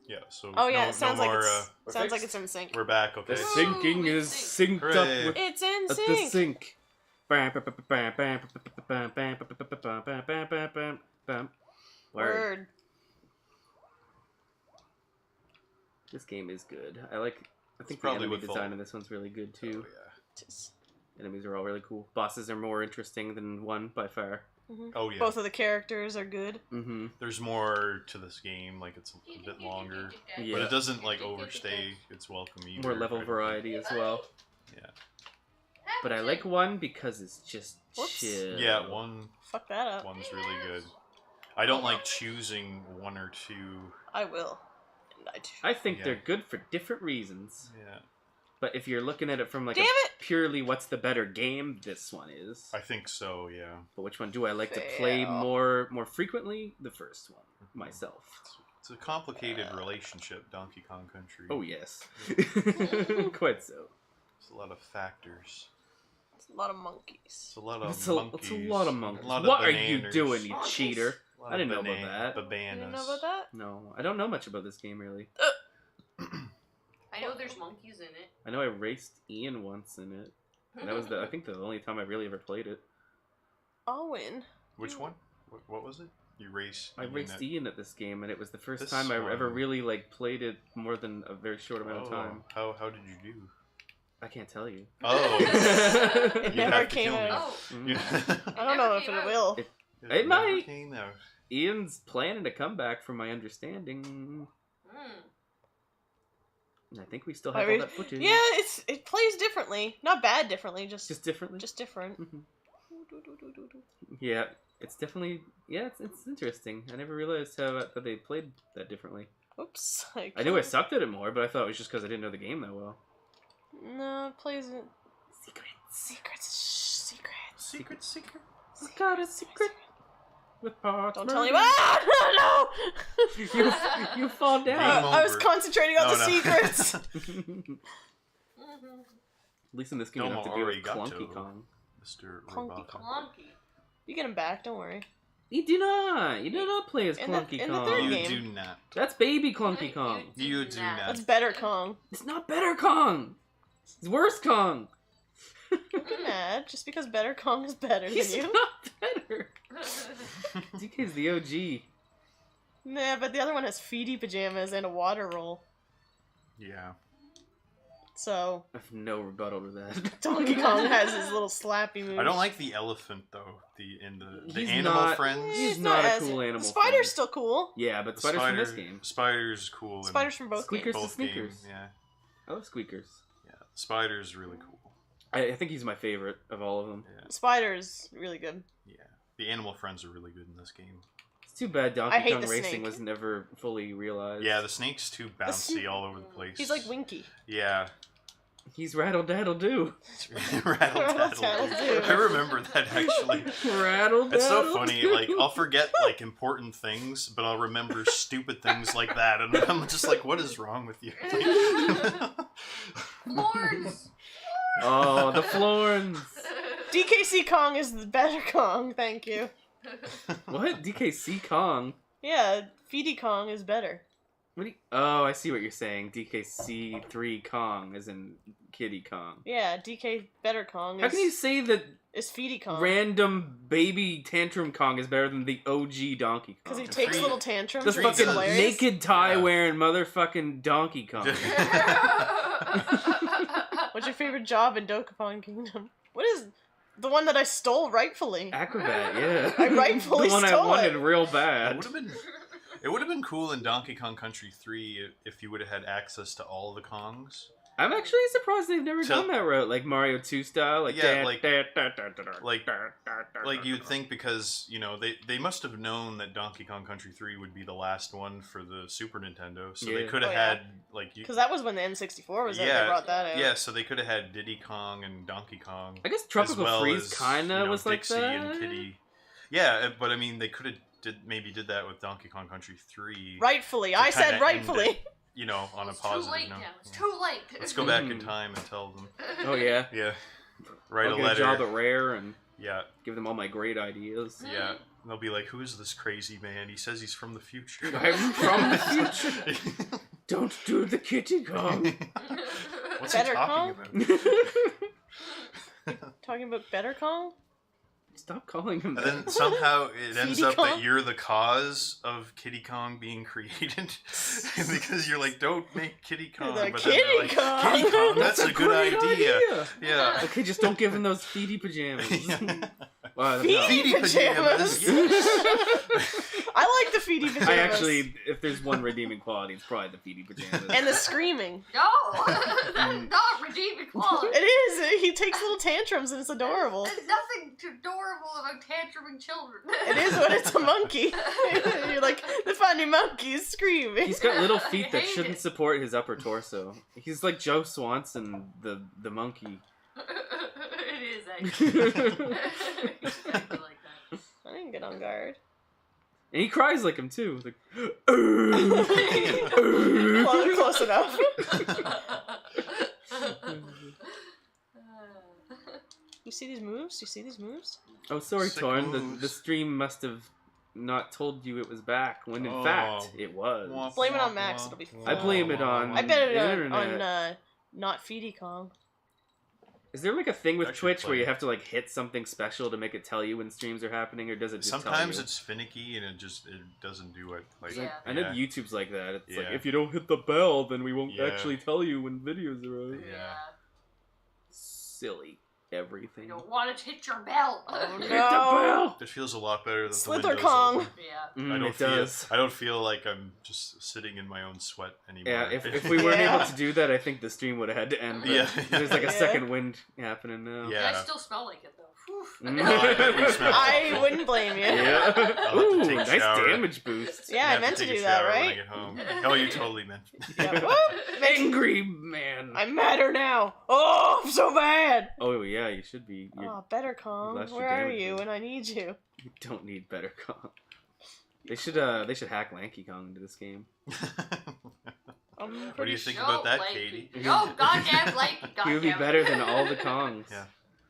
Yeah, so Oh yeah, it sounds sounds like it's in sync. We're back, okay. The syncing is synced up with It's in the sync. sync. Word. This game is good. I think the enemy design in this one's really good too. Oh, yeah. Enemies are all really cool. Bosses are more interesting than one by far. Mm-hmm. Oh yeah. Both of the characters are good. Mm-hmm. There's more to this game, like it's a bit longer, Yeah. but it doesn't like overstay its welcome either. More level variety as well. Yeah. But I like one because it's just Whoops. chill. Yeah, one. Fuck that up. One's really good. I don't like choosing one or two. I will. And I do. I think they're good for different reasons. Yeah. But if you're looking at it from like Damn it! purely what's the better game, this one is. I think so. Yeah. But which one do I like to play more frequently? The first one, myself. It's a complicated relationship, Donkey Kong Country. Oh yes, quite so. It's a lot of factors. It's a lot of monkeys. It's a lot of It's monkeys. a lot of monkeys. A lot of what bananas. are you doing, you cheater? A lot I didn't of know about that. Bananas. You didn't know about that? No, I don't know much about this game really. I know there's monkeys in it. I know I raced Ian once in it. And that was I think the only time I really ever played it. I'll win. Which one? What was it? You raced. I raced Ian at this game, and it was the first This time I ever one. really played it more than a very short amount of time. How did you do? I can't tell you. Oh. It You never have to came kill me. out. Oh. Mm. I don't know if it will. It never might. came out. Ian's planning to come back, from my understanding. And I think we still have all that footage. Yeah, it plays differently. Not bad differently, just differently. Just different. Mhm. Yeah, it's definitely it's interesting. I never realized that they played that differently. Oops. I knew I sucked at it more, but I thought it was just because I didn't know the game that well. No, it plays it. Secret. We got a secret with parts. Don't tell anyone. Ah, no! You fall down. Game I was over. concentrating on No, the no. secrets. At least in this game, you No don't have to more deal with Clunky arigato. Kong. Mr. Clunky Roboto. Clunky. You get him back. Don't worry. You do not. You do not play as In the- Clunky in the Kong. third You game. do not. That's baby Clunky Kong. You do not. That's better Kong. It's not better Kong. It's worse Kong. Don't be mad. Just because better Kong is better He's than you. not better. DK's the OG. Nah, but the other one has feety pajamas and a water roll. Yeah. So I have no rebuttal to that. Donkey Kong has his little slappy moves. I don't like the elephant though. The He's animal not- friends. He's not a as- cool animal The spider's friend. still cool. Yeah, but The spiders from spider- this game. Spider's cool. in Spiders from both Squeakers games. to both Sneakers. games. Yeah. I love Squeakers. Yeah. Spider's really cool. I think he's my favorite of all of them. Yeah. Spider's really good. Yeah. The animal friends are really good in this game. It's too bad I Donkey hate Kong the Racing snake. was never fully realized. Yeah, the snake's too bouncy all over the place. He's like Winky. Yeah. He's Rattle Daddle Doo. Rattle Rattle-daddle-doo. I remember that actually. Rattle It's so Daddle funny. Doo. Like I'll forget like important things, but I'll remember stupid things like that, and I'm just like, "What is wrong with you?" Horns! Oh, the Florns. DKC Kong is the better Kong, thank you. What? DKC Kong? Yeah, feety Kong is better. What do you... Oh, I see what you're saying. DKC3 Kong, as in Kitty Kong. Yeah, DK better Kong How can you say that is feety Kong? random baby tantrum Kong is better than the OG Donkey Because Kong? he takes Free- little tantrums. The and it's fucking hilarious. naked tie wearing motherfucking Donkey Kong. What's your favorite job in Dokapon Kingdom? What is the one that I stole rightfully? Acrobat, yeah. I rightfully the one stole I wanted it. real It bad. would have been. It would have been cool in Donkey Kong Country 3 if you would have had access to all the Kongs. I'm actually surprised they've never So- gone that route, like Mario 2 style. Like, Yeah, da- like- da- da- da- da- da- like- da- da- da- Like da- you'd da. think, because they must have known that Donkey Kong Country 3 would be the last one for the Super Nintendo, so they Yeah. could have Oh, yeah. had like Because that was when the N64 was out. Yeah, They brought that out. yeah, so they could have had Diddy Kong and Donkey Kong. I guess as Tropical well Freeze as, kinda was like Dixie that. and Kitty. Yeah, but I mean, they could have did that with Donkey Kong Country 3. Rightfully. To I said kinda end rightfully. it. You know, on a It's positive too late note. now. It's too late. Let's go back in Mm. time and tell them. Oh yeah, Yeah. Write I'll a get letter. a job at Rare and Yeah, give them all my great ideas. yeah. And they'll be like, "Who is this crazy man? He says he's from the future." I'm from the future. Don't do the Kitty Kong. What's Better he talking Kong? about? Talking about Better Kong? Stop calling him And that. then somehow it ends Kitty up Kong? that you're the cause of Kitty Kong being created. Because you're like, don't make Kitty Kong. The But Kitty then they're like, Kong. Kitty Kong, that's a good great idea. Yeah. Okay, just don't give him those feety pajamas. Wow, Feety Feety pajamas. pajamas. I like the feety pajamas. I actually, if there's one redeeming quality, it's probably the feety pajamas. And the screaming. No, that's not redeeming quality. It is. He takes little tantrums and it's adorable. There's nothing adorable about tantruming children. It is when it's a monkey. You're like, the funny monkey is screaming. He's got little feet I that hate shouldn't it. support his upper torso. He's like Joe Swanson, the monkey. It is actually. Exactly like that. I didn't get on guard. And he cries like him too. Like, Close enough. You see these moves? You see these moves? oh, sorry, Sick Torn. The moves. stream must have not told you it was back, when in Oh. fact it was. Womp, Blame it on womp, Max, womp, it'll be I fine. blame it on- I bet it Internet. on not Feedy Kong. Is there like a thing with I should Twitch where play you it. have to like hit something special to make it tell you when streams are happening, or does it just Sometimes tell you? it's finicky and it doesn't do it. Like, Yeah. I know YouTube's like that. It's like Yeah. if you don't hit the bell, then we won't Yeah. actually tell you when videos are out. Yeah. Silly everything. You don't want to hit your bell. Oh, Hit no. the bell. It feels a lot better than the Slither windows Kong. open. Yeah. Mm, I don't it feel. does. I don't feel like I'm just sitting in my own sweat anymore. Yeah, if we weren't Yeah. able to do that, I think the stream would have had to end. But Yeah. there's like a Yeah. second wind happening now. Yeah. I still smell like it though. Whew. Mm. No, I bet you smell I awful. wouldn't blame you. Yeah. I'll have to Ooh, take a nice shower. damage boost. Yeah, I have meant to take a do that, shower when I right? get home. Oh, you totally meant. Yeah. Woo! Angry man. I'm madder now. Oh, I'm so mad. Oh yeah, you should be. Oh, Better Kong, lost your where are damage you boost. when I need you? You don't need Better Kong. They should hack Lanky Kong into this game. I'm What do pretty you think No, about that, Lanky. Katie? No, goddamn Lanky. He would be Goddamn. better than all the Kongs. Yeah.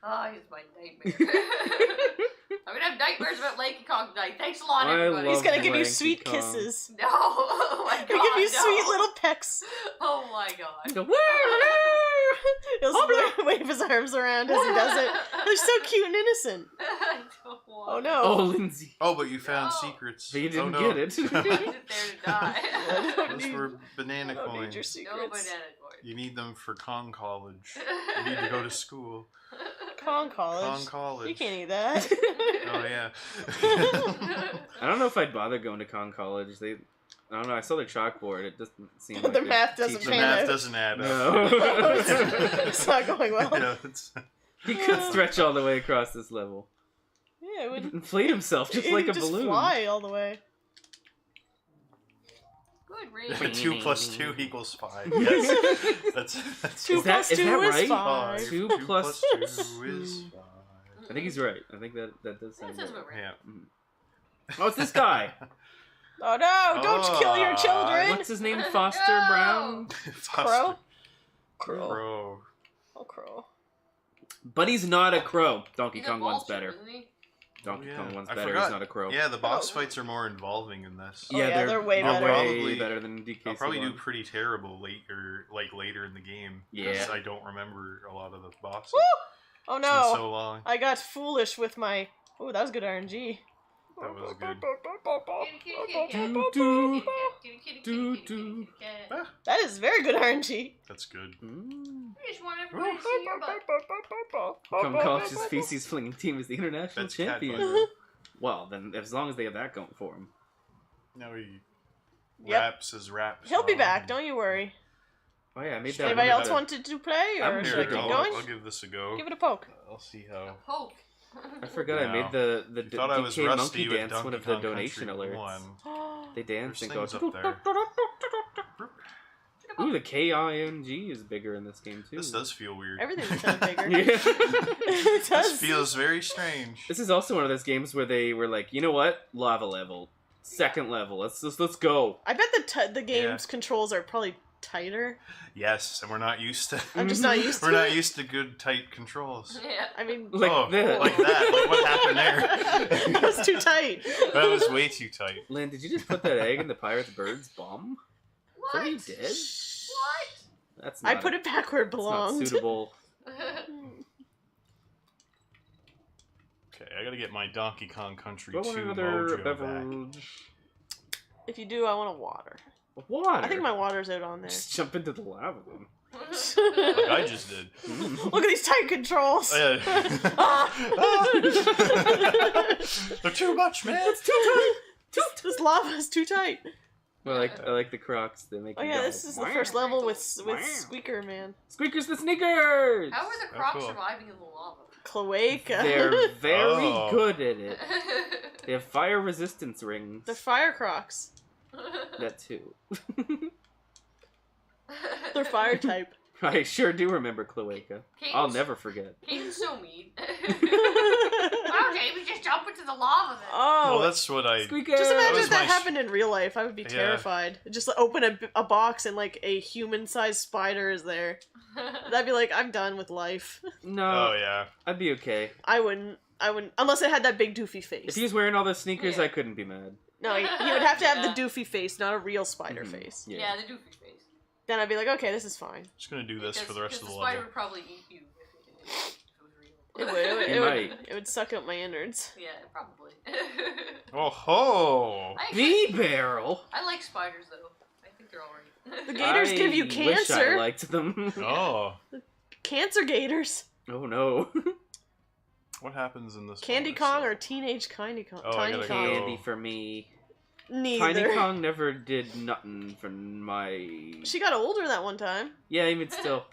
Oh, he's my nightmare. I'm gonna have nightmares about Lanky Kong tonight. Thanks a lot, I everybody. He's love gonna give you Lanky sweet Kong. kisses. No, oh my god. He'll give you no. sweet little pecks. Oh my god. Go, He'll wave his arms around as he does it. They're so cute and innocent. I don't want Oh it. no. Oh, Lindsay. Oh, but you found No. secrets. But you didn't oh, no. get it. I sit there to die. Those were banana I don't need coins. your No secrets. banana coins. You need them for Kong College. You need to go to school. Kong College. Kong College. You can't eat that. Oh yeah. I don't know if I'd bother going to Kong College. I don't know. I saw their chalkboard. It doesn't seem like Their they math doesn't teach the them pan math out. doesn't add up. No. It's not going well. Yeah, it's, He could stretch all the way across this level. Yeah, it He would could inflate himself just like a just balloon. fly all the way. Good read. but 2 + 2 = 5. Yes. That's 2 Is that- plus is 2 that is right? 5. 2 plus 2 is 5. I think he's right. I think that does sound That sounds right. about right. Yeah. Oh, it's this guy. Oh no! Don't kill your children! What's his name? Foster No. Brown? Crow? Crow. Crow. Oh, Crow. But he's not a crow. Donkey He's a Kong one's vulture, better. isn't he? Donkey Yeah. Kong one's I better. forgot. He's not a crow. Yeah, the boss Oh. fights are more involving in this. Oh, yeah, they're way they're better. way Probably- better than DKC. I'll probably do one. pretty terrible later in the game. 'cause Yeah. I don't remember a lot of the bosses. Woo! Oh It's been no! so long. I got foolish with my. Oh, that was good RNG. That was good. That is very good RNG. That's good. Mm. I just want everybody to see your butt. Kong College's feces flinging team is the international That's cat champion. butt. Well, then as long as they have that going for him. No, he Yep. raps his raps. He'll be wrong. back, don't you worry. Oh yeah, I made that. Anybody one else better. wanted to play, or I'm should I Here, keep I'll- going? I'll give this a go. Give it a poke. I'll see how. Poke. I forgot I made No. the You thought I was DK rusty monkey with dance Donkey one of the Kong donation Country alerts. 1. They dance There's and go. things up there. Ooh, the KING is bigger in this game too. This does feel weird. Everything's kind of bigger. Yeah. It does. This feels very strange. This is also one of those games where they were like, you know what, lava level, second level, let's go. I bet the game's controls are probably tighter. Yes, and we're not used to. I'm just not used to We're not it. used to good tight controls. Yeah. I mean, Like oh, this. like that. Like what happened there? that was too tight. That was way too tight. Lynn, did you just put that egg in the pirate's bird's bomb? Is that what you did? What? That's I not. put it back where it That's not belonged. suitable. Okay, I gotta get my Donkey Kong Country Do I 2 want another mojo back. beverage? If you do, I want a water. Water. I think my water's out on there. Just jump into the lava then. Like I just did. Look at these tight controls. Yeah. They're too much, man. It's too tight. This lava is too tight. Well, I like the Crocs. They make. Oh you yeah, go, this is the "Wow." first level with Wow. Squeaker Man. Squeakers the sneakers. How are the Oh, Crocs cool. surviving in the lava? Cloaca. They're very Oh. good at it. They have fire resistance rings. They're fire crocs. That too. They're fire type. I sure do remember Cloaca. I'll Caden's- never forget. Caden's so mean. Wow, Jamie, just jump into the lava then. Oh, Well, that's what I. Squeaker. just imagine was if that my happened in real life. I would be Yeah. terrified. Just open a box and like a human-sized spider is there. I'd be like, I'm done with life. No, Oh yeah. I'd be okay. I wouldn't, unless it had that big doofy face. If he was wearing all those sneakers, Yeah. I couldn't be mad. No, he would have to have Yeah. the doofy face, not a real spider Mhm. face. Yeah, the doofy face. Then I'd be like, okay, this is fine. Just gonna do this for the rest of the spider level. would probably eat you if it was real. It would, It might. it would suck out my innards. Yeah, probably. Oh ho! I, The barrel. I like spiders though. I think they're alright. The gators give you Wish I cancer. liked them. Oh, Cancer gators. Oh no. what happens in this? Candy bonus Kong or level? Teenage Tiny Kong? Oh, I Tiny gotta Kong. go. Candy for me. Neither. Tiny Kong never did nothing for my. She got older that one time. Yeah, even still.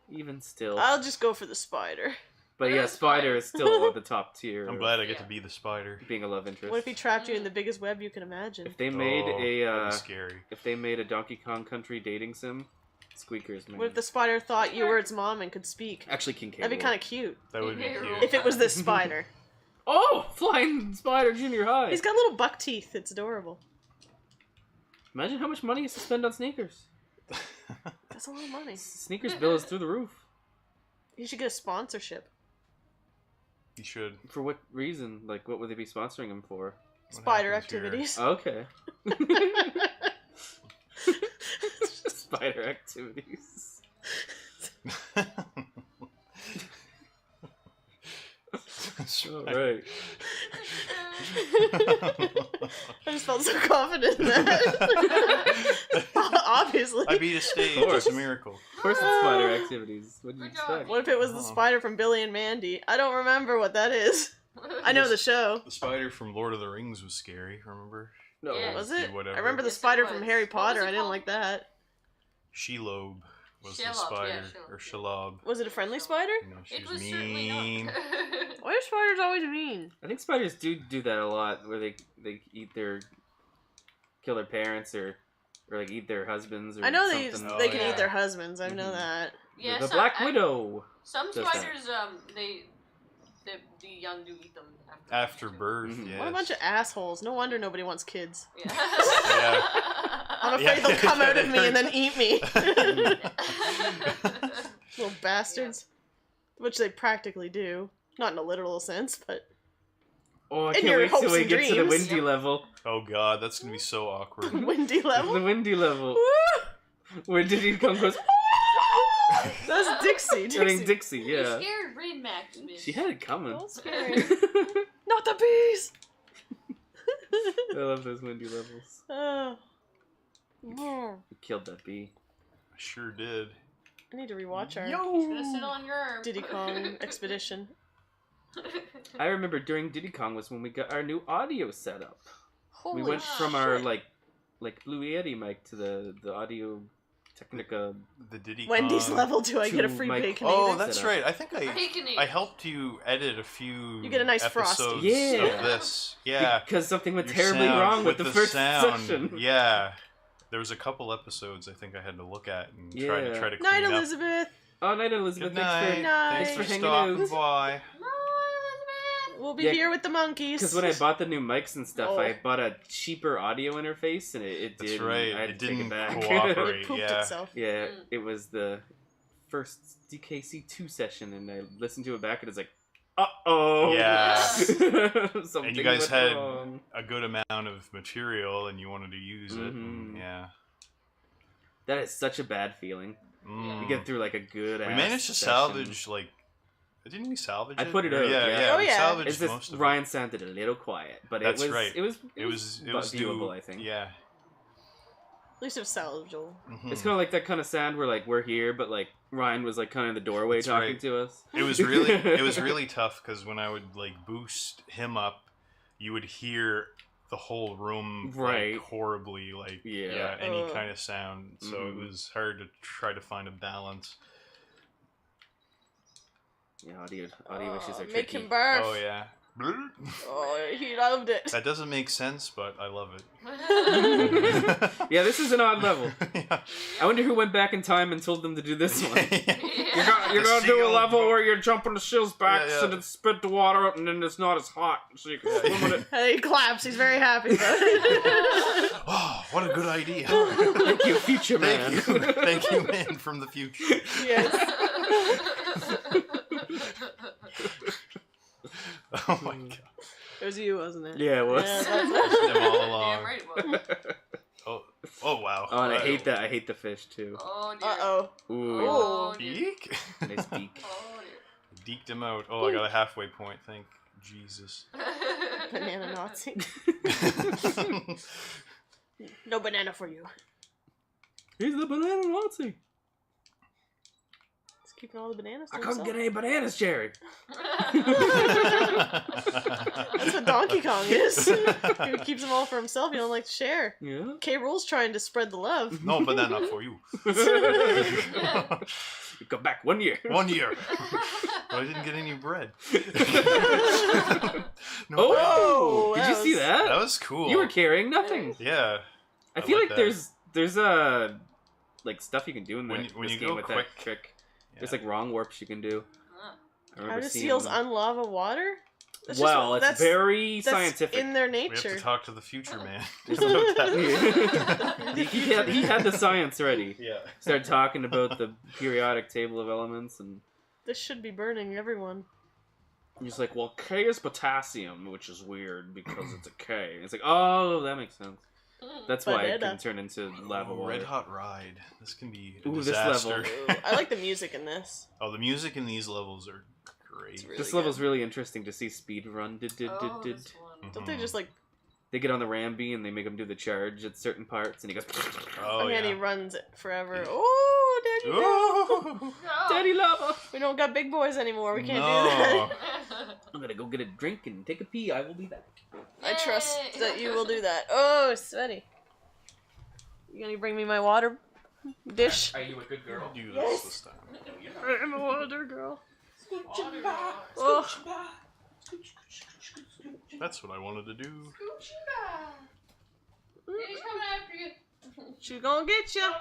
Even still. I'll just go for the spider. But yeah, That's Spider fine. is still at the top tier. I'm of glad I get Yeah. to be the spider. being a love interest. What if he trapped you in the biggest web you can imagine? If they made that'd be scary. if they made a Donkey Kong Country dating sim, Squeakers, man. What if the spider thought you were its mom and could speak? Actually, King K. That'd be Rool. kind of cute. That would be Yeah. cute. If it was this spider. Oh, Flying Spider Junior High. He's got little buck teeth. It's adorable. Imagine how much money is to spend on sneakers. That's a lot of money. Sneakers bill is through the roof. You should get a sponsorship. You should. For what reason? Like, what would they be sponsoring him for? Spider happens here? activities. Okay. Spider activities. All right. I just felt so confident in that. Obviously. I beat a stage. Of course. It's a miracle. Of course, it's spider activities. What did you Good job. expect? What if it was the Oh. spider from Billy and Mandy? I don't remember what that is. I know the show. The spider from Lord of the Rings was scary. Remember? No. Yeah. Was Do it? whatever. I remember the Yes, it spider was. from Harry What was Potter. it I didn't called? like that. Shelob was the Shelob, spider, yeah, Shelob. or Shelob. Was it a friendly spider? You know, she It was was certainly mean. not. Why are spiders always mean? I think spiders do that a lot, where they eat kill their parents or like eat their husbands or I know something. Oh, they can yeah. eat their husbands. I know Mhm. that. Yeah, the some- Black Widow. Some does that. spiders, the young do eat them After birth, Mhm. yes. What a bunch of assholes. No wonder nobody wants kids. Yeah. I'm Yeah. afraid they'll come out of me and then eat me. Yeah. Little bastards. Which they practically do. Not in a literal sense, but Oh, I In can't your wait till hopes we and get to the dreams. windy Yep. level. Oh god, that's gonna be so awkward. windy The level. windy level. Woo! Where Diddy Kong goes, That's Dixie. turning Dixie. Dixie, You yeah. scared Rain Max, bitch. She had it coming. Don't scare me. Not the bees! I love those windy levels. Oh. We killed that bee. I sure did. I need to rewatch our He's gonna sit on your arm. Diddy Kong expedition. I remember during Diddy Kong was when we got our new audio setup. Holy We went from our shit. like Blue Yeti mic to the Audio Technica. The Diddy Wendy's Kong. level, do I get a to free my- bacon? Oh, Baconator that's setup. right. I think Baconator. I helped you edit a few. You get a nice Frosty. episodes Yeah. of this. Yeah. Because something went Your terribly sound wrong with the first sound. session. Yeah. There was a couple episodes I think I had to look at and try Yeah. to clean Night, up. Elizabeth. Oh, night, Elizabeth. Good night. Night. Thanks for hanging stopping out. by. No, Elizabeth. We'll be Yeah, here with the monkeys. Because when I bought the new mics and stuff, Oh. I bought a cheaper audio interface, and it That's didn't. right. I had It to take didn't it back. cooperate. it pooped Yeah. itself. Yeah, Mm. it was the first DKC2 session, and I listened to it back, and it's like, uh-oh. Yeah. Something And you guys went had wrong. a good amount of material and you wanted to use it. Mhm. And yeah. That is such a bad feeling. Mm. You get through like a good. We managed to salvage like. Didn't we salvage it? I put it out. Yeah. Oh, We yeah. salvaged It's just most of Ryan sounded a little quiet, but That's it was right. it was doable, doable. I think. Yeah. At least it was salvageable. Mhm. It's kind of like that kind of sound where like we're here, but like Ryan was like kind of in the doorway That's talking right. to us. It was really tough because when I would like boost him up, you would hear the whole room Right. like horribly like Yeah. any Ugh. kind of sound. So Mhm. it was hard to try to find a balance. Yeah, audio issues are Make tricky. him barf. Oh yeah. Oh, he loved it. That doesn't make sense, but I love it. Yeah, this is an odd level. Yeah. I wonder who went back in time and told them to do this one. Yeah. You're The gonna do a seagull level boat. where you're jumping the shill's backs Yeah. and it spit the water out and then it's not as hot, so you can Yeah. swim in it. And he claps. He's very happy about it. Oh, what a good idea. Thank you, future man. Thank you. Thank you, man from the future. Yes. Oh my god. It was you, wasn't it? Yeah, it was. Yeah, It's that's them all Damn along. right it was. Oh wow. Oh, and I hate that. I hate the fish too. Oh dear. Uh-oh. Ooh, Oh dear. Eek. nice beak. Oh Deked him out. Oh, I got a halfway point. Thank Jesus. dear. Banana Nazi. No banana for you. He's the banana Nazi. He's keeping all the bananas to I couldn't himself. get any bananas, Jerry. That's what Donkey Kong is. He keeps them all for himself. He don't like to share. Yeah. K. Rool's trying to spread the love. No, but then not for you. You come back 1 year. 1 year. But I didn't get any bread. No Oh, bread. did you that see was- that? That was cool. You were carrying nothing. Yeah. I I feel like like that. there's like stuff you can do in When that you this go game with quick- that trick. Yeah. There's like wrong warps you can do. I How remember do seeing seals them. unlava water? That's Well, just, it's very that's scientific. in their We have nature. to talk to the future man. Just- about that. he had the science ready. Yeah. Started talking about the periodic table of elements, and This should be burning everyone. he's like, "Well, K is potassium, which is weird because it's a K." And it's like, "Oh, that makes sense. That's why it Banana. can turn into lava Oh, water." Red Hot Ride. This can be a Ooh, this disaster. level. Ooh, I like the music in this. Oh, the music in these levels are great. It's really This good. level's really interesting to see speed run. Did. Oh, this one. Don't they just like? They get on the Ramby and they make him do the charge at certain parts, and he goes, Oh, and he yeah. runs it forever. Oh, Daddy, no. Ooh. No. "Daddy lava! We don't got big boys anymore. We can't do No. that. I'm gonna go get a drink and take a pee. I will be back." I trust Yay. that you will do that. Oh, sweaty. You gonna bring me my water dish? Are you a good girl? Do Yes. this time. I'm a water girl. Oh. Oh, That's what I wanted to do. He's coming after you. she's gonna get you.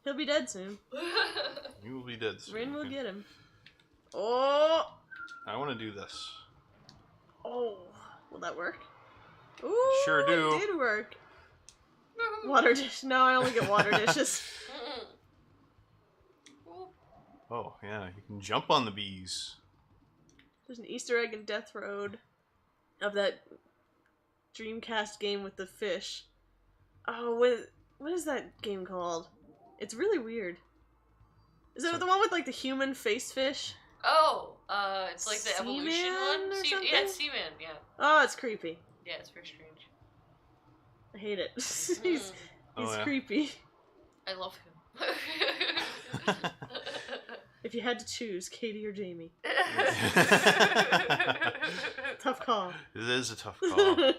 He'll be dead soon. You will be dead soon. Rin will get him. Oh, I want to do this. oh, will that work? Ooh, Sure do. It did work. Water dish. No, I only get water dishes. Oh, yeah. You can jump on the bees. There's an Easter egg in Death Road of that Dreamcast game with the fish. Oh, what is that game called? It's really weird. Is it the one with like the human face fish? Oh, it's like the Seaman evolution one. or Yeah, something? it's Seaman. Yeah, Oh, it's creepy. yeah, it's very strange. I hate it. he's Oh, yeah. creepy. I love him. If you had to choose, Katie or Jamie, tough call. It is a tough call.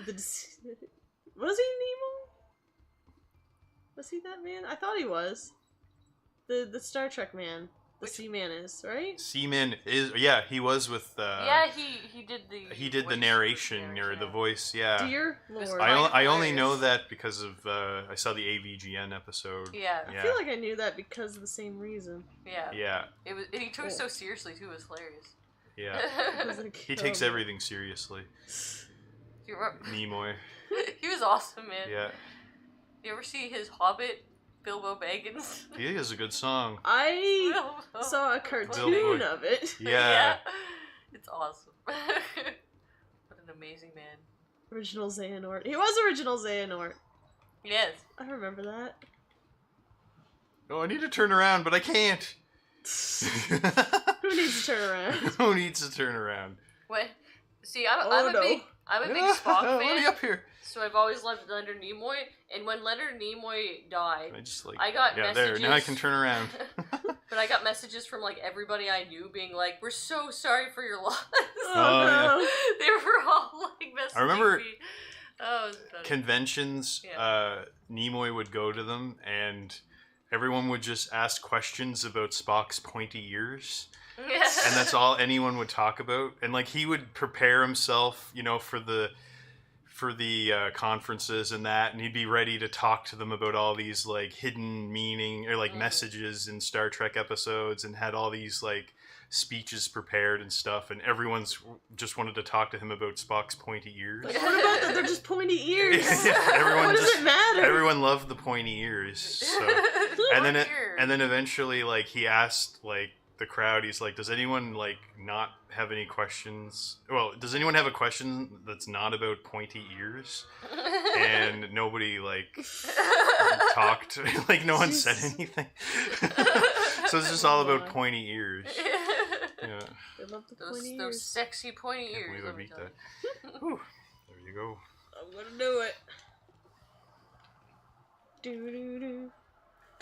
Was he Nemo? Was he that man? I thought he was. The Star Trek man. The Seaman is, right? Seaman is, yeah, he was with, yeah, he did the. he did the voice narration for or the yeah. voice, yeah. Dear Lord. I only know hilarious. that because of, I saw the AVGN episode. Yeah, I Yeah. feel like I knew that because of the same reason. yeah. Yeah, It was. He took it so seriously too. It was hilarious. yeah. I was like, He takes oh. everything seriously. Do you remember? Nimoy. He was awesome, man. Yeah. You ever see his Hobbit, Bilbo Baggins? He has a good song. I Bilbo. saw a cartoon Boy. of it. Yeah. It's awesome. What an amazing man. Original Xehanort. He was original Xehanort. Yes. I remember that. Oh, I need to turn around, but I can't. Who needs to turn around? Who needs to turn around? What? See, Oh, no. I'm a big Spock Let me fan, up here. so I've always loved Leonard Nimoy. And when Leonard Nimoy died, I just like. I got yeah, messages. there. Now I can turn around. But I got messages from like everybody I knew being like, "We're so sorry for your loss." Oh, no. They were all like messaging I remember me. Oh, it was funny. Conventions. Yeah. Nimoy would go to them, and everyone would just ask questions about Spock's pointy ears. And that's all anyone would talk about. And like he would prepare himself, you know, for the conferences and that, and he'd be ready to talk to them about all these like hidden meaning or like messages in Star Trek episodes, and had all these like speeches prepared and stuff. And everyone's just wanted to talk to him about Spock's pointy ears. Like, what about that? They're just pointy ears. Everyone What does it matter? Everyone loved the pointy ears. So. And then eventually, like, he asked like the crowd, he's like, does anyone like not have any questions? Well, does anyone have a question that's not about pointy ears? And nobody like talked, like no one said anything. So it's just all about pointy ears. Yeah. They love the pointy Those ears. sexy pointy Can't ears. believe I let me beat tell that. Whew. There you go. I'm gonna do it. Do do do.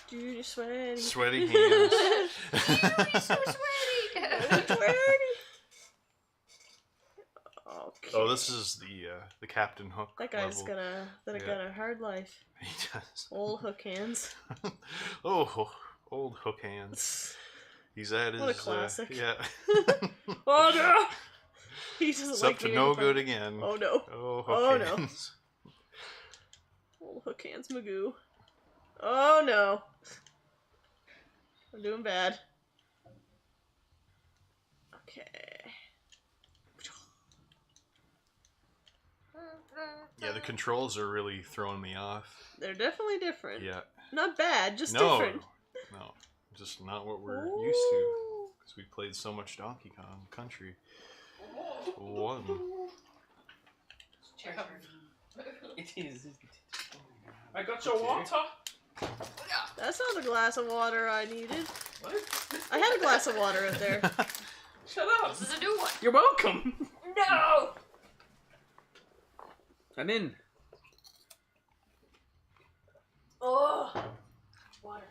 Do sweaty. Sweaty hands. So sweaty. Okay. Oh, this is the Captain Hook. That guy's level. gonna got a hard life. He does. Old hook hands. Oh, old hook hands. He's at his. What a classic. Yeah. Oh no! He doesn't It's like up to being no in front. good again. Oh no! Oh, hook Oh, no. hands. Old hook hands, Magoo. Oh no! I'm doing bad. Okay. Yeah, the controls are really throwing me off. They're definitely different. Yeah. Not bad, just No. different. No. Just not what we're used to. Because we played so much Donkey Kong Country. One. It is. I got your water. That's not the glass of water I needed. What? I had a glass of water out there. Shut up. This is a new one. You're welcome. No! I'm in. Oh, water.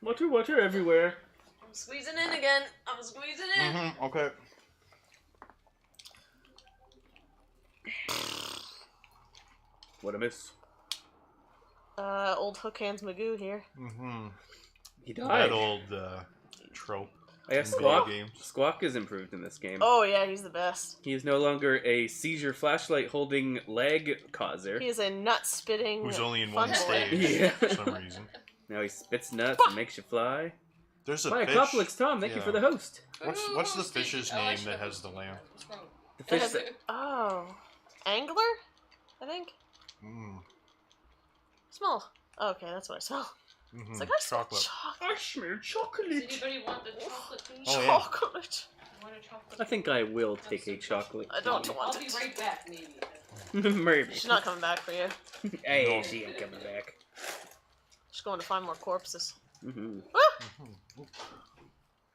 Water everywhere. I'm squeezing in again. I'm squeezing in. Mm-hmm. Okay. What a miss. Old hook hands Magoo here. Mm-hmm. He That died. old trope. I have in video Squawk. games. Squawk is improved in this game. Oh yeah, he's the best. He is no longer a seizure flashlight holding leg causer. He is a nut spitting. Who's only in fun one boy. stage Yeah. for some reason. Now he spits nuts and makes you fly. There's a My fish. accomplice, Tom. Thank you Yeah. for the host. What's the fish's name that has the lamp? What's wrong? The fish. has- Oh, angler? I think. Mm. Smell. Okay, that's what I smell. Mm-hmm. It's like I smell Chocolate. chocolate. I smell Does chocolate. anybody want the chocolate tea? Oh, yeah. Chocolate. Want a chocolate I think I will take a chocolate. I don't tea. want I'll be it. right back, maybe. Maybe. She's not coming back for you. Hey, No. she ain't coming back. She's going to find more corpses. Mm-hmm.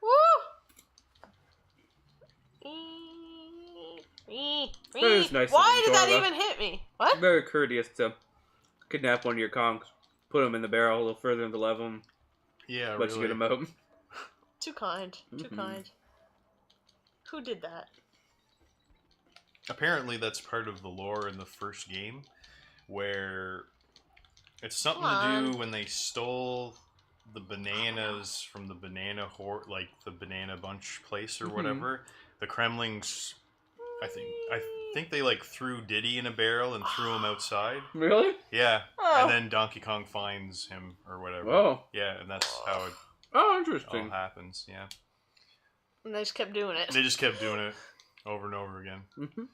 Woo! That is nice of Why you, did that Darla. even hit me? What? Very courteous to kidnap one of your conks, put him in the barrel a little further into the level, Yeah, let you get really. him out. Too kind. Too Mhm. kind. Who did that? Apparently, that's part of the lore in the first game, where it's something Come to on. do when they stole the bananas from the banana like the banana bunch place or Mhm. whatever. The Kremlings, I think they like threw Diddy in a barrel and threw him outside. Really? Yeah, Oh. and then Donkey Kong finds him or whatever. Whoa. Yeah, and that's how it Oh, all interesting. happens. Yeah, And they just kept doing it. they just kept doing it over and over again. Mm-hmm.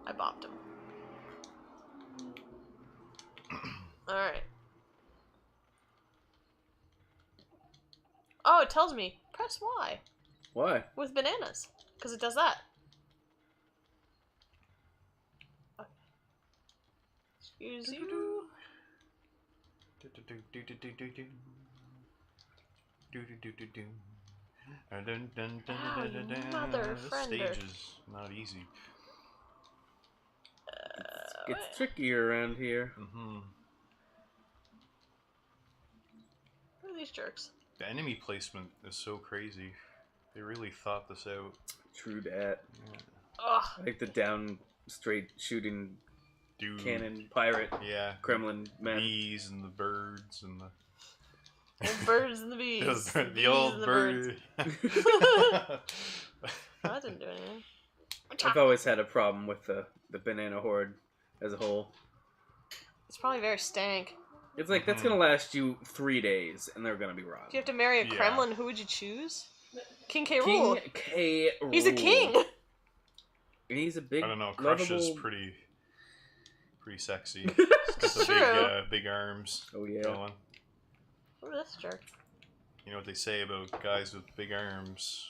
I bopped him. Alright. Oh, it tells me press Y Why? with bananas. Because it does that. Excuse you. Mother This friender. stage is not easy. It's trickier around here. Who are these jerks? The enemy placement is so crazy. They really thought this out. True that. Yeah. Ugh. I like the down straight shooting Dude. cannon pirate Yeah. Kremlin man. Bees and the birds and the... The birds and the bees. the bees old and the bird. Oh, that didn't do anything. I've always had a problem with the banana horde as a whole. It's probably very stank. It's like, that's gonna last you 3 days, and they're gonna be rotten. If you have to marry a Yeah. Kremlin, who would you choose? King K. Rool. King K. Rool. He's a king. And he's a big, I don't know. Crush is lovable... pretty sexy. He's got the True. big arms Oh, yeah. going. Who's this jerk? You know what they say about guys with big arms?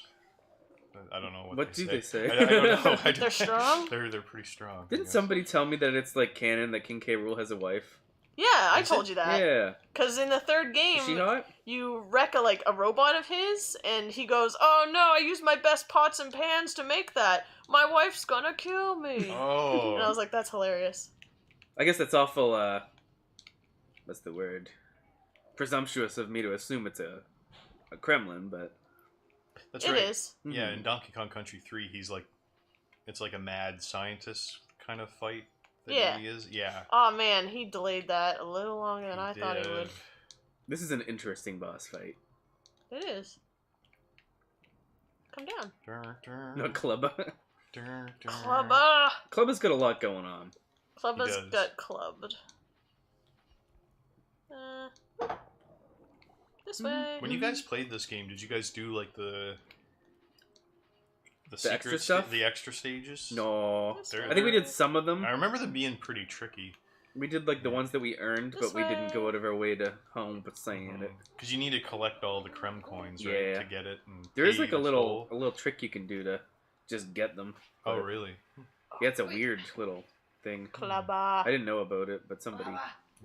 I don't know what, What do they say? I don't know. They're strong? They're pretty strong. Didn't somebody tell me that it's like canon that King K. Rool has a wife? Yeah, I Is told it? you that. Yeah. Because in the third Is she game, hot? you wreck a robot of his, and he goes, "Oh no, I used my best pots and pans to make that. My wife's gonna kill me." Oh. And I was like, that's hilarious. I guess that's awful, what's the word? Presumptuous of me to assume it's a Kremlin, but... That's It right. is. Yeah, Mhm. in Donkey Kong Country 3, he's like, it's like a mad scientist kind of fight that Yeah. he is. Yeah. Oh man, he delayed that a little longer than I thought he did. would. This is an interesting boss fight. It is. Come down. Dun, dun, No, Clubba. dun, dun. Clubba! Clubba's got a lot going on. Clubba's does. got clubbed. This way. When you guys played this game, did you guys do like the extra secret stuff? the extra stages? No. This They're- way. I think we did some of them. I remember them being pretty tricky. We did like the ones that we earned, This but we didn't go way. out of our way to home but saying it. Because you need to collect all the Krem coins, right, Yeah. to get it. And There is pay like a the little toll. trick you can do to just get them. Oh, But- really? Yeah, it's a weird little thing. Clubba. I didn't know about it, but somebody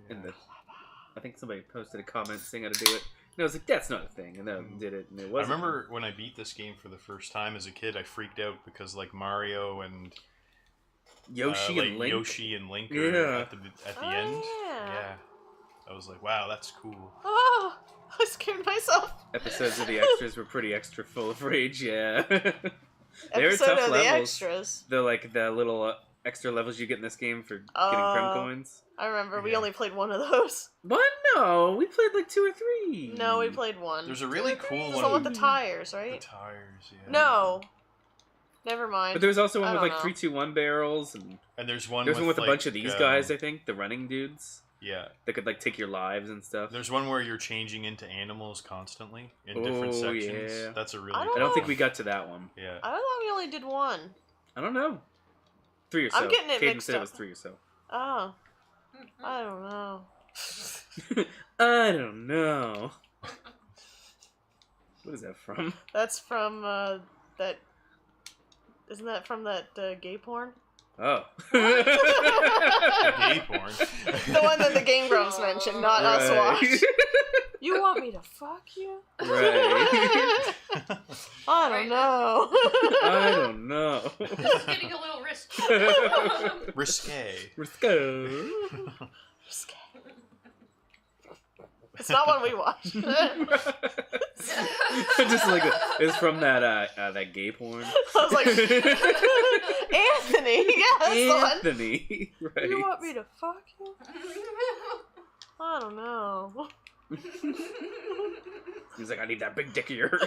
in the... I think somebody posted a comment saying how to do it. And I was like, that's not a thing. And then I did it, and it I was. remember when I beat this game for the first time as a kid, I freaked out because like Mario and Yoshi like and Link. Yoshi and Link are Yeah. at the Oh, end. yeah. I was like, wow, that's cool. Oh, I scared myself. Episodes of the extras were pretty extra full of rage, yeah. They were Episode tough of the levels. extras. The little extra levels you get in this game for getting Oh. Krem coins. I remember we Yeah. only played one of those. What? No, we played like 2 or 3. No, we played one. There's a really cool It's one. the one with the tires, The right? tires, yeah. No. Never mind. But there was also one I with don't like know. 3-2-1 barrels, and And there's one. there's one with a like, bunch of these guys, I think, the running dudes Yeah. that could like take your lives and stuff. There's one where you're changing into animals constantly in different Oh, sections. yeah. That's a really I I cool don't think Oh. we got to that one. Yeah. I thought we only did one. I don't know. 3 or so. I'm getting it Caden mixed said it up. was 3 or so. Oh. I don't know. I don't know. What is that from? That's from, that... Isn't that from that, gay porn? Oh. Gay porn. The one that the Game Grumps mentioned, not us Right. watch. You want me to fuck you? Right. I don't know. I don't know. This is getting a little risky. Risque. Let's go. It's not one we watch. Just like it's from that gay porn. I was like, Anthony, yeah, that's the one. Anthony, right? You want me to fuck you? I don't know. He's like, I need that big dick of yours.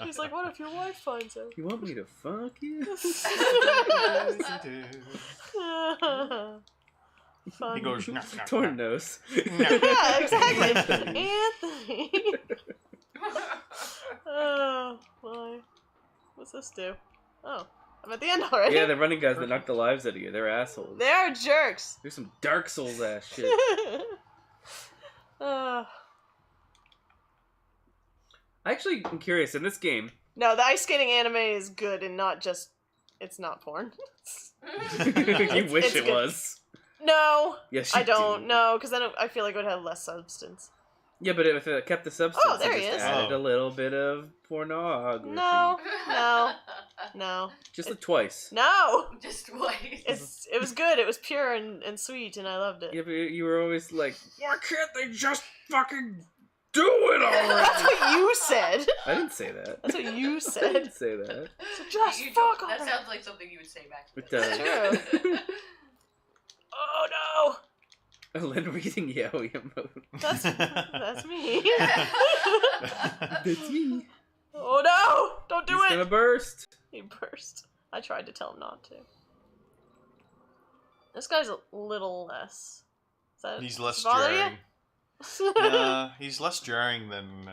He's like, what if your wife finds out? You want me to fuck you? Fun. He goes, knock, knock, Torn knock. nose. Yeah, exactly. Anthony. Oh, boy. What's this do? Oh, I'm at the end already. Yeah, the running guys that knock the lives out of you. They're assholes. They are jerks. There's some Dark Souls ass shit. Uh, I actually am curious in this game. no, the ice skating anime is good and not just it's not porn. You wish it's it good. was. No, Yes, you I don't. do. No, because then I feel like it would have less substance. Yeah, but if it kept the substance, Oh, there it he just is. added Oh. a little bit of pornography. No, no, Just like twice. no. Just wait. It was good. It was pure and sweet, and I loved it. Yeah, but you were always like, why can't they just fucking do it already? That's what you said. I didn't say that. That's what you I said. didn't say that. So just You fuck don't- That off. sounds like something you would say back. It does. True. Oh Lynn reading yaoi emote. no, that's me. That's me. Oh no! Don't do He's it. gonna burst. He burst. I tried to tell him not to. This guy's a little less. Is that He's less bother jarring. you? He's less jarring than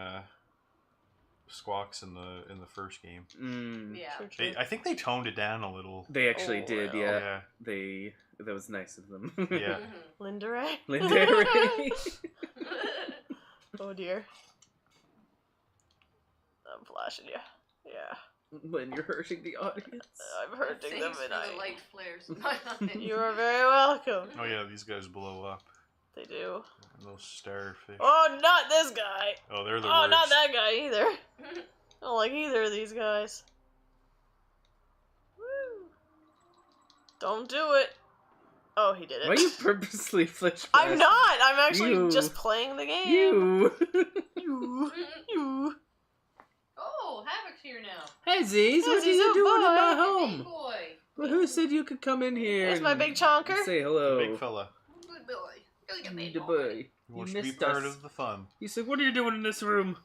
Squawks in the first game. Mm. Yeah. True, true. I think they toned it down a little. They actually Oh, did, well. yeah. That was nice of them. Yeah. Linda Ray? Linda Ray. Oh dear. I'm flashing you. Yeah. Lynn, you're hurting the audience. I'm hurting them Thanks and for the light flares. You are very welcome. Oh yeah, these guys blow up. They do. And those starfish. Oh, not this guy! Oh, they're the Oh, worst. not that guy either. I don't like either of these guys. Woo. Don't do it. Oh, he did it. Why you purposely flish I'm not! I'm actually You. just playing the game. You. You. Oh, Havoc's here now. Hey, Z's, what are Z's, you oh, doing in boy. my Big home? boy. Well, who said you could come in here? There's my and big chonker. Say hello. Big fella. Good boy. Look at Big me, boy. He wants You to be missed part us. of the fun. You said, what are you doing in this room?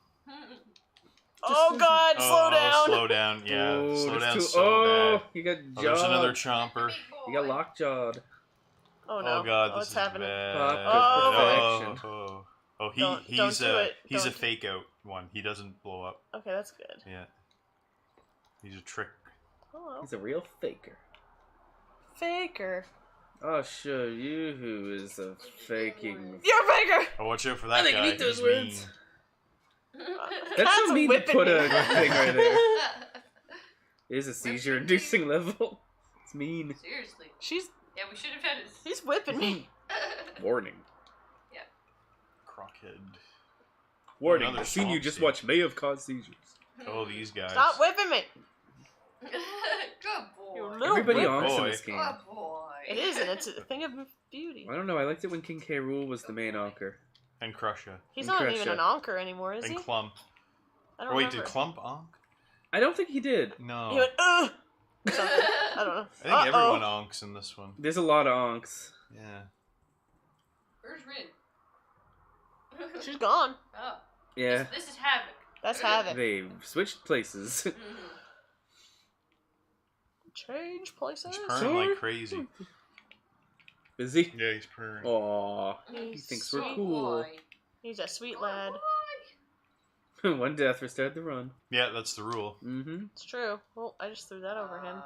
Oh god, slow down. Slow down. Yeah, Oh, slow there's down two- so Oh, bad. you got Oh, there's another jawed. chomper. You got lockjawed. Oh no. Oh god, What's this is happening? bad. Pop goes perfection. Oh, Don't he's do it. he's a Don't. fake out one. He doesn't blow up. Okay, that's good. Yeah. He's a trick. Hello. He's a real faker. Faker. I'll show you who is a faking. You're a faker! Oh, watch out for that I think guy. you need those He's words. mean. That's Cat's so mean to whipping put me. a thing right there. It is a seizure-inducing level. It's mean. Seriously. She's Yeah, we should have had it. he's whipping me. Warning. Crockhead. Warning. Another The scene you swamp just scene. watched may have caused seizures. Oh, these guys. Stop whipping me. Good boy. You little Everybody whip. onks in boy. this game. Good boy. It is, and it's a thing of beauty. I don't know. I liked it when King K. Rool was the main onker. And Crusher. He's And not Crusher. even an onker anymore, is And he? Clump. I Oh, don't wait, remember. did Clump onk? I don't think he did. No. He went, ugh! Or something. I don't know. I think everyone onks in this one. There's a lot of onks. Yeah. Where's Rin? She's gone. Oh. Yeah. This is Havoc. That's Havoc. They've switched places. Change places. He's purring like crazy. Is he? Yeah, he's purring. Aww. He He's thinks we're sweet. cool. He's a sweet lad. One death, restart the run. Yeah, that's the rule. Mm-hmm. It's true. Well, I just threw that over him.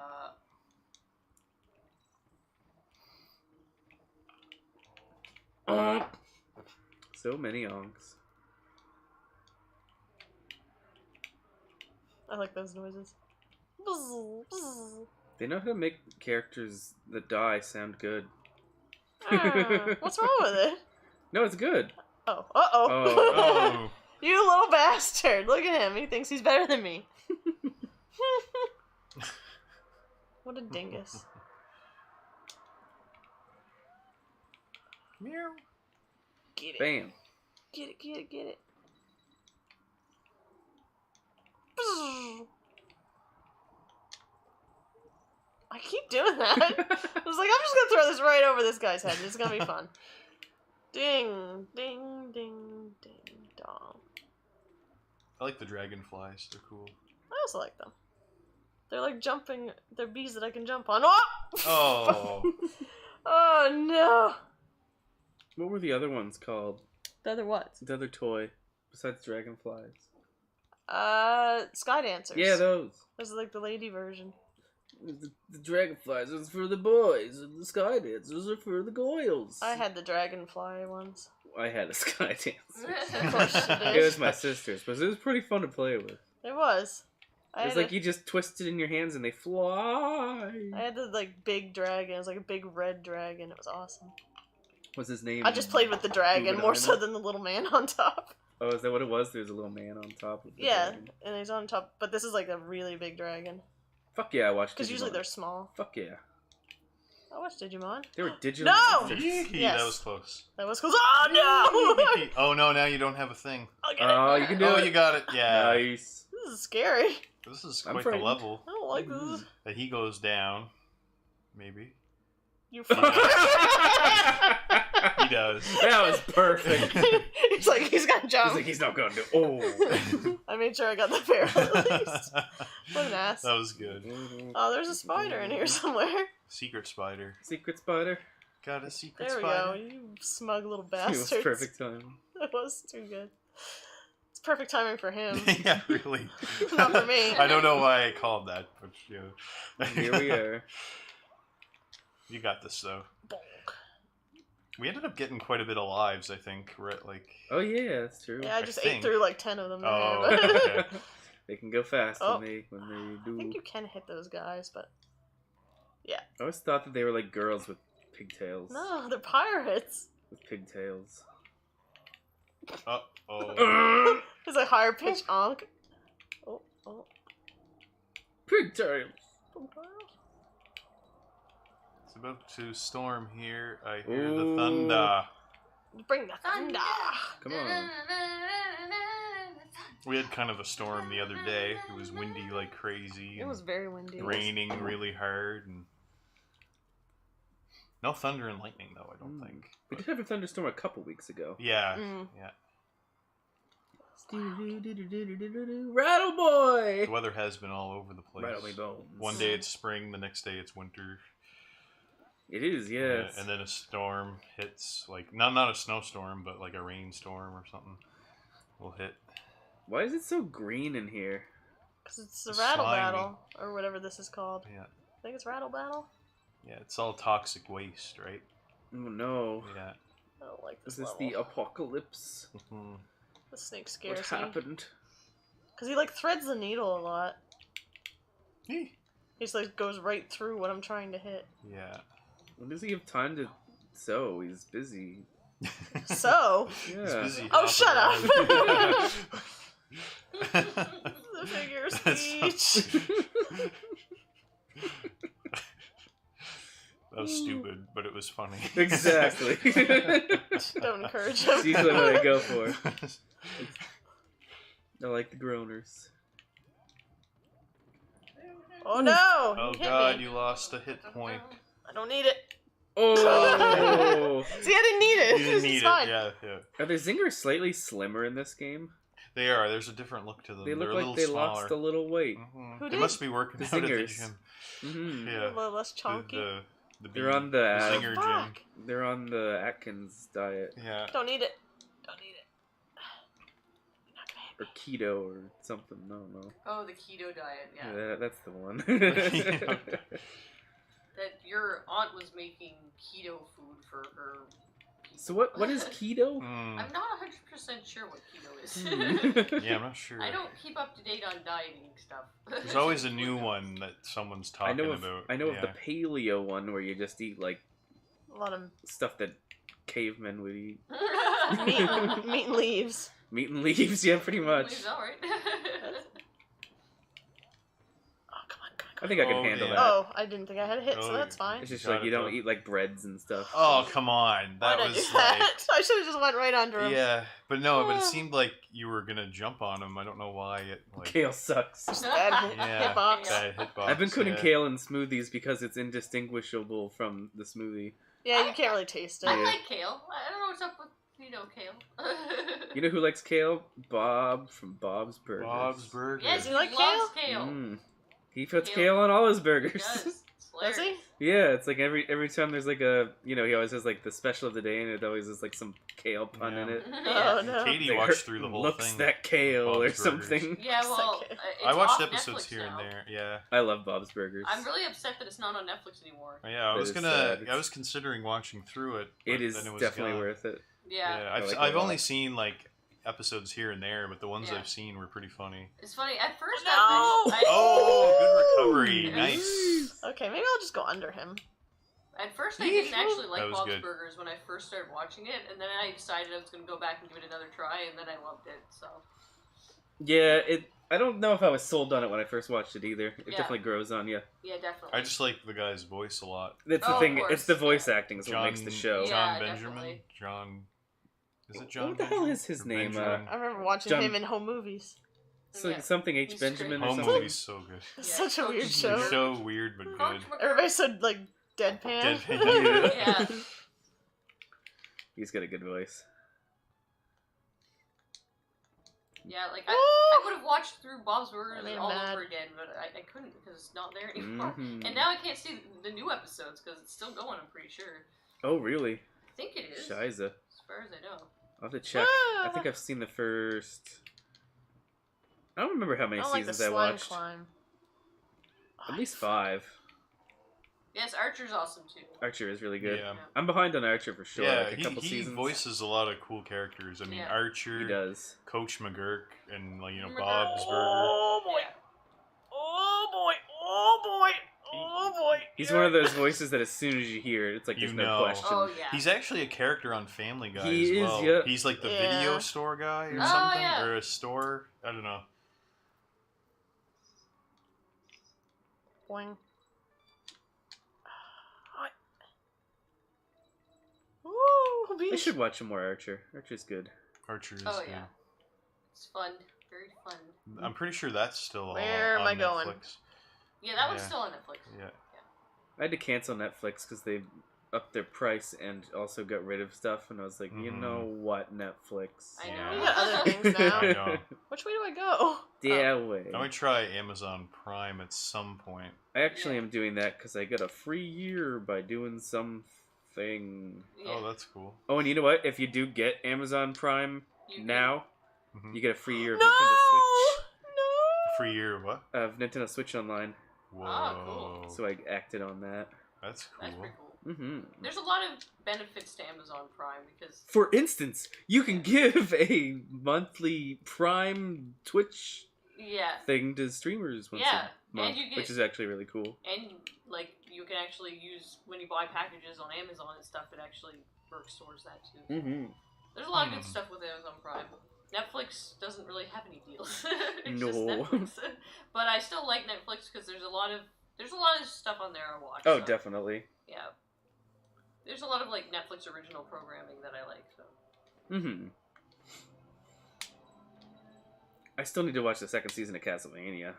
So many onks. I like those noises. Bzz, bzz. They know how to make characters that die sound good. Ah, what's wrong with it? No, it's good. Oh. Uh-oh. Oh. You little bastard. Look at him. He thinks he's better than me. What a dingus. Meow. Get it. Bam. Get it, get it, get it. Bzz. I keep doing that. I was like, I'm just gonna throw this right over this guy's head. It's gonna be fun. Ding, ding, ding, ding, dong. I like the dragonflies. They're cool. I also like them. They're like jumping. They're bees that I can jump on. Oh! Oh. Oh no! What were the other ones called? The other what? The other toy, besides dragonflies. Sky dancers. Yeah, those. Those are like the lady version. The dragonflies are for the boys, and the sky dancers are for the girls. I had the dragonfly ones. I had a sky dancer. Of course you did. It was my sister's, but it was pretty fun to play with. It was. It's like you just twist it in your hands and they fly. I had the like big dragon. It was like a big red dragon. It was awesome. What's his name? I just played with the dragon more so Diddy? than the little man on top. Oh, is that what it was? There's a little man on top of the Yeah, dragon. and he's on top. But this is like a really big dragon. Fuck yeah, I watched Digimon. Because usually they're small. Fuck yeah. I watched Digimon. They were digital No! monsters. Yes. That was close. That was close. Oh no! Oh no, now you don't have a thing. I'll get it. Oh, you can do Oh, it. you got it. Yeah. Nice. This is scary. This is I'm quite the frightened. level I don't like this. that he goes down. Maybe. You fucker. He does. That was perfect. He's like, he's got to jump. He's like, he's not gonna do. Oh. I made sure I got the barrel at least. What an ass. That was good. Oh, there's a spider in here somewhere. Secret spider. Secret spider. Got a secret There we spider. go. You smug little It bastards. was perfect time. It was too good. It's perfect timing for him. Yeah, really. Not for me. I don't know why I called that, but you know. Here we are. You got this though. Bonk. We ended up getting quite a bit of lives, I think. We're at like. Oh yeah, that's true. Yeah, I just think. ate through like 10 of them. Oh, there, but okay. They can go fast Oh. when they I do. think you can hit those guys, but I always thought that they were like girls with pigtails. no, they're pirates. With pigtails. Oh. It's a higher pitch onk. Oh, oh. Pigtails. It's about to storm here. I hear Ooh. the thunder. Bring the thunder. Come on. We had kind of a storm the other day. It was windy like crazy. It and was very windy. raining really hard. And no thunder and lightning, though, I don't think. We did have a thunderstorm a couple weeks ago. Yeah. Mm. Yeah. Rattle boy. The weather has been all over the place. Rattle me bones. One day it's spring, the next day it's winter. It is, yes. And then a storm hits, like not a snowstorm, but like a rainstorm or something will hit. Why is it so green in here? Because it's the It's rattle slimy. battle, or whatever this is called. Yeah. I think it's rattle battle. Yeah, it's all toxic waste, right? Oh no. Yeah. I don't like this Is this level. the apocalypse? Mhm. The snake What scares me. happened? Because he like threads the needle a lot. Hey. He just like goes right through what I'm trying to hit. Yeah. When does he have time to sew? He's busy. So, Yeah. He's busy Oh, shut up. the figure of That's speech. That was stupid, but it was funny. Exactly. Don't encourage him. It's usually what I go for. I like the groaners. Oh no! Oh He hit god, me. you lost a hit point. I don't need it. Oh! See, I didn't need it. You didn't It's need fine. it, yeah, yeah. Are the zingers slightly slimmer in this game? They are. There's a different look to them. They They're look a like little they smaller. lost a little weight. Mhm. Who They did? must be working The out at the singers. gym. Mm-hmm. Yeah. A little less chunky. The They're on the Zinger gym. Fuck. They're on the Atkins diet Yeah. Don't need it. Don't need it. You're not gonna hit or me. keto or something. No. Oh, the keto diet, yeah. That's the one. That your aunt was making keto food for her people. So what is keto? Mm. I'm not 100% sure what keto is. Yeah, I'm not sure. I don't keep up to date on dieting stuff. There's always a new one that someone's I talking know of about. I know yeah. of the paleo one where you just eat like A lot of stuff that cavemen would eat. meat and leaves. Meat and leaves, yeah, pretty much. He's alright. Oh, come on, come on, I come think I can Oh, handle man. that. on. Oh, I didn't think I had a hit, so Oh, that's fine. It's just Got like it, you don't though. eat like breads and stuff. Oh, come on. Why That did I was do like. that? I should have just went right under him. Yeah, but no, but it seemed like you were gonna jump on him. I don't know why it like. Kale sucks. Bad Yeah, hitbox. bad hitbox. I've been putting yeah. kale in smoothies because it's indistinguishable from the smoothie. Yeah, you can't really taste it. I like kale. I don't know what's up with, kale. You know who likes kale? Bob from Bob's Burgers. Bob's Burgers. Yes, You like he loves kale? kale. Mm. He puts Kale. kale on all his He burgers. does. It's Does he? hilarious. Yeah, it's like every time there's like a he always has like the special of the day and it always has like some kale pun in Yeah. it. Oh no. Katie Like, watched through the whole looks thing. that kale or Bob's Burgers. something. Yeah, well, It's it's I watched off episodes Netflix here now. and there. Yeah. I love Bob's Burgers. I'm really upset that it's not on Netflix anymore. Yeah, I That was is gonna. sad. I was considering watching through it. It but is then it was definitely gone. worth it. Yeah. Yeah, I like it I've a only lot. seen like episodes here and there, but the ones Yeah. I've seen were pretty funny. It's funny. At first, No! Oh, good recovery. Nice. Okay, maybe I'll just go under him. At first, I didn't actually like That was Bob's good. Burgers when I first started watching it, and then I decided I was going to go back and give it another try, and then I loved it. So Yeah, I don't know if I was sold on it when I first watched it either. It Yeah. definitely grows on you. yeah, definitely. I just like the guy's voice a lot. That's the Oh, of thing. course. It's the voice acting is what makes the show. Yeah. John Benjamin? definitely. John... Is it John What the hell Benjamin? is his Or name? Benjamin? I remember watching John- him in home movies. So, Yeah. something H. He's Benjamin or Home something. movie's so good. It's Yeah, such a Coach weird McGregor. show. It's so weird but Coach good. McGregor. Everybody's so like deadpan. Deadpan. Yeah. He's got a good voice. Yeah, like I would have watched through Bob's Burgers I mean, all mad. over again, but I couldn't because it's not there anymore. Mhm. And now I can't see the new episodes because it's still going. I'm pretty sure. Oh, really? I think it is. Shiza. As far as I know. I'll have to check. Ah. I think I've seen the first... I don't remember how I many don't like the seasons I slime watched. climb. At least 5. Yes, Archer's awesome too. Archer is really good. Yeah. I'm behind on Archer for sure. Yeah, like a couple he seasons. voices a lot of cool characters. I mean, Yeah. Archer, He does. Coach McGurk, and like, McGurk. Bob's Burger. Oh boy! Yeah. Oh boy! Oh boy! Oh boy! He's one of those voices that as soon as you hear it, it's like You there's no know. question. Oh yeah. He's actually a character on Family Guy He as is, well. yeah. He's like the Yeah. video store guy or Oh, something, yeah. or a store. I don't know. Boing. Ooh, I beach. should watch some more Archer. Archer's good. Archer is Oh good. yeah. It's fun. Very fun. I'm pretty sure that's still Where on am I Netflix. going? Yeah, that one's Yeah. still on Netflix. Yeah. I had to cancel Netflix because they upped their price and also got rid of stuff, and I was like, you Mhm. know what, Netflix? I Yeah. know. We got other things now. I know. Which way do I go? Yeah, way. I might try Amazon Prime at some point. I actually Yeah. am doing that because I got a free year by doing something. Yeah. Oh, that's cool. Oh, and you know what? If you do get Amazon Prime You now, Mhm. you get a free year of No! Nintendo A free year of what? Switch. Of Nintendo Switch Online. Whoa. Ah, cool. So I acted on that. That's cool. That's pretty cool. hmm There's a lot of benefits to Amazon Prime because For instance, you can give a monthly Prime Twitch yeah, thing to streamers once Yeah, a month, and you get- which is actually really cool. and like you can actually use when you buy packages on Amazon and stuff. It actually works towards that too. Mm-hmm. There's a lot of good Hmm. stuff with Amazon Prime. Netflix doesn't really have any deals. It's No. just Netflix. But I still like Netflix because there's a lot of stuff on there I watch. Oh, so, definitely. Yeah. There's a lot of like Netflix original programming that I like. So. Mm-hmm. I still need to watch the second season of Castlevania.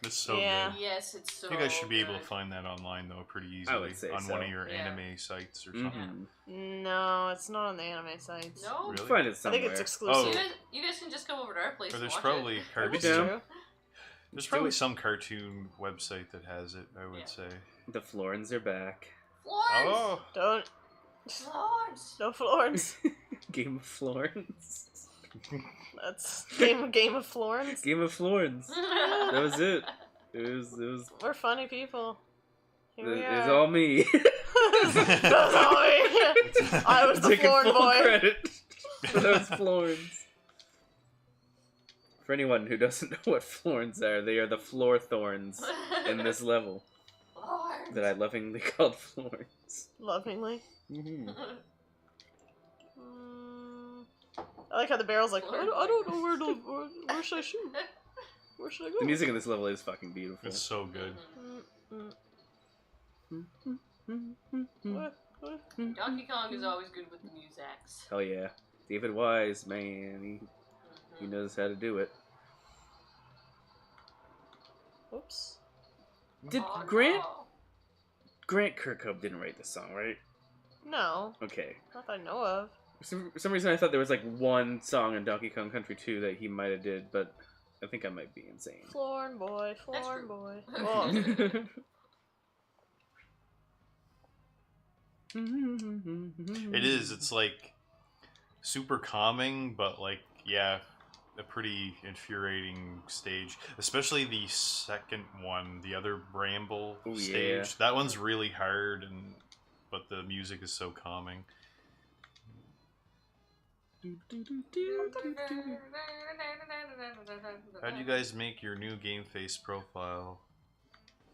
It's so Yeah. good. Yes, it's so. You guys should be able to good. find that online though, pretty easily would say on so. one of your Yeah. anime sites or something. Mm-hmm. No, it's not on the anime sites. No. Really? Find it I somewhere. think it's You exclusive. guys can just come over to our place. Or and there's watch probably it. I'd be cartoon. down. True. There's Do probably it. some cartoon website that has it. I would Yeah. say. The Florins are back. Florence. Oh, Don't. Florence. No Florence. Game of Florins. That's game of Florence. Game of Florence. That was it. It was We're funny people. Here we it's are. all me. That's all me. I was the Taking Florin full boy. credit for those Florins. For anyone who doesn't know what Florins are, they are the floor thorns in this level Florence. that I lovingly called Florins. Lovingly. Mm-hmm. I like how the barrel's like, I don't know where should I shoot? Where should I go? The music in this level is fucking beautiful. it's so good. What? Donkey Kong is always good with the musics. Hell yeah. David Wise, man, he knows how to do it. Oops. Did Oh, Grant no. Kirkhope didn't write this song, right? No, Okay. not that I know of. For some reason I thought there was like one song in Donkey Kong Country 2 that he might have did, but I think I might be insane. Florin boy, That's Florin true. boy. Oh. It is. It's like super calming, but like a pretty infuriating stage. Especially the second one, the other Bramble Ooh, stage. yeah. That one's really hard, but the music is so calming. How do you guys make your new GameFace profile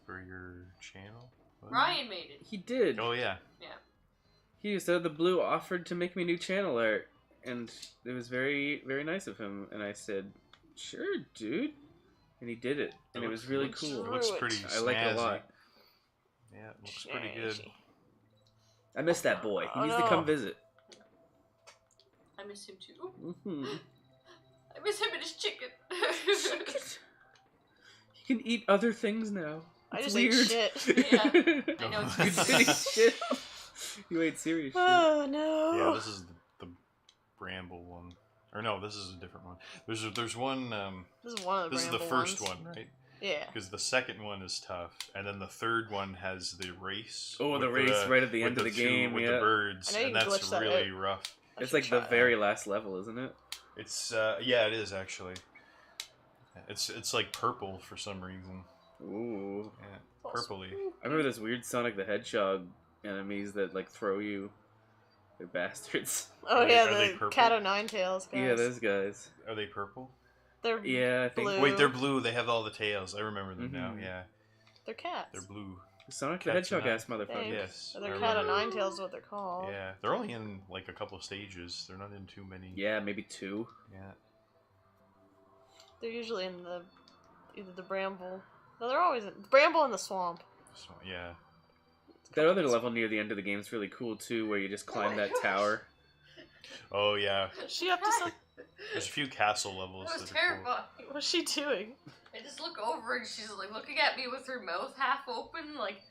for your channel? What? Ryan made it. He did. Oh yeah. Yeah. He said the Blue offered to make me new channel art, and it was very, very nice of him. And I said, "Sure, dude." And he did it, and it was really cool. It looks pretty I like it a snazzy. lot. Yeah, it looks pretty good. I miss that boy. He needs to no. come visit. I miss him too. Mm-hmm. I miss him and his chicken. He can eat other things now. I It's just weird. ate shit. Yeah. I know it's You did eat shit. You ate serious shit. Oh no. Yeah, this is the Bramble one. Or no, this is a different one. There's one. This is one of the This is the Bramble first ones. one, right? Yeah. Because the second one is tough, and then the third one has the race. Oh, the with race right at the with end of the two- game, with yeah. the birds, I know you and can that's glitch that really out. rough. I It's should like the try very that. last level, isn't it? It's yeah, it is actually. It's like purple for some reason. Ooh. Yeah, purpley. I remember those weird Sonic the Hedgehog enemies that like throw you. They're bastards. Oh Are they- yeah, are they the purple? cat o' nine tails guys. Yeah, those guys. Are they purple? They're Yeah, I think blue. Wait, they're blue. They have all the tails. I remember them now. Mhm. Yeah, They're cats. they're blue. Sonic the Cats Hedgehog and ass motherfucker. Thanks. Yes, They're I cat o' remember. nine tails is what they're called. Yeah, they're only in like a couple of stages. They're not in too many. Yeah, maybe 2. Yeah. They're usually in the either the bramble. No, they're always in the bramble in the swamp. So, yeah. That other level near the end of the game is really cool too, where you just climb my that gosh. tower. Oh yeah. Is she up to some? There's a few castle levels That was that are cool. terrifying. What's she doing? I just look over and she's like looking at me with her mouth half open, like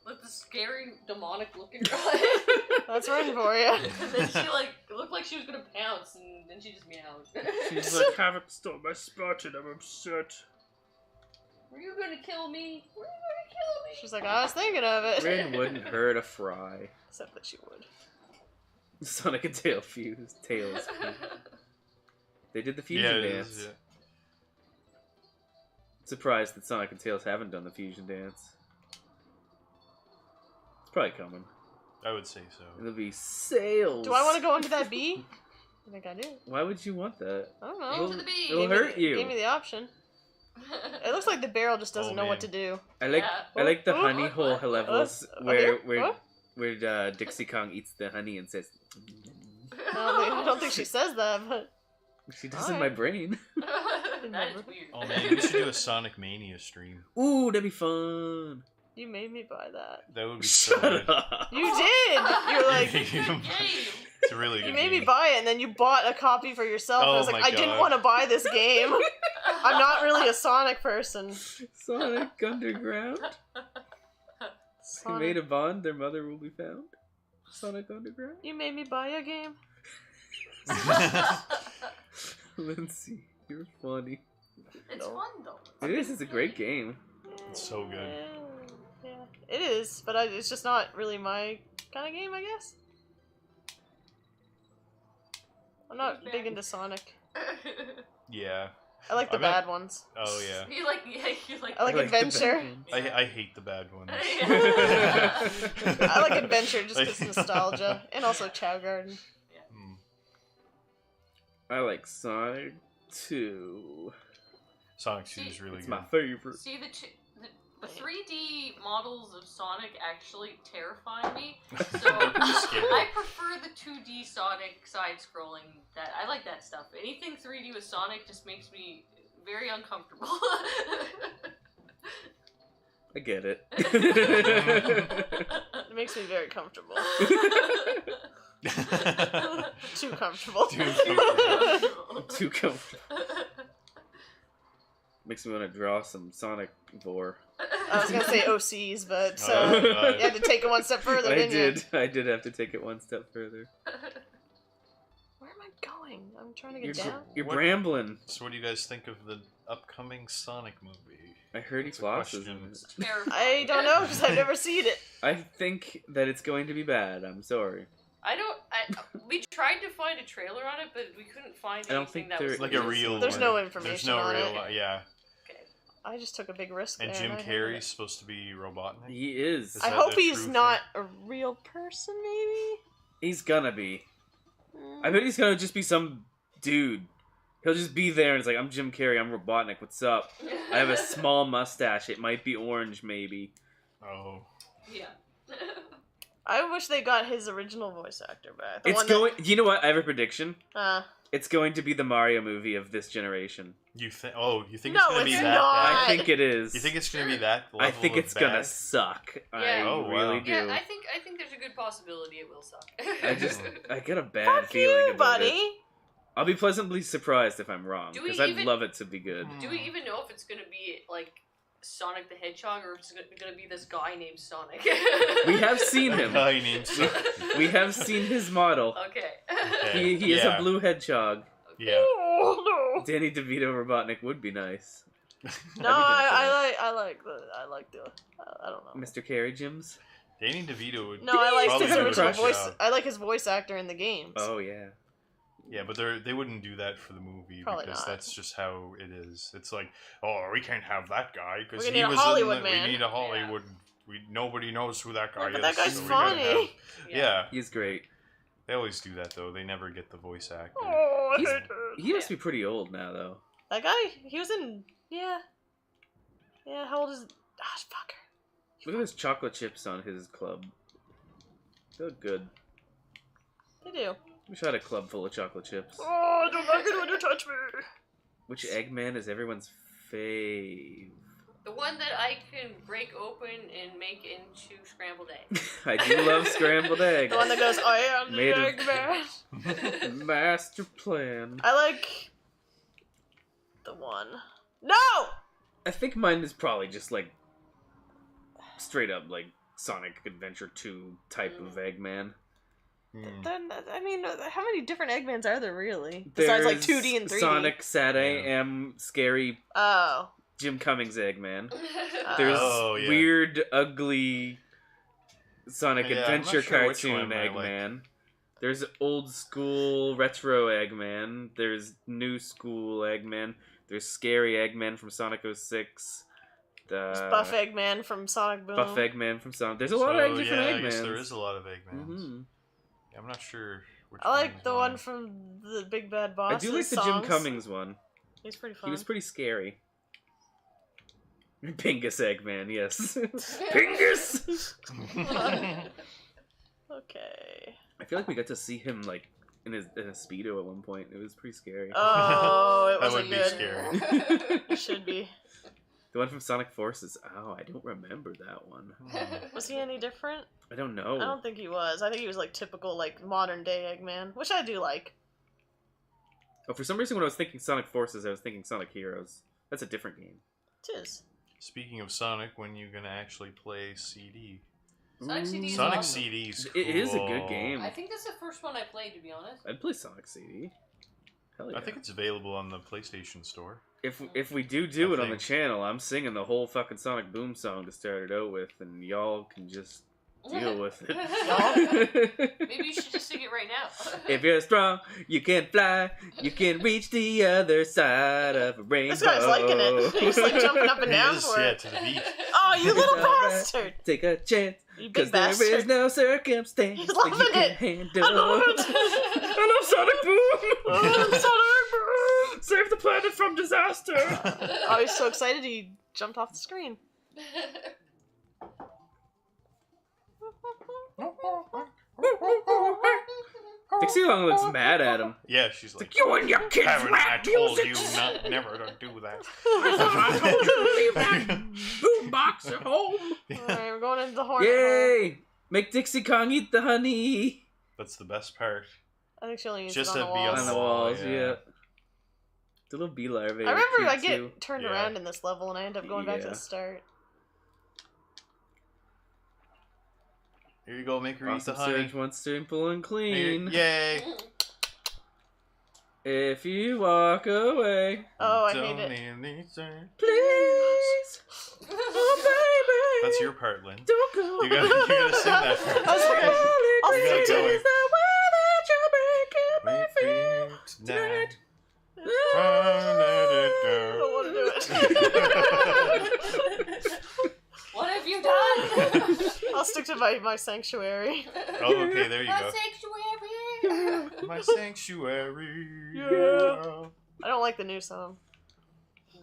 with the scary demonic look in her eye. That's running for you. And then she like it looked like she was gonna pounce, and then she just meowed. She's like, haven't stole my spot and I'm upset. Were you gonna kill me? Were you gonna kill me? She's like, I was thinking of it. Rin wouldn't hurt a fry. Except that she would. Sonic and Tails fused. They did the fusion Yeah, it dance. is, yeah. Surprised that Sonic and Tails haven't done the fusion dance. It's probably coming. I would say so. It'll be sales. Do I want to go into that bee? I think I do. Why would you want that? I don't know. Into the bee. It'll Gave me hurt the- you. Gave me the option. It looks like the barrel just doesn't Oh, know what man. to do. I like Yeah. I like the Oh, honey hole what? levels What? where What? where Dixie Kong eats the honey and says, I don't think she says that, but "She does in my Alright. brain." That is weird. Oh man, we should do a Sonic Mania stream. Ooh, that'd be fun. you made me buy that. That would be so Shut good. up. You did. You're like, It's a good game. It's a really good you made me game. buy it, and then you bought a copy for yourself. and I Oh was like, my I didn't God. want to buy this game. I'm not really a Sonic person. Sonic Underground. They Sonic. made a bond. Their mother will be found. Sonic Underground. You made me buy a game. Lindsay, you're funny. It's No. fun though. It is. It's a great game. It's so good. Yeah, it is, but it's just not really my kind of game, I guess. I'm not Who's big bad? into Sonic. Yeah. I like the I'm not- bad ones. Oh yeah. You like, yeah, you like. I like the Adventure. bad I hate the bad ones. I like Adventure just because nostalgia, and also Chow Garden. Hmm. I like Sonic 2. Sonic 2 is really It's good. my favorite. See the 3D models of Sonic actually terrify me. So Scary. I prefer the 2D Sonic side-scrolling. That I like that stuff. Anything 3D with Sonic just makes me very uncomfortable. I get it. It makes me very comfortable. Too comfortable. Too comfortable. Too comfortable. Makes me want to draw some Sonic vor. I was gonna say OCs, but Oh, God. you had to take it one step further, I didn't did. you? I did have to take it one step further. Where am I going? I'm trying to You're, get down. you're What- brambling. So what do you guys think of the upcoming Sonic movie? I heard he That's a flosses in question. it. Terrifying. I don't know because I've never seen it. I think that it's going to be bad. I'm sorry. We tried to find a trailer on it, but we couldn't find I don't anything think that there was Like is a real There's one. no There's information no on real it. yeah. Okay. I just took a big risk And there. Jim I hated Carrey's it. supposed to be Robotnik. He is. Is I that hope a he's true not a real person, maybe? He's gonna be. I bet he's gonna just be some dude. He'll just be there and it's like, I'm Jim Carrey, I'm Robotnik, what's up? I have a small mustache, it might be orange, maybe. Oh. Yeah. I wish they got his original voice actor back. You know what? I have a prediction. Uh, It's going to be the Mario movie of this generation. You think? Oh, you think No, it's gonna be it's that not. bad? I think it is. You think it's gonna be that level I think it's of gonna bad? suck. Yeah. I really do. Yeah, I think there's a good possibility it will suck. I got a bad fuck feeling you, about buddy. it. I'll be pleasantly surprised if I'm wrong, Do we because I'd even- love it to be good. Do we even know if it's gonna be like Sonic the Hedgehog or if it's gonna be this guy named Sonic? We have seen That him. guy named Sonic. We have seen his model. Okay. Okay. He is Yeah. a blue hedgehog. Yeah. Oh, Danny DeVito Robotnik would be nice. no. I like the I don't know. Mr. Carey Jims. Danny DeVito would. No, I like probably his do a original good voice. job. I like his voice actor in the games. Oh yeah. Yeah, but they wouldn't do that for the movie Probably because not. that's just how it is. It's like, oh, we can't have that guy because We he need a was Hollywood in man. We need a Hollywood. Nobody knows who that guy Yeah, but is. that guy's so we gotta funny. have- yeah, He's great. they always do that though. They never get the voice actor. Oh, I He's- hate it. He must be pretty old now, though. That guy, he was in, yeah. How old is, fucker. Look at those chocolate chips on his club. They look good. They do. Wish I had a club full of chocolate chips. Oh, I don't like it when you touch me. Which Eggman is everyone's fave? The one that I can break open and make into scrambled eggs. I do love scrambled eggs. The one that goes, I am the Made of- Eggman. Master plan. I like the one. No! I think mine is probably just like straight up like Sonic Adventure 2 type of Eggman. Hmm. Then, I mean, how many different Eggmans are there really? Besides like 2D and 3D. Sonic, Sad Yeah. AM, Scary, Oh. Jim Cummings Eggman. There's Oh, yeah. weird, ugly Sonic Yeah, I'm not Adventure sure which cartoon one I like. Eggman. There's old school retro Eggman. There's new school Eggman. There's scary Eggman from Sonic 06. There's Buff Eggman from Sonic Boom. Buff Eggman from Sonic. There's a lot of different yeah, Eggmans. I guess there is a lot of Eggmans. Mhm. Yeah, I'm not sure which I one like is the mine. one from the Big Bad Boss. I do like the Jim Cummings one. He's pretty fun. He was pretty scary. Pingus Eggman, yes. Pingus! Okay. I feel like we got to see him like in a Speedo at one point. It was pretty scary. Oh, it That wasn't would be good. scary. It should be. The one from Sonic Forces. Oh, I don't remember that one. Was he any different? I don't know. I don't think he was. I think he was like typical like modern day Eggman, which I do like. Oh, for some reason when I was thinking Sonic Forces, I was thinking Sonic Heroes. That's a different game. It is. Speaking of Sonic, when you gonna actually play CD? Sonic CD is Sonic awesome. CD's It is a good cool. game. I think that's the first one I played, to be honest. I'd play Sonic CD. Hell yeah. I think it's available on the PlayStation Store. If we do I it on the think. channel, I'm singing the whole fucking Sonic Boom song to start it out with, and y'all can just deal with it. Maybe you should just sing it right now. If you're strong, you can fly. You can reach the other side of a rainbow. This guy's liking it. He's like jumping up and It down is, for yeah, it. to the beat. Oh, you little It's alright. bastard! Take a chance, You big cause there is bastard. no circumstance He's that loving you can it. handle. I love it. I love Sonic Boom. Oh, Sonic! Save the planet from disaster. Oh, he's so excited he jumped off the screen. Dixie Long looks mad at him. Yeah, she's like, You and your kids haven't I rap told music. you not, never to do that? I told you to leave that boombox at home. Alright, we're going into the hornet hole. Yay! Make Dixie Kong eat the honey. That's the best part. I think she only used Just it on to the be walls. On the wall, walls, yeah. yeah. The little bee larvae. I are remember cute, I get too. turned Yeah. around in this level and I end up going back to Yeah. the start. Here you go, make her eat Awesome the honey. Surge wants simple and clean. Yay! If you walk away, Oh, I Don't hate it. need anything. please. Oh, baby. That's your part, Lynn. Don't go. You gotta sing that part. I was like, I'll You gotta sing go it. in. Is the way that you're making me feel Tonight. I don't want to do it. What have you done? I'll stick to my sanctuary. Oh, okay, there you The go. sanctuary. My sanctuary. Yeah. I don't like the new song. No.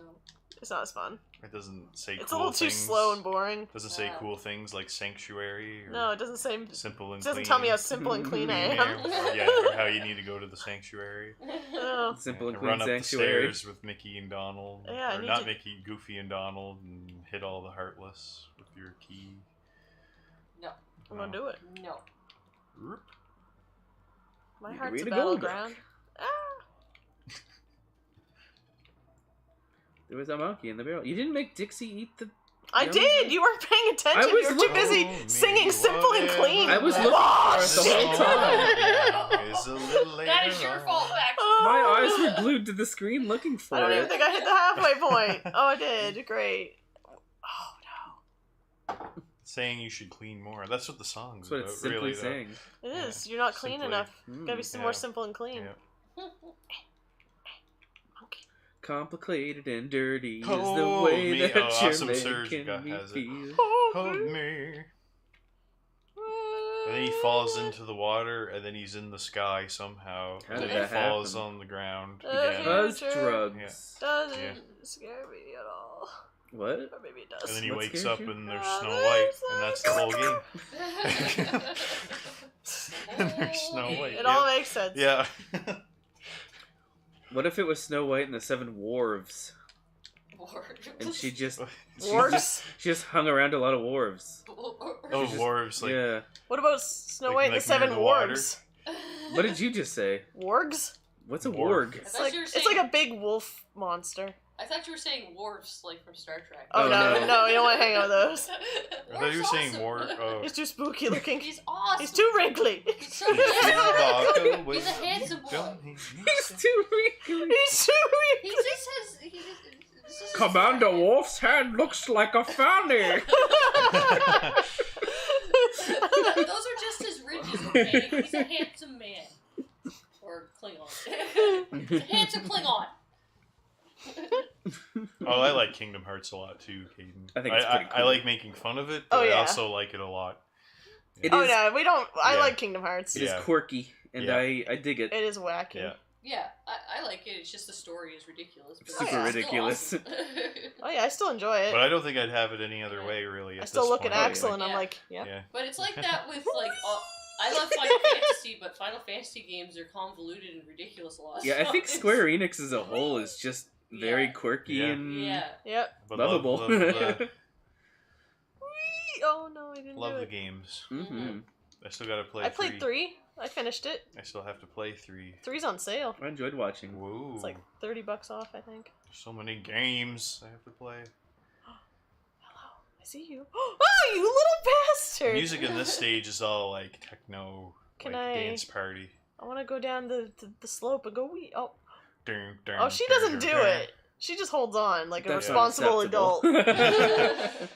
It's not as fun. It doesn't say It's cool a little too things. slow and boring. Doesn't say cool things like sanctuary. Or No, it doesn't say. simple and It doesn't clean. tell me how simple and clean I am. Or how you need to go to the sanctuary. Oh. Simple and And clean run up the sanctuary. stairs with Mickey and Donald. Yeah, I or need not to- Mickey, Goofy and Donald, and hit all the Heartless with your key. No. I'm gonna do it. No. Roop. My You heart's a read a gold battleground. Ah. There was a monkey in the barrel. You didn't make Dixie eat the... I That did! was- You weren't paying attention. I was You were too looking- busy Oh, singing me, Simple and Clean. I was looking Wash! for it the whole time. It's a little That is later your on. fault, Max. My eyes were glued to the screen looking for I don't even it. think I hit the halfway point. Oh, I did. Great. Oh, Saying you should clean more. That's what the song's That's what about, it's simply really, though. saying. no. It is. You're not clean Simply. enough. Mm. Gotta be some Yeah. more simple and clean. Yeah. Monkey. Complicated and dirty is the Hold way me. that Oh, you're Awesome Surge making me has it. feel. Hold me. And then he falls into the water, and then he's in the sky somehow. How and did then he that falls happen? on the ground Okay. again. Buzz Future. drugs. Doesn't Yeah. scare me at all. What? Or maybe it does. And then he What wakes scares up, you? and there's Ah, Snow there's White, like- and that's the whole game. And there's Snow White. It all makes sense. Yeah. What if it was Snow White and the Seven Dwarves? And she just Dwarves? she just hung around a lot of wharves. Oh, just- dwarves. Like, Yeah. What about Snow Like- White and like the Seven near the water? Wargs? What did you just say? Wargs? What's a Warg. warg? It's thought like you were it's saying- like a big wolf monster. I thought you were saying wharfs, like from Star Trek. Oh, Oh, no, no. no, you don't want to hang out with those. I thought you were saying war. Oh. He's too spooky looking. He's awesome. He's too wrinkly. He's so handsome. He's He's a handsome boy. He's too wrinkly. He's too He wrinkly. just has. He just, this is Commander Wolf's hand looks like a fanny. Those are just his ridges, okay? He's a handsome man. Or Klingon. He's a handsome Klingon. Oh, I like Kingdom Hearts a lot too, Caden. I think it's pretty I cool. like making fun of it, but Oh, I yeah. also like it a lot. It Oh is- no, we don't. I Yeah. like Kingdom Hearts. It is Yeah. quirky, and Yeah. I dig it. It is wacky. Yeah. Yeah, I like it. It's just the story is ridiculous. But Super it's still ridiculous. awesome. Oh yeah, I still enjoy it. But I don't think I'd have it any other way, really. I At still this look at point. Axel and I'm Yeah. like, yeah. Yeah. But it's like that with like I love Final Fantasy, but Final Fantasy games are convoluted and ridiculous a lot. Yeah, I so think it's- Square Enix as a whole is just very Yeah. quirky Yeah. and Yeah. Yep. But lovable. Oh no, I didn't love do the it. games. hmm I still gotta play. I played 3. I finished it. I still have to play 3. 3's on sale. I enjoyed watching. Whoa. It's like $30 off, I think. so many games I have to play. Hello, I see you. Oh, you little bastard! Music in this stage is all like techno, Can like I- dance party. I want to go down the slope and go wee. Oh, Dun, dun, oh, she dun, doesn't dun, do dun. it. She just holds on like a That's responsible adult. unacceptable.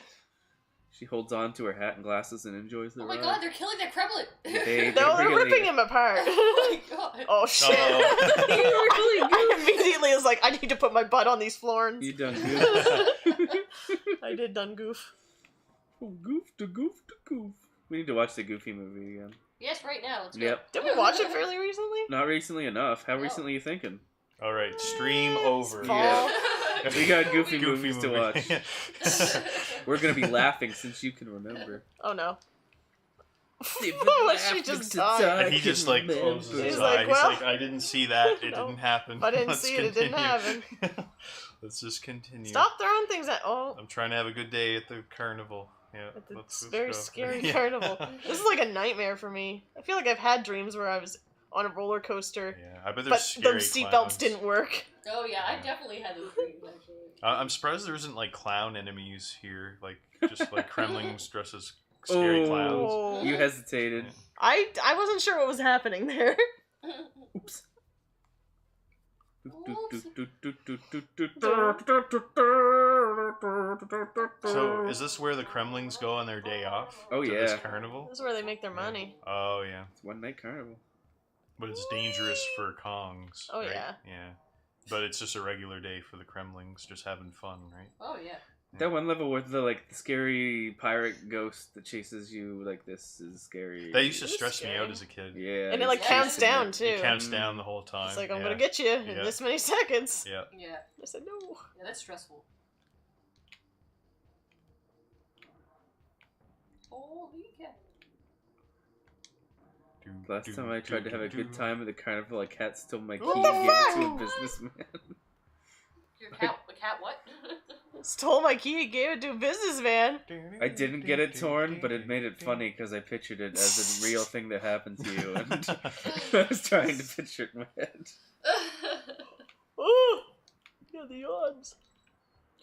She holds on to her hat and glasses and enjoys the Oh my ride. god, they're killing that Kremlin! They No, they're really- ripping him apart. Oh my god. Oh shit! Oh. I immediately was like, I need to put my butt on these florins. You done good. I did done goof. Goof to goof to goof. We need to watch the Goofy movie again. Yes, right now. Let's go. Yep. Did we watch it fairly recently? Not recently enough. How No. recently are you thinking? All right, stream over. Fall. We got Goofy movies to movie. watch. We're gonna be laughing since you can remember. Oh no. They've been What, she laughing just since died. And he just like closes his He's eye. like, He's well, like, I didn't see that. It no. didn't happen. If I didn't Let's see it, it didn't continue." happen. Let's just continue. Stop throwing things at. Oh, I'm trying to have a good day at the carnival. Yeah, it's a let's very go. scary Yeah. carnival. This is like a nightmare for me. I feel like I've had dreams where I was on a roller coaster, Yeah, I bet there's but scary those seatbelts clowns. didn't work. Oh yeah, I definitely had those dreams actually. I'm surprised there isn't like clown enemies here, like just like Kremlings dressed as scary Oh. clowns. Oh. You hesitated. I wasn't sure what was happening there. Oops. So is this where the Kremlings go on their day off? Oh, to yeah. this carnival. This is where they make their money. Oh yeah, It's one night carnival. but it's dangerous for Kongs. Oh, right? yeah. Yeah, but it's just a regular day for the Kremlings, just having fun, right? Oh yeah. That one level with the scary pirate ghost that chases you, this is scary. That used to This is stress me scary. out as a kid. Yeah. And it counts down too. It counts down the whole time. It's like, I'm gonna get you in this many seconds. Yeah. Yeah. I said no. Yeah, that's stressful. Holy cow. Last time I tried to have a good time at the carnival, a cat stole my key What and the gave it to a fuck? businessman. Your cat, a cat what? Stole my key and gave it to a businessman. I didn't get it torn, but it made it funny because I pictured it as a real thing that happened to you, and I was trying to picture it in my head. Oh, yeah, the odds.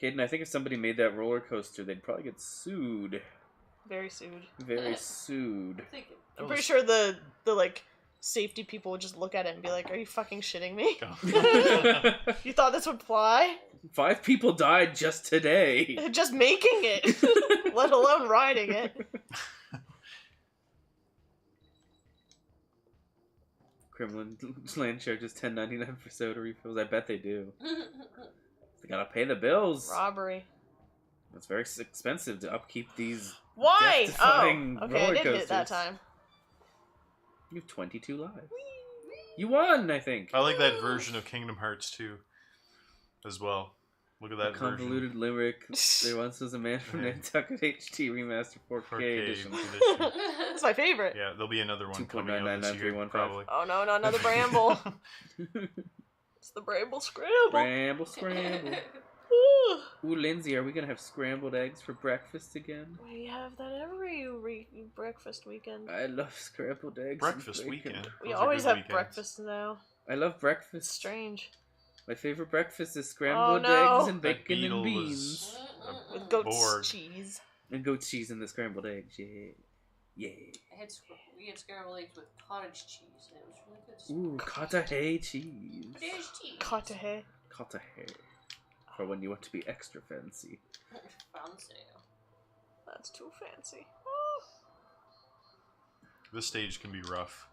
Caden, I think if somebody made that roller coaster, they'd probably get sued. Very sued. Very sued. I'm thinking. I'm pretty sure the safety people would just look at it and be like, "Are you fucking shitting me? You thought this would fly? 5 people died just today. Just making it, let alone riding it." Kremlin land charges $10.99 for soda refills. I bet they do. They gotta pay the bills. Robbery. It's very expensive to upkeep these. Why? death-defying Oh, okay, I roller did hit that coasters. time. You have 22 lives. You won, I think. I like that version of Kingdom Hearts 2 as well. Look at that Convoluted version. limerick. There once was a man from Nantucket HD remaster 4K edition. It's my favorite. Yeah, there'll be another one coming out this year, 2.999315. probably. Oh no, not another bramble. It's the bramble scramble. Bramble scramble. Ooh. Ooh, Lindsay, are we gonna have scrambled eggs for breakfast again? We have that every breakfast weekend. I love scrambled eggs. Breakfast and bacon. weekend. We Those are always good have weekends. breakfast now. I love It's breakfast. strange. My favorite breakfast is scrambled no. eggs and That bacon beetle and was beans. With goat's Borg. cheese. And goat cheese in the scrambled eggs, yeah. Yeah. We had scrambled eggs with cottage cheese, and it was really good. Ooh, cottage cheese. Cottage cheese. Cottage. Cottage. For when you want to be extra fancy. Fancy. That's too fancy. This stage can be rough.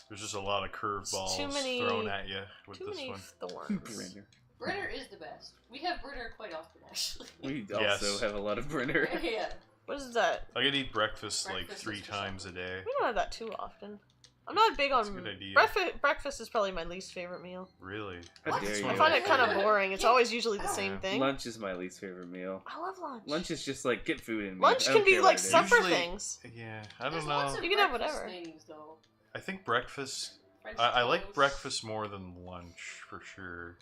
There's just a lot of curveballs too many- thrown at you with Too this many one. thorns. Brenner. Brenner is the best. We have Brenner quite often, actually. We Yes. also have a lot of Brenner. Yeah. What is that? I could eat breakfast like Breakfast 3 is for times a day. We don't have that too often. I'm not big That's on a good idea. breakfast is probably my least favorite meal. Really? How What? dare you? I find it kind of boring. It's always usually the same Yeah. thing. Lunch is my least favorite meal. I love lunch. Lunch is just like, get food in me. Lunch I don't can be care like what it is. supper Usually- things. Yeah, I There's don't lots know. of You can have breakfast whatever. things, though. I think breakfast. French I like toast. breakfast more than lunch for sure.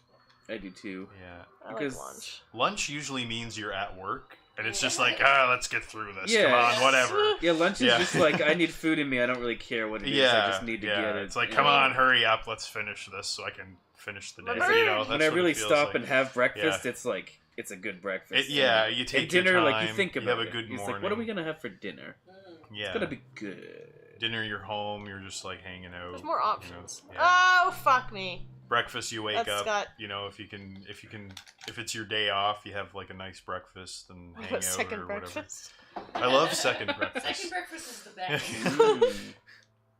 I do too. Yeah. I Because- like lunch. Lunch usually means you're at work, and it's just Yeah. like, let's get through this. Yeah. Come on, whatever. Yeah, lunch is Yeah. just like, I need food in me. I don't really care what it is. Yeah, I just need to get it. It's like, you come know? on, hurry up, let's finish this so I can finish the day. Remember- You know, that's When I what really it feels stop like. and have breakfast, Yeah. it's like, it's a good breakfast. Yeah, And you take at dinner, your like, you time, think you about have a it. good It's morning. like, what are we going to have for dinner? Yeah. It's going to be good. Dinner, you're home, you're just like hanging out. There's more you know, options. yeah. Oh, fuck me. Breakfast, you wake That's up. got- You know, if it's your day off, you have like a nice breakfast and hang out What, second or breakfast? whatever. I love second breakfast. Second breakfast is the best. Mm.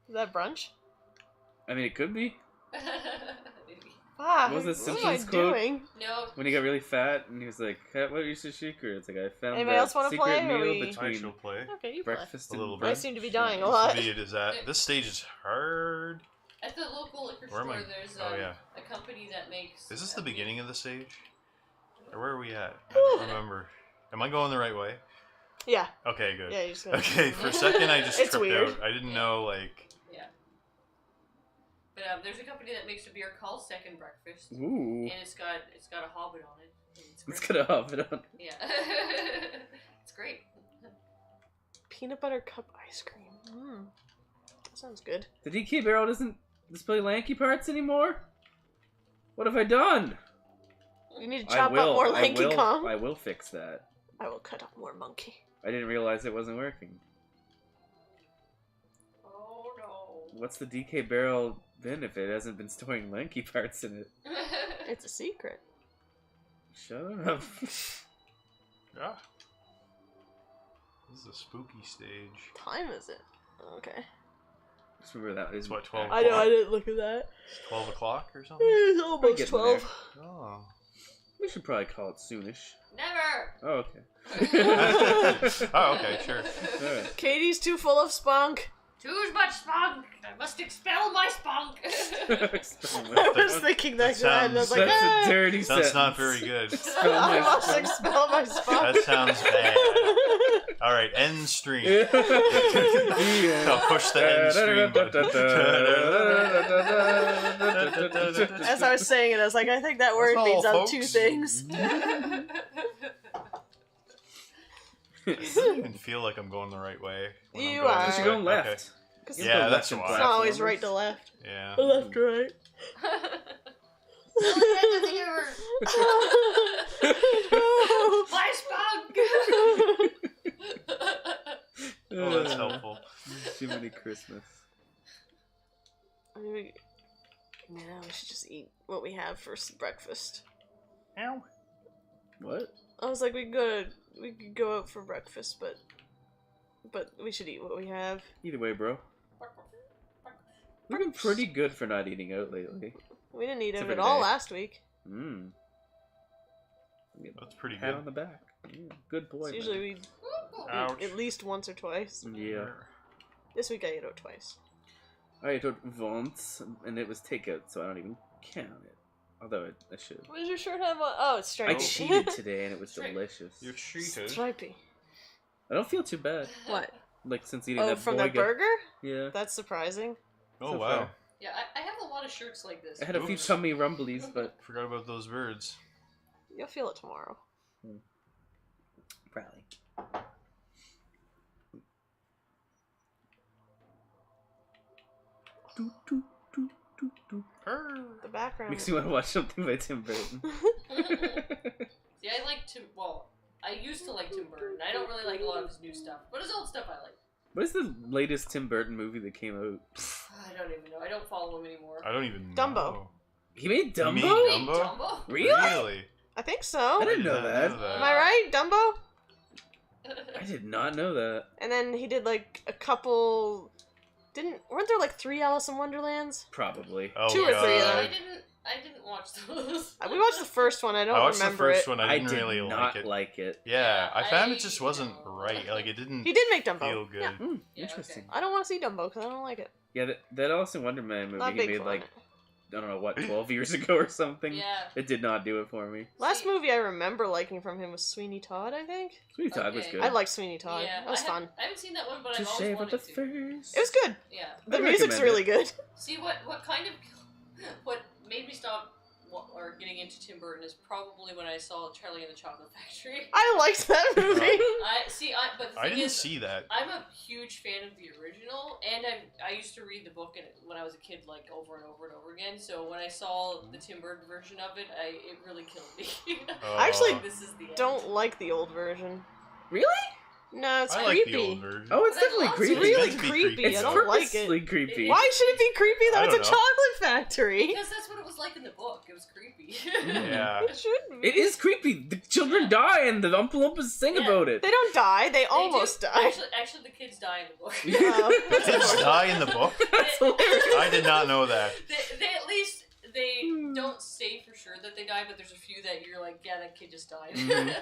Is that brunch? I mean, it could be. Ah, What was the what am I Simpsons quote? doing? No. When he got really fat and he was like, what is your secret? It's like, I found Anybody that else wanna secret play, or meal we- I between shall play. Okay, you play. breakfast A and little I bit. seem to be dying a For lot. me, it is at this stage is hard. At the local liquor Where am store, I? there's Oh yeah. a company that makes. Is this the beginning of the stage? Or where are we at? I don't remember. Am I going the right way? Yeah, Okay, good. yeah, you just gotta... Okay, for a second I just It's tripped weird. out. I didn't know like. Yeah. But there's a company that makes a beer called Second Breakfast, Ooh. and it's got a Hobbit on it. And it's It's great. gonna have it on. Yeah. It's great. Peanut butter cup ice cream. Mmm. That sounds good. The DK barrel doesn't display lanky parts anymore? What have I done? You need to chop up more Lanky Kong. I will fix that. I will cut up more monkey. I didn't realize it wasn't working. Oh no. What's the DK barrel been if it hasn't been storing lanky parts in it? It's a secret. Shut up. Yeah. This is a spooky stage. Time is it? Okay. Just remember that is It's what, 12 I know, I didn't look at that. It's 12 o'clock or something? It's almost getting 12. Oh. We should probably call it soonish. Never! Oh, okay. Oh, okay, sure. Alright. Katie's too full of spunk. Too much spunk! I must expel my spunk! I was thinking that, and I was like, That's a dirty Sounds sentence. not very good. I must expel my spunk. That sounds bad. Alright, end stream. I'll push the end stream button. As I was saying it, I was like, I think that word That's all, means folks. two things. I don't even feel like I'm going the right way. when I'm You going are. this You're way. going left. Cause Yeah, Go that's left and why. it's platformers. not always right to left. Yeah. Left to right. My spunk! Oh, that's helpful. Jiminy Christmas. We should just eat what we have for breakfast. Ow. What? I was like, we could go out for breakfast, but we should eat what we have. Either way, bro. We've been pretty good for not eating out lately. We didn't eat Except it for at all today. last week. Mmm. That's pretty Pat good. on the back. Yeah, good boy. It's usually we eat Ouch. at least once or twice. man. Yeah. This week I ate out twice. I ate out once, and it was takeout, so I don't even count it. Although I should. What does your shirt have on? Oh, it's I stripy. cheated today, and it was Straight. delicious. You're cheated. Stripy. I don't feel too bad. What? Like, since eating Oh, that from boy the burger? Yeah. That's surprising. Oh, So wow. far. Yeah, I have a lot of shirts like this. I had a few Oops. tummy rumblies, but Forgot about those birds. You'll feel it tomorrow. probably. Do, do, do, do, do. The background. Makes me want to watch something by Tim Burton. See, I like Tim. Well, I used to like Tim Burton. I don't really like a lot of his new stuff, but his old stuff I like. What is the latest Tim Burton movie that came out? I don't even know. I don't follow him anymore. I don't even Dumbo. know. He made Dumbo? made Hey, Dumbo? Dumbo? Really? I think I so. didn't did know not that. Am I right, Dumbo? I did not know that. And then he did like a couple. Weren't there like 3 Alice in Wonderlands? Probably. Oh, 2 or God. 3 of I them. didn't watch those. We watched the first one. I don't I watched the remember first it. one. I I didn't did really not like it. like it. Yeah, I found I- it just wasn't right. Like, it didn't He did make Dumbo. feel good. Yeah. Yeah, Interesting. I don't want to see Dumbo because I don't like it. Yeah, that Alice in Wonderland movie Not he big made fan. like, I don't know, what, 12 years ago or something? Yeah. It did not do it for me. Last See- movie I remember liking from him was Sweeney Todd, I think. Sweet Todd was Okay. good. I liked Sweeney Todd. Yeah, That was I fun. haven't seen that one, but To I've always shave up wanted the to. first. It was good. Yeah. The I'd music's recommend really it. good. See what kind of what made me stop or getting into Tim Burton is probably when I saw Charlie and the Chocolate Factory. I liked that movie. But the I thing didn't is, see that. I'm a huge fan of the original, and I used to read the book when I was a kid, like over and over and over again. So when I saw the Tim Burton version of it, it really killed me. I actually This is the end. Don't like the old version. Really? No, it's I creepy. like the old version. Oh, it's But I definitely love It's creepy. really meant to be creepy. creepy. I It's don't like purposely it. creepy. Why should it be creepy though? I It's a don't know. chocolate factory. Because that's what it was like in the book. It was creepy. Yeah. It shouldn't be. It is creepy. The children die and the Oompa Loompas sing Yeah. about it. They don't die. They They almost do- die. Actually, the kids die in the book. That's Kids important. die in the book? That's hilarious. I did not know that. They at least don't say for sure that they die, but there's a few that you're like, yeah, that kid just died. Mhm.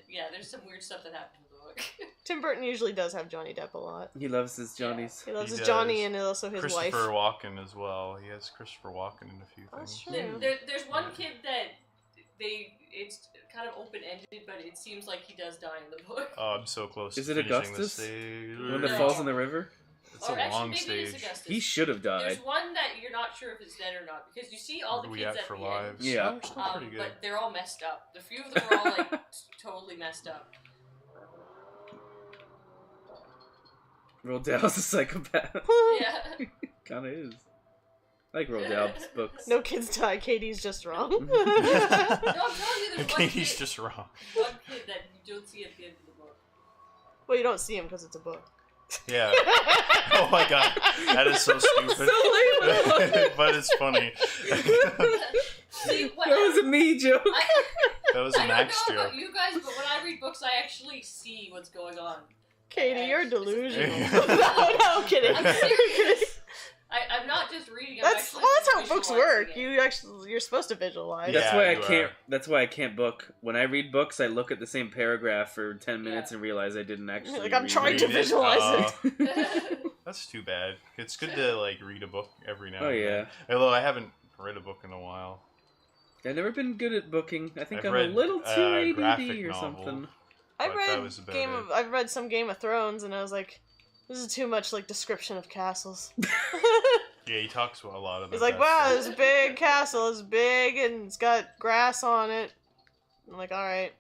Yeah, there's some weird stuff that happened in the book. Tim Burton usually does have Johnny Depp a lot. He loves his Johnnies. He loves He his Johnny does. and also his Christopher wife. Walken as well. He has Christopher Walken in a few That's things. true. There's one kid that it's kind of open ended, but it seems like he does die in the book. Oh, I'm so close Is to it finishing Augustus? this stage. When it No. falls in the river? It's Or a actually, long maybe it is stage. Augustus. He should have died. There's one that you're not sure if it's dead or not because you see all What the are we kids at at for the lives? Yeah. Oh, we're still pretty good. but they're all messed up. The few of them are all like totally messed up. Roald Dahl's a psychopath. Yeah. Kinda is. I like Roald Dahl's books. No kids die. Katie's just wrong. No, I'm telling you, there's one He's kid, just wrong. one kid that you don't see at the end of the book. Well, you don't see him because it's a book. Yeah. Oh my god. That is so stupid. But it's funny. See, what, That was a me joke. That was I a don't Max know joke. about you guys, but when I read books, I actually see what's going on. Katie, you're delusional. Yeah. No, I'm kidding. I'm serious. I'm not just reading. That's how books work. You're supposed to visualize. That's Yeah, why I you can't. are. That's why I can't book. When I read books, I look at the same paragraph for 10 minutes and realize I didn't actually. Like, I'm read trying it. to visualize it. That's too bad. It's good to like read a book every now Oh and yeah. then. Although I haven't read a book in a while. I've never been good at booking. I think I've I'm a read, little too ADD graphic or novel. something. But that was about it. I've read some Game of Thrones, and I was like, this is too much like description of castles. Yeah, he talks a lot about. He's like, that wow, stuff. this big castle is big and it's got grass on it. I'm like, all right.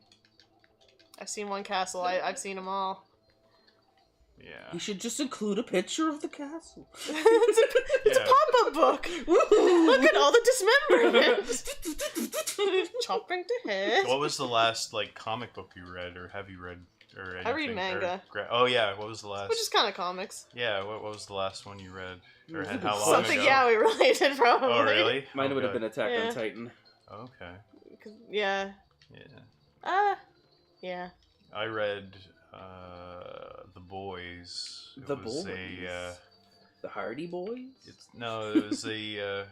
I've seen one castle. I've seen them all. Yeah. You should just include a picture of the castle. It's a pop-up book. Look at all the dismemberment. Chopping to head. What was the last like comic book you read, or have you read, or anything? I read manga. Oh yeah, what was the last? Which is kind of comics. Yeah, what was the last one you read, or and how long Something ago? yaoi related, probably. Oh really? Mine Oh, would have good. been Attack Yeah. on Titan. Okay. Yeah. Yeah. Yeah. I read The Boys. It The was Boys. The Hardy Boys. It was the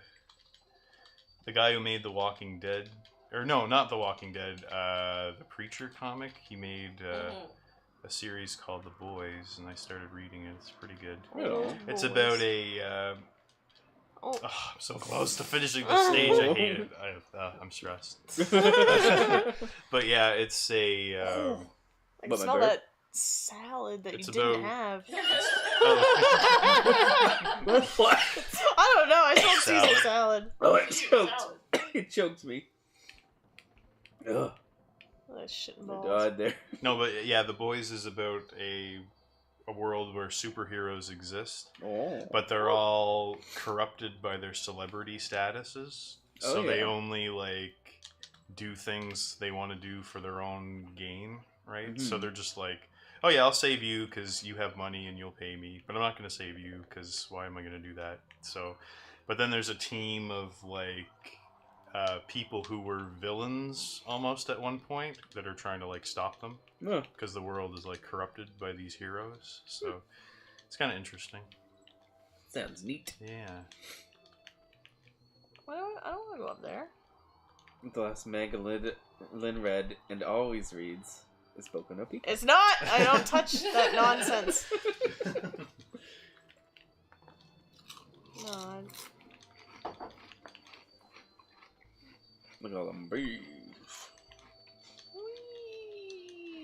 guy who made The Walking Dead, or no, not The Walking Dead. The Preacher comic. He made a series called The Boys, and I started reading it. It's pretty good. Oh. It's Boys. about a. Oh. I'm so close to finishing the stage. I hate it. I'm stressed. But yeah, it's a. I can But my smell bird? that salad that It's you didn't about- have. Oh. What? I don't know. I smelled Caesar Salad? salad. Oh, it choked. It choked me. Ugh. Oh, that shit and I balls. died there. No, but yeah, The Boys is about a world where superheroes exist, Oh. but they're all corrupted by their celebrity statuses. So Oh, they yeah. only like do things they want to do for their own gain, right? Mhm. So they're just like, oh yeah, I'll save you because you have money and you'll pay me, but I'm not going to save you because why am I going to do that? So, but then there's a team of like people who were villains almost at one point that are trying to like stop them No. because the world is like corrupted by these heroes. So it's kind of interesting. Sounds neat. Yeah. I don't want to go up there. The last manga Lynn read and always reads is Boku no Pico. It's not. I don't touch that nonsense. No. Look at all them bees.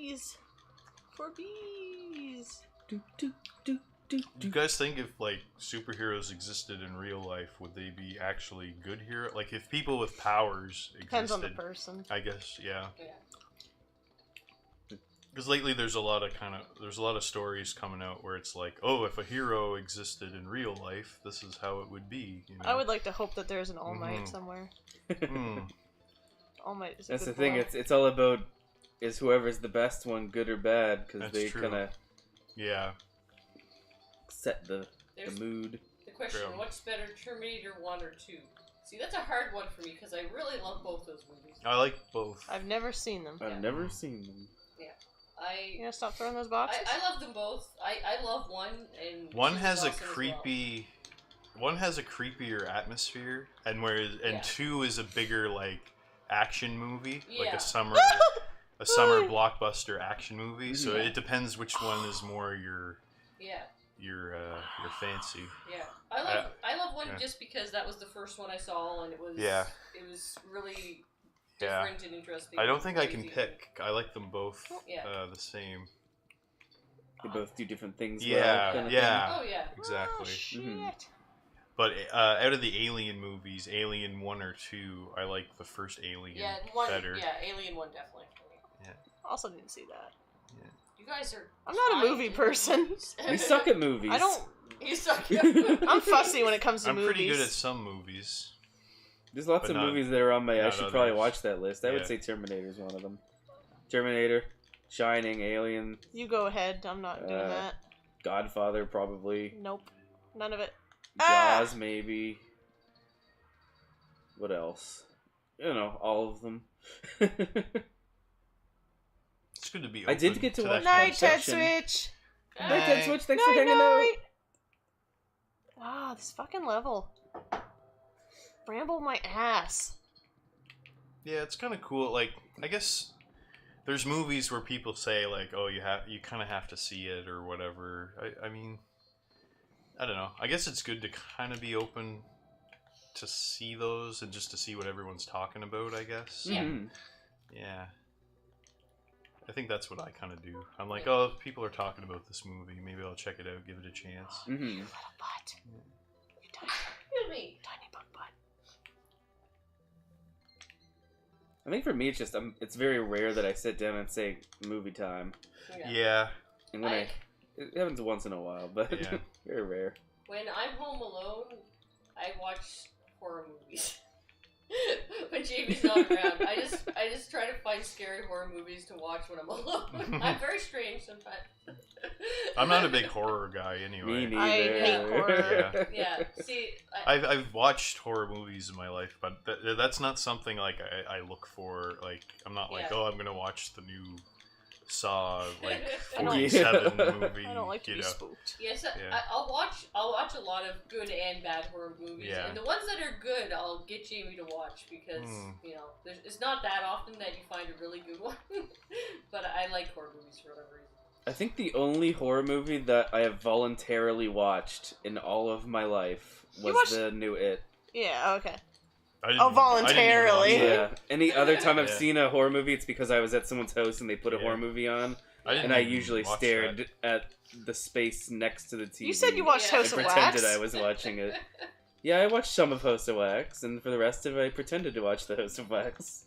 Bees. For bees. Do, do, do, do, Do do. you guys think if like superheroes existed in real life, would they be actually good hero? Like if people with powers existed, Depends on the person. I guess, yeah. Yeah. Because lately there's a lot of stories coming out where it's like, oh, if a hero existed in real life, this is how it would be. You know? I would like to hope that there's an All Might Mhm. somewhere. Hmm. All Might is a That's the good thing. blow. It's all about is whoever's the best one good or bad because That's they true. kind of Yeah. set the There's mood. the question: True. what's better, Terminator 1 or 2? See, that's a hard one for me because I really love both those movies. I like both. I've never seen them. I've Yeah. never seen them. You gonna stop throwing those boxes? I love them both. I love one, and One two is has a awesome as well. creepy. One has a creepier atmosphere, and Yeah. two is a bigger like action movie, like Yeah. a summer blockbuster action movie. So Yeah. it depends which one is more your Yeah, fancy. yeah. I love one yeah. just because that was the first one I saw, and it was it was really Yeah. different and interesting. I don't think I can crazy. pick. I like them both Yeah. the same. They both do different things. Yeah, well, kind of yeah. Oh yeah. Exactly. Oh, shit. Mhm. But out of the Alien movies, Alien 1 or 2, I like the first Alien Yeah, one. better. Yeah, Alien 1 definitely. Also didn't see that. You guys are. I'm not a kind movie to person. movies. We suck at movies. I don't. You suck. I'm fussy when it comes to I'm movies. pretty good at some movies. There's lots But of not- movies that are on my. I not should probably others. watch that list. I would Yeah. say Terminator's one of them. Terminator, Shining, Alien, You go ahead. I'm not doing that. Godfather, probably. Nope. None of it. Ah! Jaws, maybe. What else? You know, all of them. It's good to be. I did open get to that watch kind Night, of Ted Inception. Switch. Night, Ted Switch. Thanks Night, for hanging night. out. Ah, God, this fucking level. Bramble my ass. Yeah, it's kind of cool. Like, I guess there's movies where people say like, "Oh, you kind of have to see it" or whatever. I mean, I don't know. I guess it's good to kind of be open to see those and just to see what everyone's talking about, I guess. Yeah. Yeah. I think that's what I kind of do. I'm like, oh, if people are talking about this movie, maybe I'll check it out, give it a chance. You little butt. You tiny, Me. tiny bug butt. I think for me, it's just it's very rare that I sit down and say movie time. Yeah. And when it happens once in a while, but Yeah. very rare. When I'm home alone, I watch horror movies. When Jamie's not around, I just try to find scary horror movies to watch when I'm alone. I'm very strange sometimes. I'm not a big horror guy anyway. Me neither. I hate horror. Yeah. Yeah, see, I've watched horror movies in my life, but that's not something like I look for. Like, I'm not like, Yeah. oh, I'm gonna watch the new Saw like I don't- 47 movie. I don't like to you be know. spooked. yes, Yeah. I'll watch a lot of good and bad horror movies, Yeah. and the ones that are good, I'll get Jamie to watch because you know it's not that often that you find a really good one. But I like horror movies for whatever reason. I think the only horror movie that I have voluntarily watched in all of my life was watched- the new It. Yeah, okay. I didn't Oh, even- I didn't even voluntarily. watch it. Yeah. Any other time I've Yeah. seen a horror movie, it's because I was at someone's house and they put a Yeah. horror movie on, I didn't and I even usually watch stared that. at the space next to the TV. You said you watched Yeah. I House of pretended Wax? I was watching it. Yeah, I watched some of House of Wax, and for the rest of it, I pretended to watch the House of Wax.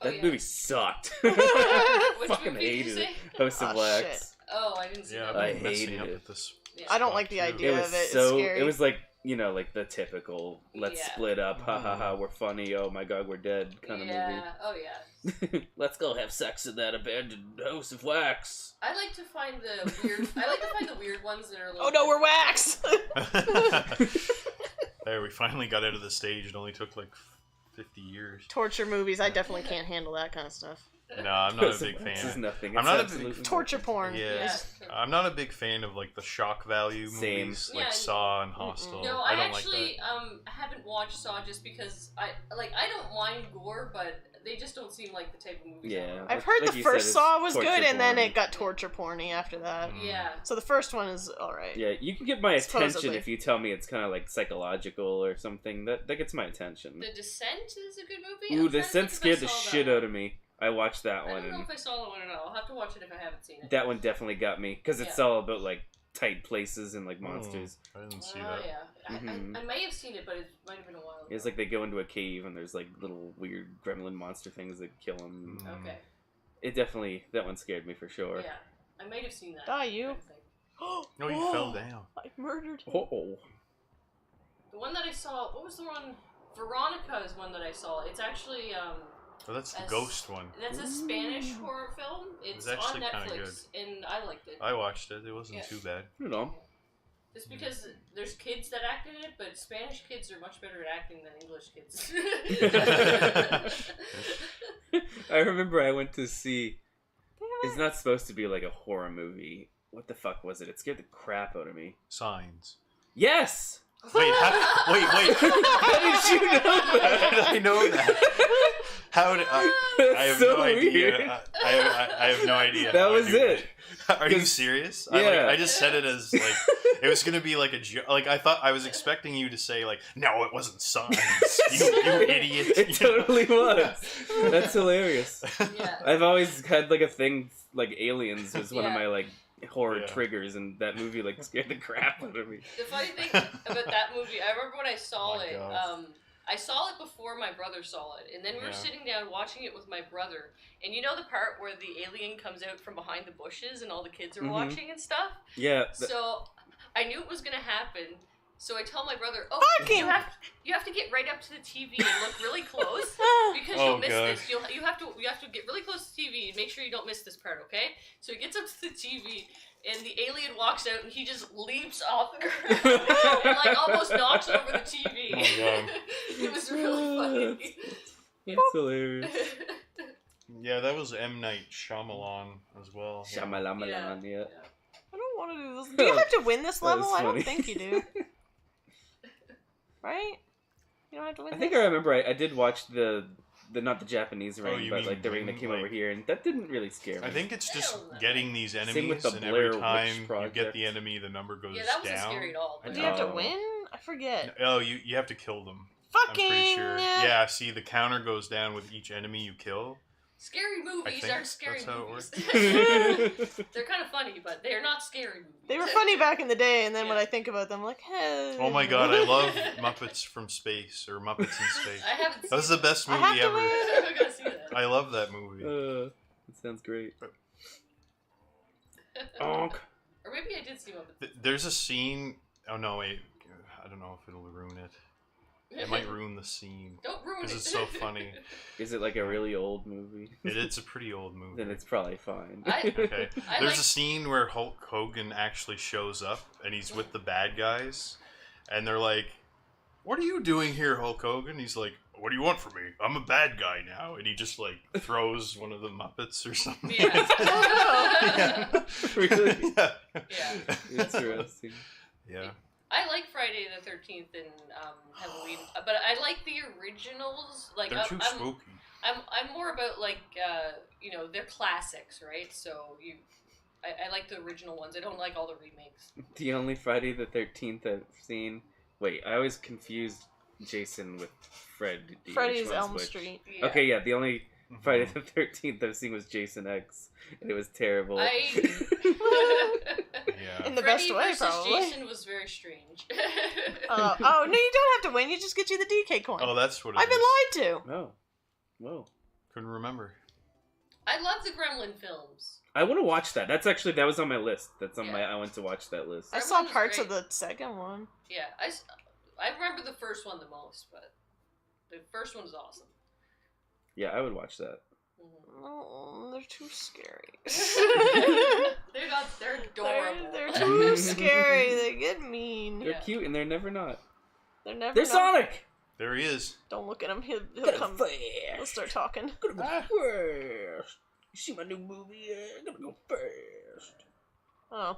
Oh, That yeah. movie sucked. Which Fucking movie did you hated it. say? House of Oh, Wax. shit. Oh, I didn't see Yeah, that. I've I been messing hated up it. with this. Yeah. I don't like the It idea It was of it. so. It's scary. It was like, you know, like the typical "let's Yeah. split up, ha ha ha, we're funny, oh my god, we're dead" kind of Yeah. Oh yeah. movie. Let's go have sex in that abandoned House of Wax. I like to find the weird. I like to find the weird ones that are. A little Oh no, we're Wax! There, we finally got out of the stage. It only took like 50 years. Torture movies, I definitely can't handle that kind of stuff. No, I'm not House a of big Wax fan. is nothing. I'm It's not a absolutely big Torture porn. Yeah. Yeah. I'm not a big fan of like the shock value Same. movies, Yeah, like Saw and Hostel. No, I I don't actually like haven't watched Saw just because I don't mind gore, but they just don't seem like the type of movies. I Yeah. want. I've heard Like the you first said, Saw it's was torture good, and then porn. it got torture porny after that. that. Yeah. So the first one is alright. Yeah, you can get my attention Supposedly. if you tell me it's kind of like psychological or something. That gets my attention. The Descent is a good movie. Ooh, I'm trying to Descent think if I scared the saw that shit one. out of me. I watched that I one, don't know and if I saw that one or not. I'll have to watch it if I haven't seen it. that one definitely got me because it's Yeah. all about like tight places and like monsters. I didn't see Oh that. yeah, Mhm. I may have seen it, but it might have been a while ago. It's like they go into a cave and there's like little weird gremlin monster things that kill them. Mm. Okay. It definitely, that one scared me for sure. Yeah, I might have seen that. Die, you. I think. No, you fell down. I murdered him. Oh, The one that I saw. What was the one? Veronica is one that I saw. It's actually Oh, that's the As- ghost one. that's a Spanish horror film. It's on actually kinda Netflix, and I liked it. I watched it. It wasn't Yeah. too bad. you know. Just because there's kids that act in it, but Spanish kids are much better at acting than English kids. I remember I went to see. It's not supposed to be like a horror movie. What the fuck was it? It scared the crap out of me. Signs. Yes. Wait, wait. How did you know How that? did I know that? How did I That's have so no idea. weird. I have no idea. That how I was knew it. that. Are you 'Cause- serious? Yeah. I just said it as like it was gonna be like a joke. Like I was expecting you to say like, no, it wasn't signs. You idiot. It totally was. That's hilarious. Yeah. I've always had like a thing like Aliens was one of Yeah. my like horror Yeah. triggers, and that movie like scared the crap out of me. The funny thing about that movie, I remember when I saw My it. God. I saw it before my brother saw it, and then we were Yeah. sitting down watching it with my brother. And you know the part where the alien comes out from behind the bushes and all the kids are Mhm. watching and stuff. Yeah. So I knew it was gonna happen. So I tell my brother, "Oh, Fuck you him. have to get right up to the TV and look really close because Oh, you'll miss God. this. You have to get really close to the TV and make sure you don't miss this part, okay?" So he gets up to the TV. And the alien walks out, and he just leaps off the ground and like almost knocks over the TV. Oh, God. It was really funny. It's hilarious. Yeah, that was M. Night Shyamalan as well. Shyamalan, yeah. I don't want to do this. Do you have to win this That level? was I don't funny. think you do. Right? You don't have to win I think this? I remember I did watch the not the Japanese ring, you but mean like the ring that ring, came like- over here, and that didn't really scare me. I think it's I just don't know. getting these Same with enemies, the and Blair every Witch time you get Project. the enemy, the number goes Yeah, that wasn't down. scary at all. Do you have to Oh. win? I forget. Oh, you have to kill them. Fucking. I'm pretty sure. Yeah, see, the counter goes down with each enemy you kill. Scary movies think aren't scary that's how it movies. works. They're kind of funny, but they're not scary movies. They were funny back in the day, and then when Yeah. I think about them, I'm like, hey. Oh my god, I love Muppets from Space, or Muppets in Space. I haven't seen That was the best I movie have to ever. win. I gotta see that. I love that movie. That sounds great. Onk. Or maybe I did see Muppets. There's a scene. Oh no, wait. I don't know if it'll ruin it. It might ruin the scene. Don't ruin it. Because it's so funny. Is it like a really old movie? It's a pretty old movie. Then it's probably fine. Okay. I There's like- a scene where Hulk Hogan actually shows up, and he's with the bad guys, and they're like, "What are you doing here, Hulk Hogan?" He's like, "What do you want from me? I'm a bad guy now," and he just like throws one of the Muppets or something. Yeah. Yeah. Really? Yeah. Yeah. Interesting. Yeah. I like Friday the 13th and Halloween, but I like the originals. Like They're too I'm, spooky. I'm more about like they're classics, right? So I like the original ones. I don't like all the remakes. The only Friday the 13th I've seen. Wait, I always confused Jason with Fred. Freddy's Which one's Elm which? Street. Yeah. Okay, yeah, the only Mhm. Friday the 13th I've seen was Jason X, and it was terrible. Yeah. In the Freddy best way, versus probably. Jason was very strange. Oh, no, you don't have to win. You just get you the DK coin. Oh, that's what it I've been is. lied to. Oh. Whoa. Couldn't remember. I love the Gremlin films. I want to watch that. That was on my list. That's on Yeah. my. I want to watch that list. I That saw one was parts great. of the second one. Yeah, I remember the first one the most, but the first one's awesome. Yeah, I would watch that. Mhm. Oh, they're too scary. They're adorable. They're too scary. They get mean. They're Yeah. cute and they're never not. They're never. They're not- Sonic. There he is. Don't look at him. He'll Gotta come. go He'll fast. start talking. Gotta go fast. You see my new movie? Gotta go fast. Oh,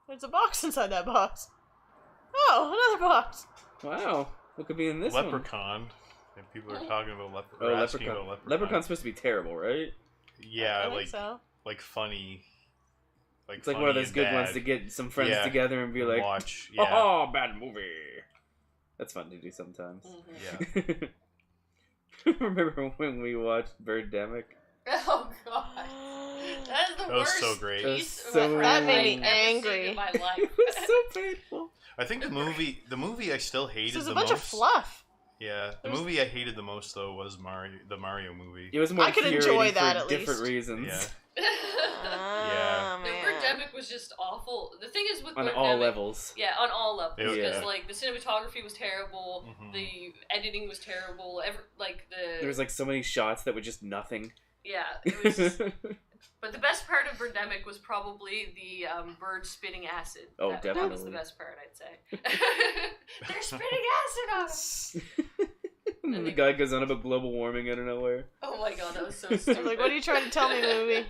there's a box inside that box. Oh, another box. Wow. What could be in this one? Leprechaun. And people are talking about Oh, asking Leprechaun. about Leprechaun's supposed to be terrible, right? Yeah, I think like so. like funny. Like It's like funny one of those and good ones bad to get some friends Yeah. together and be like, watch. Yeah. "Oh, bad movie." That's fun to do sometimes. Mhm. Yeah. Remember when we watched Birdemic? Oh god, that is the That was worst so great. That was piece so of That made I've me ever seen angry. in my life. It was so painful. I think the movie I still hated This is the a bunch most. of fluff. Yeah, the There's- movie I hated the most though was the Mario movie. It was more I could enjoy infuriating that for at different least. reasons. Yeah. Oh, The man. Birdemic was just awful. The thing is with On Birdemic, all levels. Yeah, on all levels. Yeah. Because like the cinematography was terrible, Mhm. the editing was terrible. There was like so many shots that were just nothing. yeah. It was. But the best part of Birdemic was probably the bird spitting acid. Oh, That was definitely. the best part, I'd say. They're spitting acid on us. And then the guy goes on about global warming out of nowhere. Oh my god, that was so I'm stupid. like, what are you trying to tell me, movie?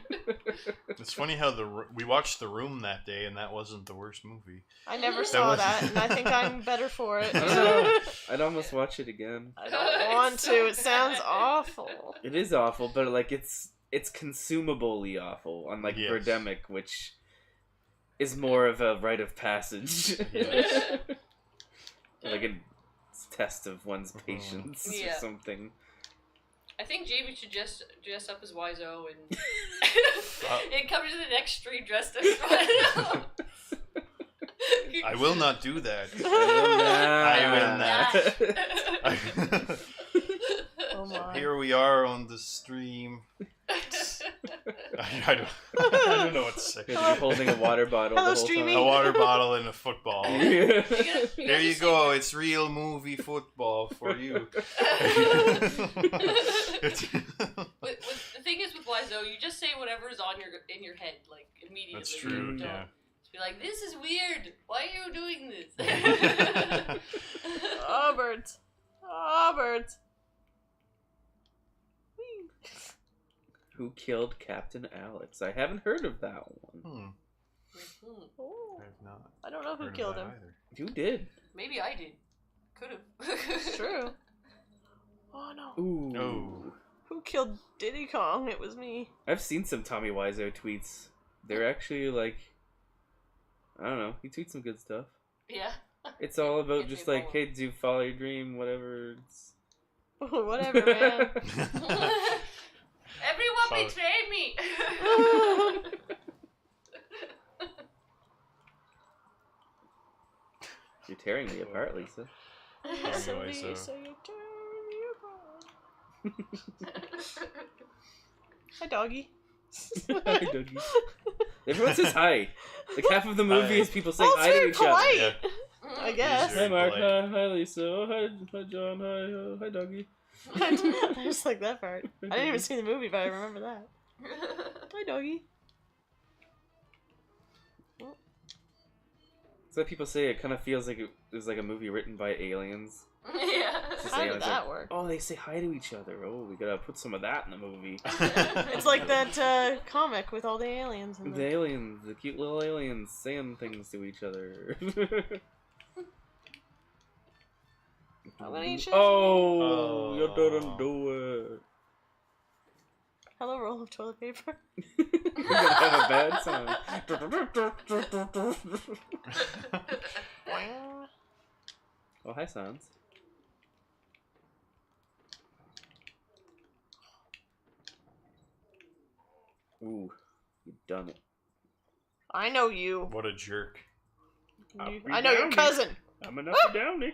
It's funny how we watched The Room that day, and that wasn't the worst movie. I never saw was- that, and I think I'm better for it. I don't know. I'd almost watch it again. I don't want to. It sounds So awful. It is awful, but like it's consumably awful, unlike Yes. Birdemic, which is more of a rite of passage. Yes. Like a test of one's Mhm. patience Yeah. or something. I think Jamie should just dress up as Wiseau and and come to the next street dressed as Wiseau. I will not do that. I will not. Oh my. Here we are on the stream. I don't know what to say. You're holding a water bottle Hello, the whole streaming. A time. water bottle and a football. Yeah. There you go. It's real movie football for you. But the thing is with Wiseau, you just say whatever's on in your head, like immediately. That's You true. don't Yeah. just be like, "This is weird. Why are you doing this?" Robert. Robert. Who killed Captain Alex? I haven't heard of that one. Oh. I have not. I don't know who heard of killed that him. either. You did. Maybe I did. Could have. It's true. Oh no. Ooh. Oh. Who killed Diddy Kong? It was me. I've seen some Tommy Wiseau tweets. They're actually like, I don't know. He tweets some good stuff. Yeah. It's all about Can't just say like, follow. hey, do follow your dream, whatever. It's... Whatever, man. Everyone Follow. betray me. You're tearing me apart, Lisa. So Anyway, so- Lisa, you turn your Hi, doggy. Hi, Dougie. Everyone says hi. Like half of the movie Hi. is people saying Oh, hi it's to very each other. polite. Yeah. I guess. Easier. Hi, Mark. Polite. Hi, Lisa. Oh, hi, John. Hi, Dougie. I just like that part. I didn't even see the movie, but I remember that. Hi, doggy. So that people say it kind of feels like it was like a movie written by aliens. Yeah. Just How saying, did it's that like, work? Oh, they say hi to each other. Oh, we gotta put some of that in the movie. It's like that comic with all the aliens in The it. aliens, the cute little aliens saying things to each other. I'm gonna eat shit. Oh, you Oh. didn't do it. Hello, roll of toilet paper. You're gonna have a bad song. Oh, hi, Sans. Ooh, you've done it. I know you. What a jerk. I know your cousin. I'm enough to downy.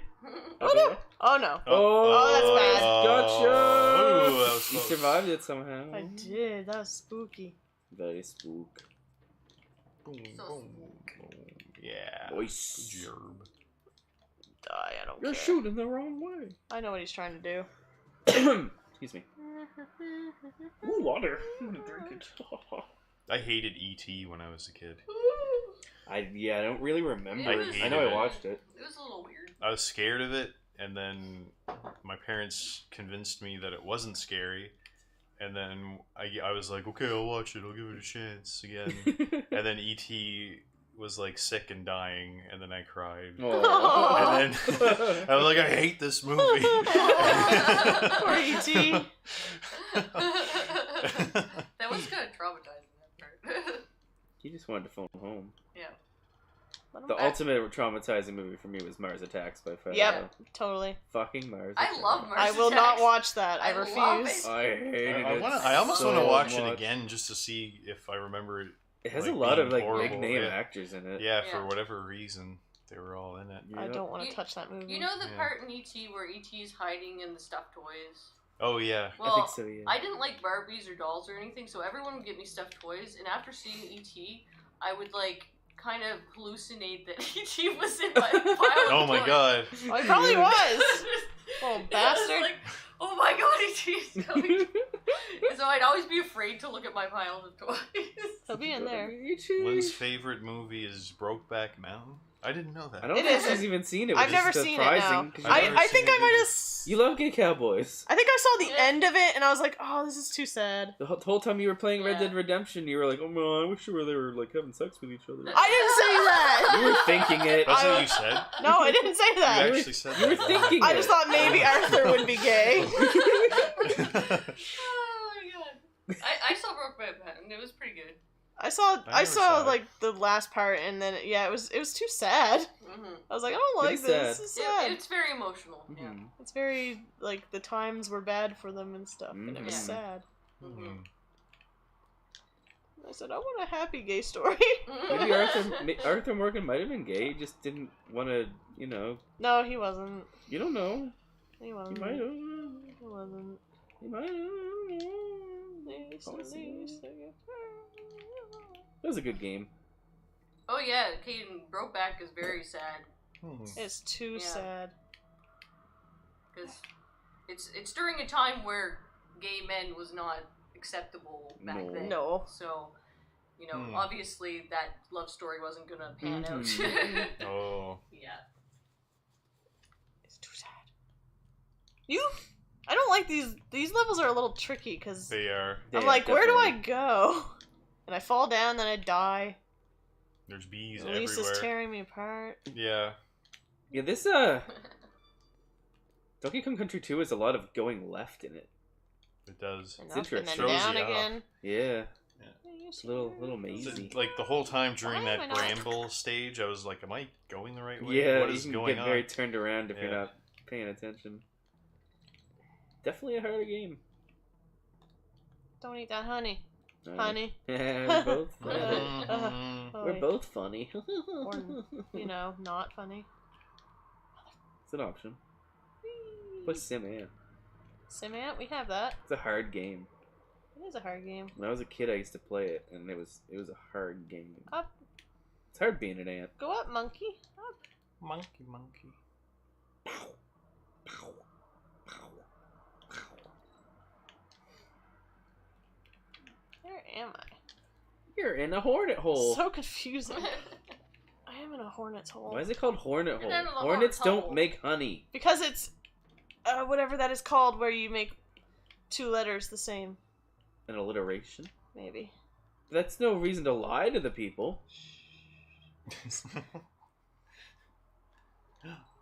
Oh no! Oh no! Oh, that's bad. Gotcha! Ooh, that was You close. survived it somehow. I did. That was spooky. Very spook. Boom, So boom, boom. Yeah. Nice. Good job. Die, I don't You're care. shooting the wrong way. I know what he's trying to do. Excuse me. Ooh, water. Drink it. I hated E.T. when I was a kid. I don't really remember. It was- I know I hated it. watched it. It was a little weird. I was scared of it, and then my parents convinced me that it wasn't scary. And then I was like, okay, I'll watch it. I'll give it a chance again. And then E.T. was like sick and dying, and then I cried. Aw. And then I was like, I hate this movie. Poor E.T. That was kind of traumatizing, that part. He just wanted to phone home. Yeah. Let him The back. ultimate traumatizing movie for me was Mars Attacks by Fed. Yep, totally. Fucking Mars. I Attacks. love Mars I will not Attacks. watch that. I I love refuse. it. I hated it. I almost so want to watch it much. again just to see if I remember it. It has like, a lot of being like horrible, big name yeah. actors in it. Yeah, Yeah. for whatever reason, they were all in it. I Yep. don't want to You- touch that movie. You know the Yeah. part in E.T. where E.T.'s hiding in the stuffed toys? Oh yeah. Well, I think so. Yeah. I didn't like Barbies or dolls or anything, so everyone would get me stuffed toys, and after seeing E.T., I would like kind of hallucinate that E.T. was in my pile of Oh my toys. god. Oh, he probably was. Little I was bastard. like, oh my god, E.T. is coming. And so I'd always be afraid to look at my pile of toys. He'll be in there. Lynn's favorite movie is Brokeback Mountain. I didn't know that. I don't It think isn't. she's even seen it. I've which never is seen it surprising, now. 'cause I've you- never I think seen I it might either. have. You love Gay Cowboys. I think I saw the Yeah. end of it and I was like, oh, this is too sad. The whole time you were playing Red Yeah. Dead Redemption, you were like, "Oh man, I wish they were like having sex with each other." I didn't say that. You were thinking it. That's I- what you said? No, I didn't say You that. actually said You were that. thinking I just thought maybe Arthur would be gay. Oh my god. I saw Brokeback Mountain. It was pretty good. I saw I never saw it. like the last part and then it was too sad. Mm-hmm. I was like, I don't like Pretty this. This is sad. It's very emotional. Yeah. Mhm. It's very like the times were bad for them and stuff, and it was Mhm. sad. Hmm. I said, I want a happy gay story. Maybe Arthur Morgan might have been gay. He just didn't want to, you know. No, he wasn't. You don't know. He He wasn't. might have. He wasn't. He might have. That was a good game. Oh yeah, Caden Brokeback is very sad Hmm. It's too Yeah. sad. because it's during a time where gay men was not acceptable back No. then. No. So, you know, Hmm. obviously that love story wasn't gonna pan out. Oh. Yeah. It's too sad. I don't like these levels are a little tricky because They are. I'm Yeah, like, where do I definitely. go? And I fall down, then I die. There's bees Lisa's everywhere. tearing me apart. Yeah. Yeah, this Donkey Kong Country 2 has a lot of going left in it. It does. And It's up and then interesting. Shows down you off. again. Yeah. Yeah, It's a little So, mazy. like the whole time during Why am that I not- bramble stage, I was like, "Am I going the right way? Yeah, what you is can going get on?" very turned around if you're Yeah. not paying attention. Definitely a harder game. Don't eat that honey. Alright. Honey. We're both Mhm. Oh, We're wait. both funny. You know, not funny. It's an option. Play Sim-Ant. Simant, we have that. It's a hard game. It is a hard game. When I was a kid, I used to play it, and it was a hard game. Up. It's hard being an ant. Go up, monkey. Up. Monkey. Where am I? You're in a hornet hole. So confusing. I am in a hornet's hole. Why is it called hornet You're hole? down in the Hornets hornet don't hole. make honey. Because it's whatever that is called, where you make two letters the same. An alliteration. Maybe. That's no reason to lie to the people.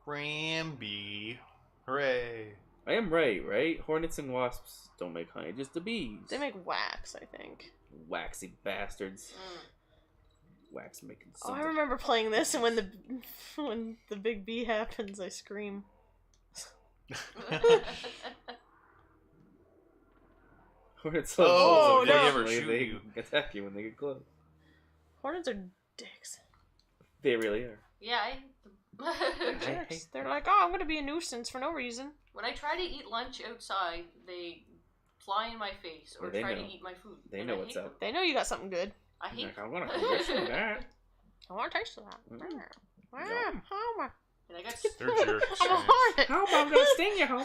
Ramby. Hooray. I am right? Hornets and wasps don't make honey, just the bees. They make wax, I think. Waxy bastards. Mm. Wax making Oh, I something. remember playing this, and when the big bee happens, I scream. Hornets Oh, love no. balls, They ever unfortunately, shoot you. they attack you when they get close. Hornets are dicks. They really are. Yeah, I hate them. Jerks. They're like, oh, I'm gonna be a nuisance for no reason. When I try to eat lunch outside, they fly in my face or Yeah, they try know. to eat my food. They and know I what's hate up. They know you got something good. them. I hate Like, them. I want to condition that. I want to taste of that. Mm. Wow, Homer. And I got. They're jerks. I'm a man. hornet. How am I gonna sting you, Homer?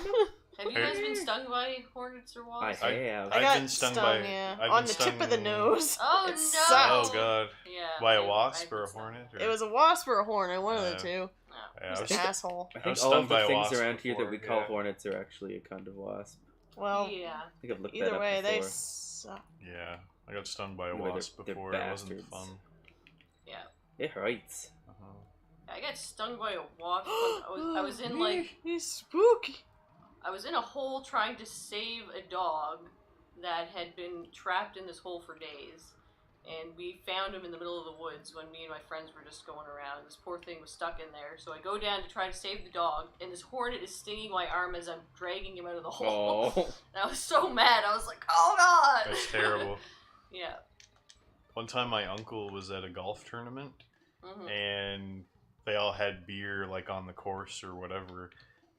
Have you guys been stung by hornets or wasps? I have. I I've got been stung by- yeah, I've on been the tip of the stung- nose. Oh It no! sucked. Oh god. Yeah. By a I've wasp or been a stung. hornet? Or... It was a wasp or a hornet, one of Yeah. the two. No. Yeah, I Just was, an asshole. I I think was all stung of by the a things wasp around here that we before, call yeah. hornets are actually a kind of wasp. Well, Yeah. I think I've looked that either up way, before. they suck. Yeah, I got stung by a Well, they're- wasp they're before. It wasn't bastards. fun. Yeah. It hurts. Uh-huh. I got stung by a wasp. When I was in like He's spooky. I was in a hole trying to save a dog that had been trapped in this hole for days. And we found him in the middle of the woods when me and my friends were just going around. This poor thing was stuck in there. So I go down to try to save the dog, and this hornet is stinging my arm as I'm dragging him out of the hole. Oh. And I was so mad. I was like, oh god! That's terrible. Yeah. One time my uncle was at a golf tournament Hmm. and they all had beer like on the course or whatever,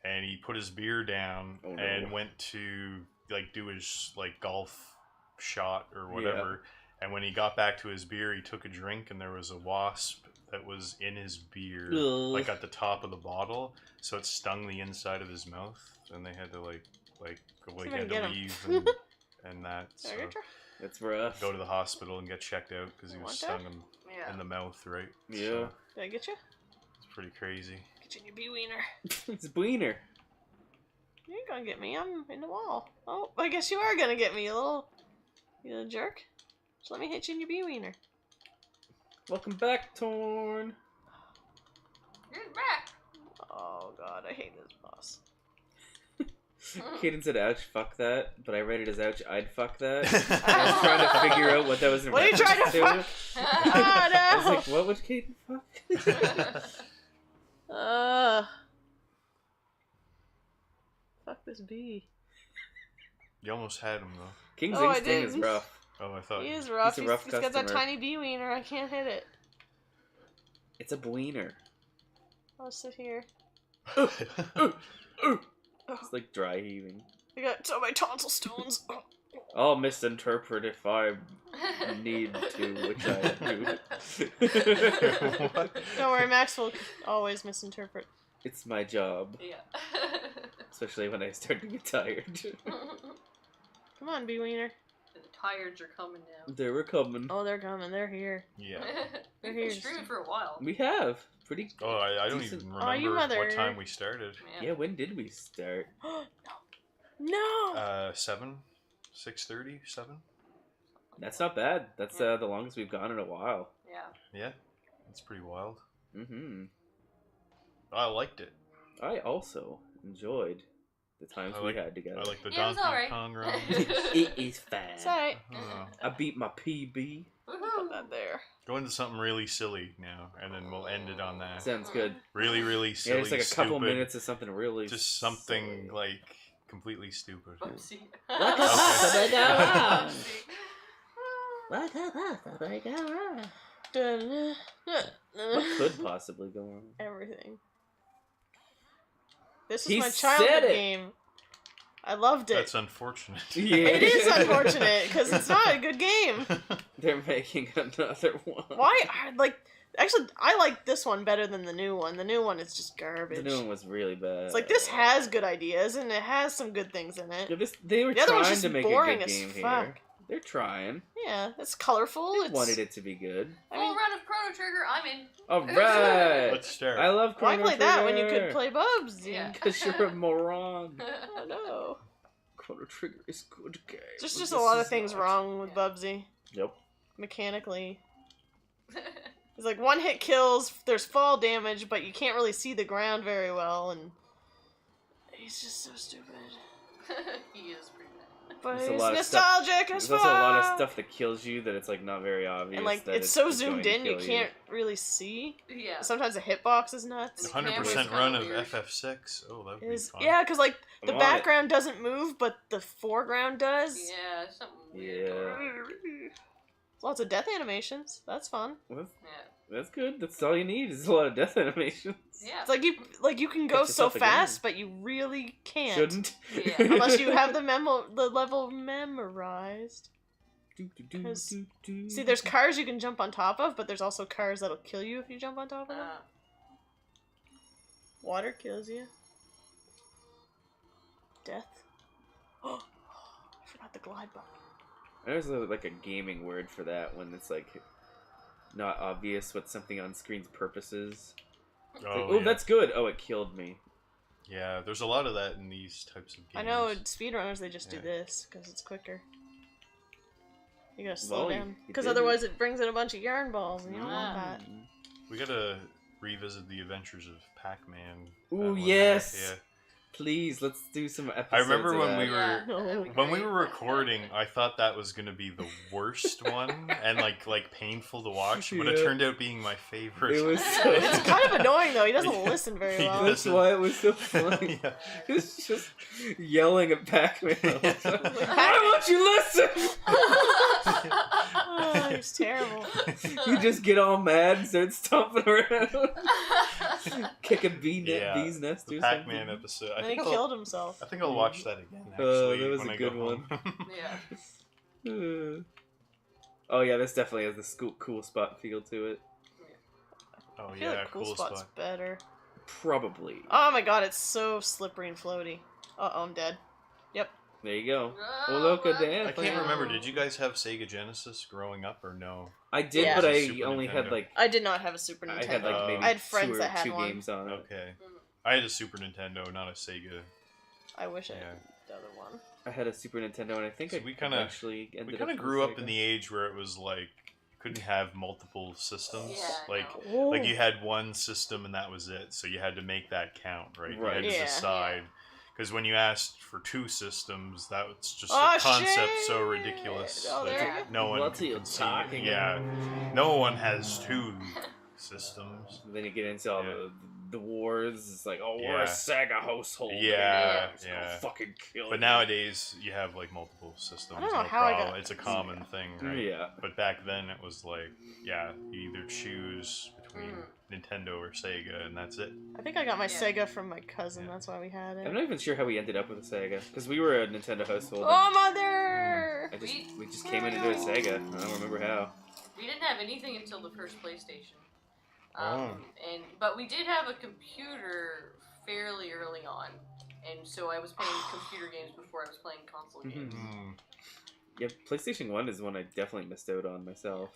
and he put his beer down Oh, no. and went to like do his like golf shot or whatever. And when he got back to his beer, he took a drink and there was a wasp that was in his beer, Ugh. like at the top of the bottle, so it stung the inside of his mouth, and they had to like Somebody had get to him. leave and that. So Can I get you? That's rough. go to the hospital and get checked out because he was Want stung that? Yeah. in the mouth, right? Yeah. So Did I get you? it's pretty crazy. Get you in your bee wiener. It's Wiener. You ain't gonna get me. I'm in the wall. Oh, I guess you are gonna get me, you little jerk. Just let me hit you in your bee wiener. Welcome back, Torn. You're back! Oh god, I hate this boss. Kaden said, ouch, fuck that, but I read it as ouch, I'd fuck that. I was trying to figure out what that was in What are you trying to reference fuck? I Oh was no! like, what would Kaden fuck? Fuck this bee. You almost had him though. King's Oh, I Instinct is didn't. rough. Oh, I thought. He is rough. He's a rough he's got that customer. tiny bee wiener. I can't hit it. It's a Wiener. I'll sit here. It's like dry heaving. I got so many tonsil stones. I'll misinterpret if I need to, which I do. What? Don't worry, Max will always misinterpret. It's my job, Yeah. especially when I start to get tired. Come on, bee wiener. The tires are coming now. They were coming. Oh, they're coming. They're here. Yeah. We've Here, been streaming just- for a while. We have. Pretty. Oh, I don't Decent. even Oh, you remember what mother. time we started. Yeah, when did we start? No. 7, 6:30, 7. That's not bad. That's the longest we've gone in a while. Yeah. Yeah. It's pretty wild. Mm-hmm. I liked it. I also enjoyed the times we had together. I like the Yeah, it was Donkey alright. Kong run. It is fine. It's alright. I beat my PB. Put that there. Go into something really silly now, and then we'll end it on that. Sounds good. Really, really silly. Yeah, it's like a couple stupid, minutes of something really. Just something silly. like completely stupid. Oopsie. What could possibly go wrong? Everything. This is He my said childhood it. game. I loved it. That's unfortunate. Yeah. It is unfortunate because it's not a good game. They're making another one. Why? Actually, I like this one better than the new one. The new one is just garbage. The new one was really bad. It's like this has good ideas and it has some good things in it. Yeah, they were The other one's trying just to make boring a good as game fuck. here. They're trying. Yeah, it's colorful. They It's wanted it to be good. I mean, Full run of Chrono Trigger, I'm in. Alright! Let's start. I love why Chrono play that when you Trigger. could play Bubs? Yeah. Because you're a moron. I know. Chrono Trigger is good game. There's just This a lot of is things not. wrong with Bubsy. Yep. Mechanically. It's like one hit kills, there's fall damage, but you can't really see the ground very well, and he's just so stupid. He is pretty bad. But There's a he's lot of stuff- nostalgic as There's also a lot of fuck. stuff that kills you that it's like not very obvious. And like that it's so going zoomed to in, you kill can't really see. Yeah. Sometimes the hitbox is nuts. The 100% camera's run kinda of weird. FF6. Oh, that would be Is fun. yeah, because like the I'm on it. background doesn't move, but the foreground does. Yeah, something weird. Yeah. going on. Lots of death animations. That's fun. Well, Yeah. that's good. That's all you need is a lot of death animations. Yeah. It's like you can go Catch so yourself again. fast, but you really can't Shouldn't. Yeah. unless you have the level memorized. See, there's cars you can jump on top of, but there's also cars that'll kill you if you jump on top of them. Water kills you. Death. Oh, I forgot the glide button. There's like a gaming word for that when it's like not obvious what something on screen's purpose is. It's like, Oh, yeah. that's good. Oh, it killed me. Yeah, there's a lot of that in these types of games. I know in speedrunners they just do Yeah. this because it's quicker. You gotta slow Well, you- down you because did otherwise it brings in a bunch of yarn balls and you don't want Ah. that. We gotta revisit the adventures of Pac-Man. Ooh, That one, yes. Yeah. Please, let's do some episodes. I remember of when that. we were Yeah, No. that'd be when we great. were recording. I thought that was gonna be the worst one and like painful to watch, but it Yeah. turned out being my favorite. It was so- It's kind of annoying though. He doesn't Yeah. listen very He well. That's why it was so funny. Yeah. He was just yelling at Pac-Man. Why won't you listen? Oh, he's terrible. You just get all mad and start stomping around, kicking Yeah, bees nest the or Pac-Man something. episode. And he killed himself. I think I'll watch that again. Oh, Actually, that was when a I go good one. home. Yeah. Oh yeah, this definitely has the cool spot feel to it. Oh I feel yeah, like Cool cool Spot's spot. better. Probably. Oh my god, it's so slippery and floaty. Uh-oh, I'm dead. There you go. Oh, Loca well, Dan. I can't remember. Did you guys have Sega Genesis growing up or no? I did, Yeah. but I Super only had Nintendo. like I did not have a Super I Nintendo. had like maybe I had friends two, that had two one. games on it. Okay, I had a Super Nintendo, not a Sega. I wish I Yeah. had the other one. I had a Super Nintendo, and I think So I we kinda- eventually ended We kind of up grew with up in Sega. the age where it was like you couldn't have multiple systems. Yeah, like no. like you had one system and that was it. So you had to make that count, right? You Right. had to Yeah. decide. Because when you asked for two systems, that's just Oh, a concept shit! so ridiculous Oh, there that you go. no one What's can he conceive. talking Yeah, no one has two systems. Then you get into all Yeah. the wars. It's like, oh, we're Yeah. a Sega household. Yeah, Let's go yeah. fucking kill But you. nowadays you have like multiple systems. I don't know no how I problem. got- It's a common thing, right? Yeah. But back then it was like, yeah, you either choose between Mm. Nintendo or Sega, and that's it. I think I got my Yeah. Sega from my cousin. Yeah. That's why we had I'm it. not even sure how we ended up with a Sega because we were a Nintendo household. Oh, mother! we just came into a Sega. I don't remember how. We didn't have anything until the first PlayStation. Oh. But we did have a computer fairly early on, and so I was playing computer games before I was playing console Mhm. games. Mm. Yeah, PlayStation 1 is one I definitely missed out on myself.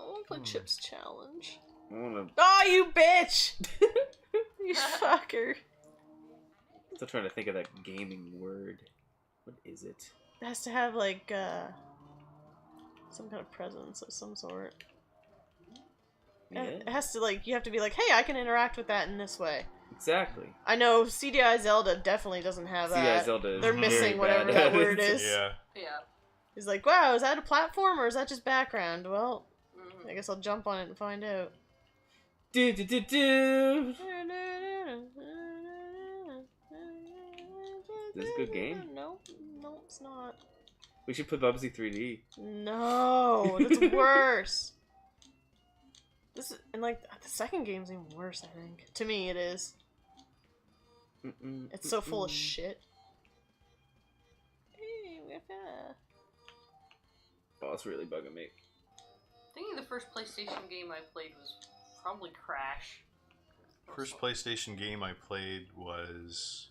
I want to play Chips Challenge. I wanna, Oh, you bitch! You fucker. still trying to think of that gaming word. What is it? It has to have, like, some kind of presence of some sort. It has to, like, you have to be like, hey, I can interact with that in this way. Exactly. I know CDI Zelda definitely doesn't have that. CDI Zelda is They're missing whatever that word is. Yeah. Yeah. He's like, wow, is that a platform or is that just background? Well, I guess I'll jump on it and find out. Do do do do. This is a good game. No, it's not. We should put Bubsy 3D. No, that's worse. This is, and like the second game's even worse. I think to me it is. It's so full of shit. Oh, it's really bugging me. I think the first PlayStation game I played was probably Crash. First PlayStation game I played was.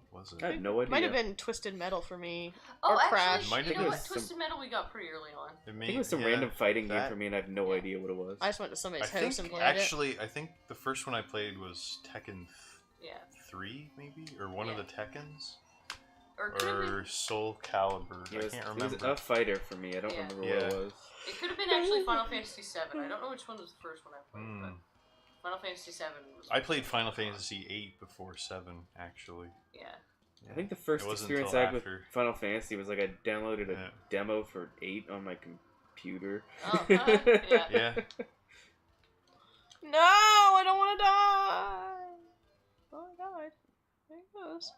What was it? I have no idea. Might have been Twisted Metal for me. Oh, or Crash. actually, you know what? Some... Twisted Metal we got pretty early on. I think it was some random fighting game for me, and I have no idea what it was. I just went to somebody's I house and played actually, I think the first one I played was Tekken 3, maybe? Or one of the Tekkens? Or Soul Calibur. I can't remember. It was a fighter for me. I don't remember what it was. It could have been actually Final Fantasy VII. I don't know which one was the first one I played, but Final Fantasy VII was... I played Final Fantasy VIII before 7, actually. Yeah. I think the first experience I had with Final Fantasy was like I downloaded a demo for 8 on my computer. Oh, yeah. Yeah. No, I don't want to die. Oh, I died. There he goes.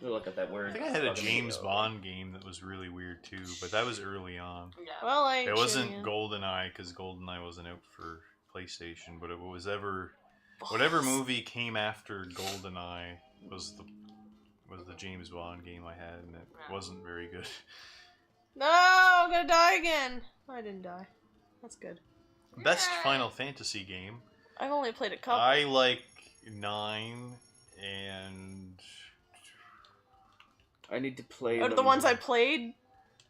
Look at that word. I think I had a James Bond game that was really weird too, but that was early on. Yeah. Well, it wasn't GoldenEye because GoldenEye wasn't out for PlayStation, but it was whatever movie came after GoldenEye was the James Bond game I had, and it wasn't very good. No, I'm gonna die again. I didn't die. That's good. Best Final Fantasy game. I've only played a couple. I like 9 and. I need to play. Out of the ones I played,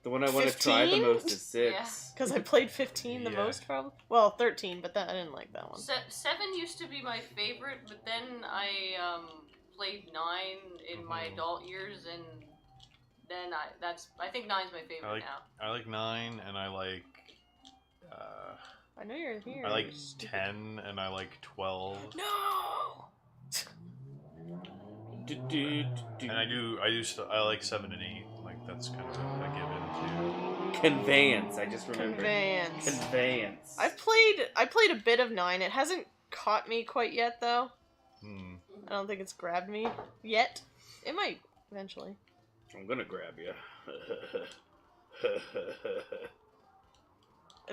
the one I want to try the most is 6. Because I played 15 the most, probably. Well, 13, but I didn't like that one. 7 used to be my favorite, but then I played 9 in my adult years, and then I think 9's my favorite now. I like 9, and I like. I know you're here. I like 10, and I like 12. No. And I like 7 and 8. Like that's kind of a given too. Conveyance. I just remembered. Conveyance. I played a bit of 9. It hasn't caught me quite yet though. I don't think it's grabbed me yet. It might eventually. I'm gonna grab you.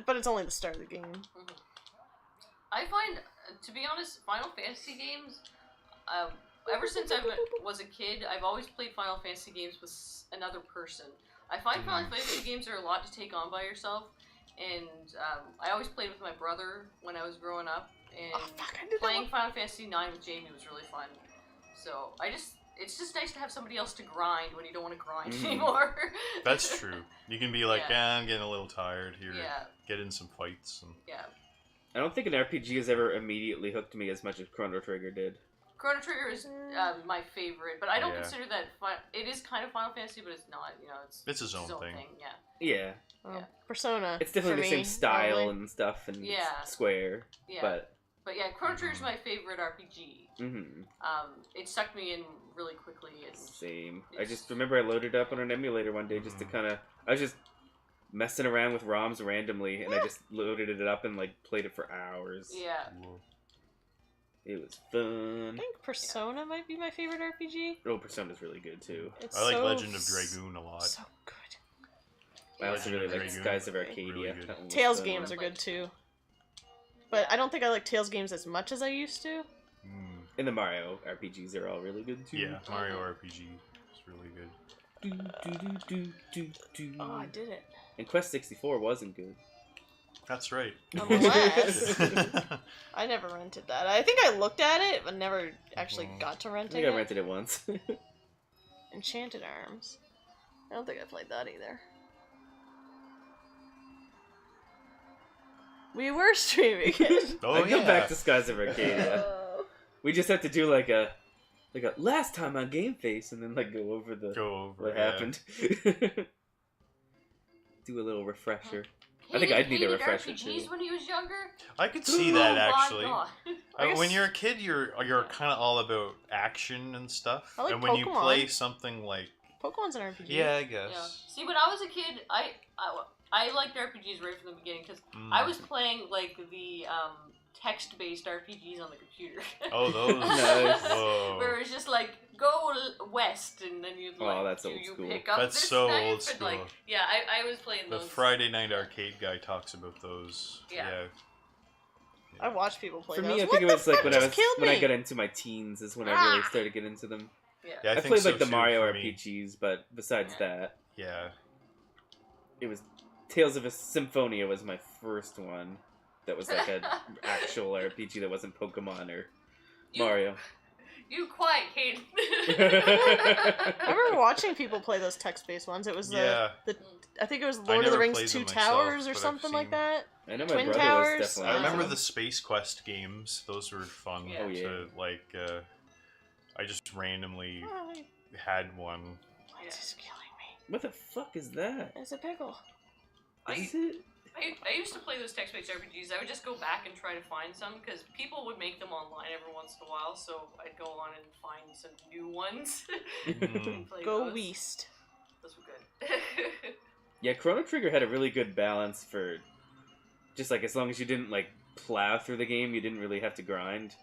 But it's only the start of the game. I find, to be honest, Final Fantasy games, ever since I was a kid, I've always played Final Fantasy games with another person. I find Final Fantasy games are a lot to take on by yourself, and I always played with my brother when I was growing up, and playing Final Fantasy 9 with Jamie was really fun. So it's just nice to have somebody else to grind when you don't want to grind anymore. That's true. You can be like, I'm getting a little tired here. Yeah. Get in some fights. And... Yeah. I don't think an RPG has ever immediately hooked me as much as Chrono Trigger did. Chrono Trigger is my favorite, but I don't consider that. It is kind of Final Fantasy, but it's not. You know, it's its own thing. Yeah. Persona. It's definitely the same style probably. And stuff, and square. Yeah. But yeah, Chrono Trigger's my favorite RPG. It sucked me in really quickly. Same. I just remember I loaded up on an emulator one day just to kind of. I was just messing around with ROMs randomly, and I just loaded it up and like played it for hours. Yeah. It was fun. I think Persona might be my favorite RPG. Oh, Persona's really good too. I like Legend of Dragoon a lot. So good. I also really like Skies of Arcadia. Really Tales games are good too. But I don't think I like Tales games as much as I used to. And the Mario RPGs are all really good too. Yeah, Mario RPG is really good. Oh, I did it. And Quest 64 wasn't good. That's right. Unless I never rented that. I think I looked at it, but never actually got to rent it. I think I rented it once. Enchanted Arms. I don't think I played that either. We were streaming it. Oh, Go back to Skies of Arcadia. We just have to do like a last time on GameFace, and then like go over what happened. do a little refresher. I think I'd need a refresher RPGs too. when he was younger. I could see that Oh my actually. God. When you're a kid, you're kind of all about action and stuff. I like and when you Pokemon. play something like Pokemon's an RPG. yeah, I guess. Yeah. See, when I was a kid, I liked RPGs right from the beginning because I was playing like the text-based RPGs on the computer. Oh, those. Nice. Whoa. Where it was just like go west, and then you like that's old you school. pick up That's this so knife, old and, school. like, yeah, I was playing The those. Friday Night Arcade guy talks about those. Yeah. I watch people play For those. me, I What think it the was like fuck when just killed I me? got into my teens is when I really started getting into them. Yeah, I I think played so like the too, Mario for me. RPGs, but besides that, Yeah. it was Tales of a Symphonia was my first one. That was like an actual RPG that wasn't Pokemon or Mario. You quiet, Hayden. I remember watching people play those text-based ones. It was Yeah. I think it was I Lord of the never Rings played 2 them myself, Towers or but I've something like seen- that. I know my Twin brother Towers? was definitely. I remember into the them. Space Quest games. Those were fun. Yeah. Oh, yeah. To, like, I just randomly Why had one. is this killing me? What the fuck is that? It's a pickle. Is it? I used to play those text-based RPGs. I would just go back and try to find some because people would make them online every once in a while. So I'd go on and find some new ones. and play Go those. Weast. Those were good. Yeah, Chrono Trigger had a really good balance for just like as long as you didn't like plow through the game, you didn't really have to grind.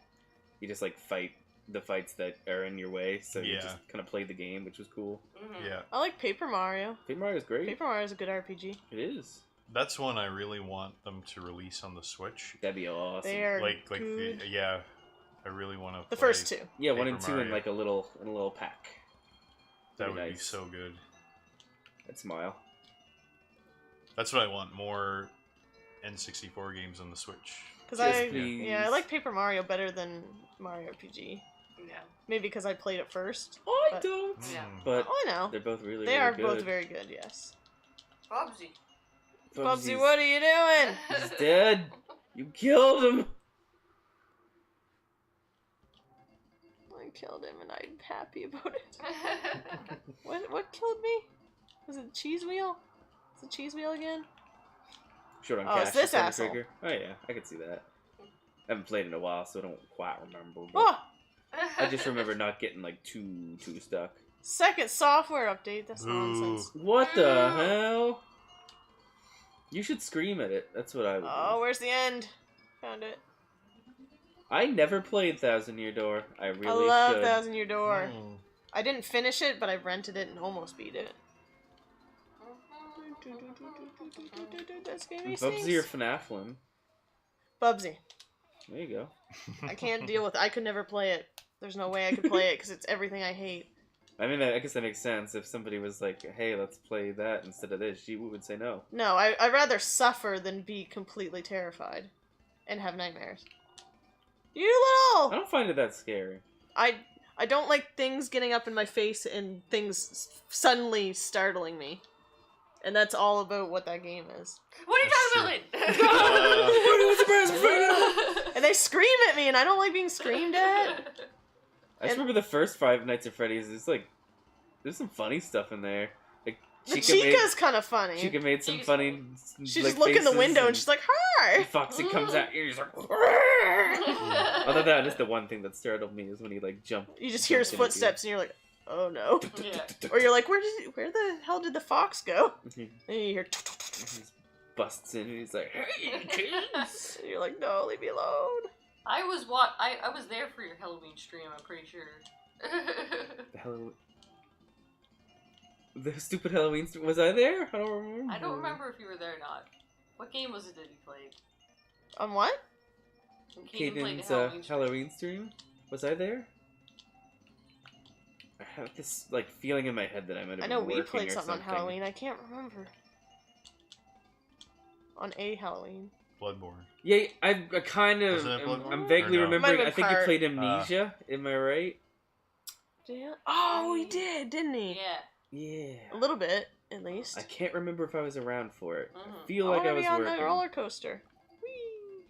You just like fight the fights that are in your way, so you Yeah. just kind of played the game, which was cool. Mhm. Yeah. I like Paper Mario. Paper Mario is great. Paper Mario is a good RPG. It is. That's one I really want them to release on the Switch. That'd be awesome. They are Like good. yeah. I really want to The first two. Yeah, one Paper and two in Mario. like a little pack. That That'd would be be nice. so good. I'd smile. That's what I want. More N64 games on the Switch. Because Yes, please. I like Paper Mario better than Mario RPG. Yeah. Maybe because I played it first. I But- don't. Yeah. But Oh, I know. they're both really, They really are good. both very good, yes. Bubsy. Bubsy, what are you doing? He's dead. You killed him. I killed him and I'm happy about it. What killed me? Was it Cheese Wheel? Is it Cheese Wheel again? Short on Oh, cash. it's this Chrono asshole. Trigger. Oh yeah, I can see that. I haven't played in a while, so I don't quite remember. But Oh! I just remember not getting like too stuck. Second software update. That's Boo. nonsense. What the hell? You should scream at it. That's what I would. Oh, do. where's the end? Found it. I never played Thousand Year Door. I really I love should. Thousand Year Door. Mm. I didn't finish it, but I rented it and almost beat it. That's gonna be Bubsy or FNAFlin. Bubsy. There you go. I can't deal with it. I could never play it. There's no way I could play it because it's everything I hate. I mean, I guess that makes sense. If somebody was like, "Hey, let's play that instead of this," you would say no. No, I'd rather suffer than be completely terrified and have nightmares. You I little! don't find it that scary. I don't like things getting up in my face and things suddenly startling me. And that's all about what that game is. What are you talking That's about, Lynn? And they scream at me and I don't like being screamed at. I just remember the first Five Nights at Freddy's. It's like there's some funny stuff in there. Like The Chica Chica's kind of funny. Chica made some Chica's funny. She like, just look in the faces window and she's like, "Hi!" Foxy comes at you. He's like. Although that is the one thing that startled me is when he like jumped. You just hear his jumped into footsteps and you're like, "Oh no!" Yeah. Or you're like, "Where the hell did the fox go?" you. And you hear, He just busts in and he's like, "Hey, kids!" and you're like, "No, leave me alone." I was there for your Halloween stream. I'm pretty sure. The stupid Halloween. Was I there? I don't remember. I don't remember if you were there or not. What game was it that he played? On what? When Keaton played the Caden's Halloween stream. Halloween stream. Was I there? I have this like feeling in my head that I might have. I know been we working played or something on something. Halloween. I can't remember. On a Halloween. Bloodborne. Yeah, I kind of. Wasn't it Bloodborne? I'm vaguely Or no? remembering. Might have I think been he part. played Amnesia. Am I right? Yeah. Oh, he did, didn't he? Yeah. Yeah. A little bit, at least. I can't remember if I was around for it. Mhm. I feel I like wanna I was be on working. the roller coaster. Whee!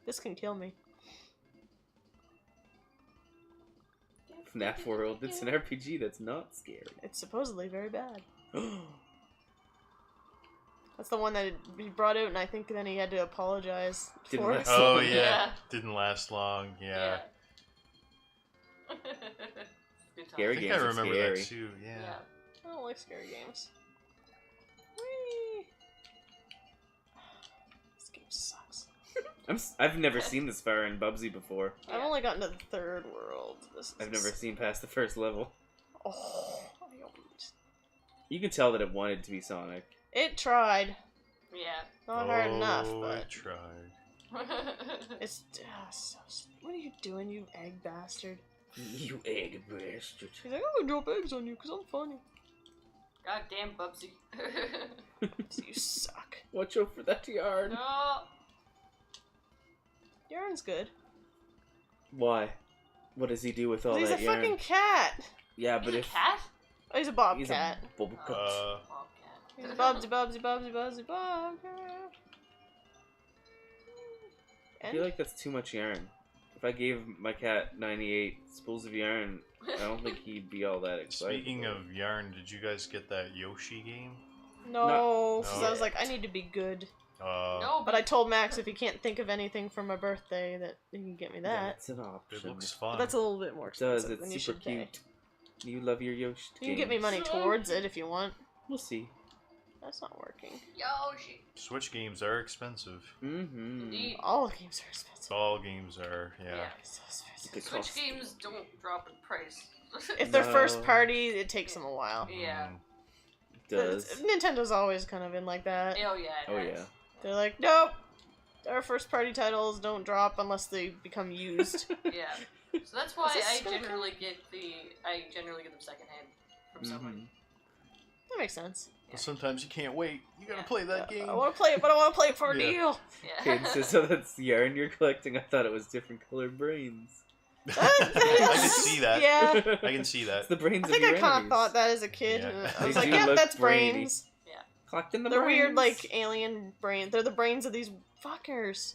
This can kill me. FNAF World. It's an RPG that's not scary. It's supposedly very bad. That's the one that he brought out, and I think then he had to apologize Didn't for it. last Oh long. yeah, didn't last long. Yeah, Good Scary I think games I are remember scary. that too. Yeah. I don't like scary games. Whee! This game sucks. I've never seen this far in Bubsy before. I've only gotten to the third world. I've never seen past the first level. Oh, You can tell that it wanted to be Sonic. it tried. Yeah. Not hard enough, I but tried. it's what are you doing, you egg bastard? You egg bastard. He's like, I'm gonna drop eggs on you because I'm funny. Goddamn Bubsy. So you suck. Watch out for that yarn. No. Yarn's good. Why? What does he do with all He's that a yarn? fucking cat. Yeah, He's but a if cat? Oh, he's a he's bobcat. a bobcat. Bobcat. He's a Bobsy bobcat. I feel like that's too much yarn. If I gave my cat 98 spools of yarn, I don't think he'd be all that excited. Speaking of yarn, did you guys get that Yoshi game? No, because No. I was like, I need to be good. No, But I told Max if he can't think of anything for my birthday that he can get me that. That's an option. It looks But fun. that's a little bit more It does. expensive than you It's super should pay. cute. You love your Yoshi. You can get me money towards it if you want. We'll see. That's not working. Yoshi. Switch games are expensive. Mm-hmm. Indeed. All games are expensive. All games are, yeah. So expensive. They Switch cost- games don't drop in price. If they're first No. party, it takes them a while. Yeah. It does. Nintendo's always kind of been like that. Oh yeah. Oh it yeah. has. They're like, nope, our first party titles don't drop unless they become used. Yeah. So that's why Is this I still generally get them secondhand from someone. Mhm. That makes sense. But sometimes you can't wait. You gotta Yeah. play that game. I want to play it, but I want to play it for a Yeah. deal. Yeah. Okay, so that's yarn you're collecting. I thought it was different colored brains. I can see that. Yeah. I can see It's that. the brains I think of I your kind of enemies. thought that as a kid. Yeah. And I They was like, do yep, look that's brainy. brains. Collecting the They're brains. weird, like, alien brains. They're the brains of these fuckers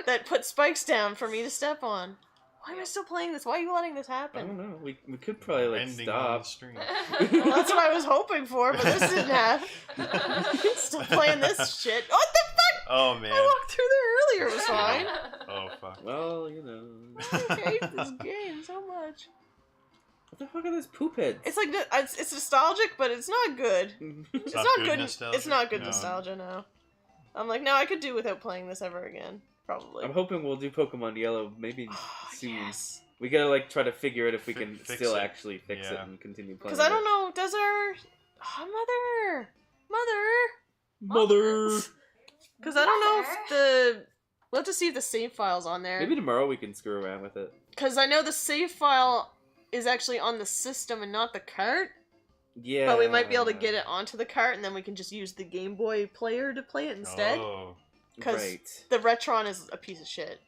that put spikes down for me to step on. Why am I still playing this? Why are you letting this I don't happen? know. We could probably like Ending on the stop. stream. Well, that's what I was hoping for, but this didn't happen. Still playing this shit. What the fuck? Oh man. I walked through there earlier. It was fine. Oh fuck. Well, you know. I hate this game so much. What the fuck are those poop heads? It's like it's nostalgic, but it's not good. It's not not good good. nostalgia? It's not good No. nostalgia now. I'm like, no, I could do without playing this ever again. Probably. I'm hoping we'll do Pokemon Yellow maybe Oh, soon. yes. We gotta like try to figure out if we can Fix still it. actually fix it Yeah. and continue playing. Because I don't know. Does our mother? Mother. Because I don't know if the. We'll have to see if the save file's on there. Maybe tomorrow we can screw around with it. Because I know the save file is actually on the system and not the cart. Yeah. But we might be able to get it onto the cart, and then we can just use the Game Boy player to play it instead. Oh. 'Cause Right. The Retron is a piece of shit.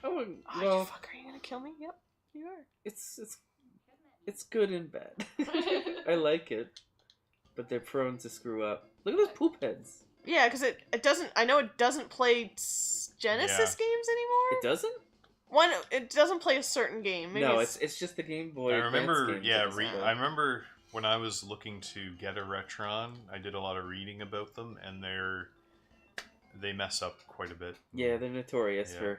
Oh, Oh, you well, fuck, are you gonna kill me? Yep, you are. it's good and bad. I like it, but they're prone to screw up. Look at those poop heads. Yeah, because it doesn't. I know it doesn't play Genesis games anymore. It doesn't? It doesn't play a certain game. Maybe No, it's just the Game Boy. I Advance remember, games yeah, that it's I remember when I was looking to get a Retron, I did a lot of reading about them, and they mess up quite a bit. Yeah, they're notorious Yeah.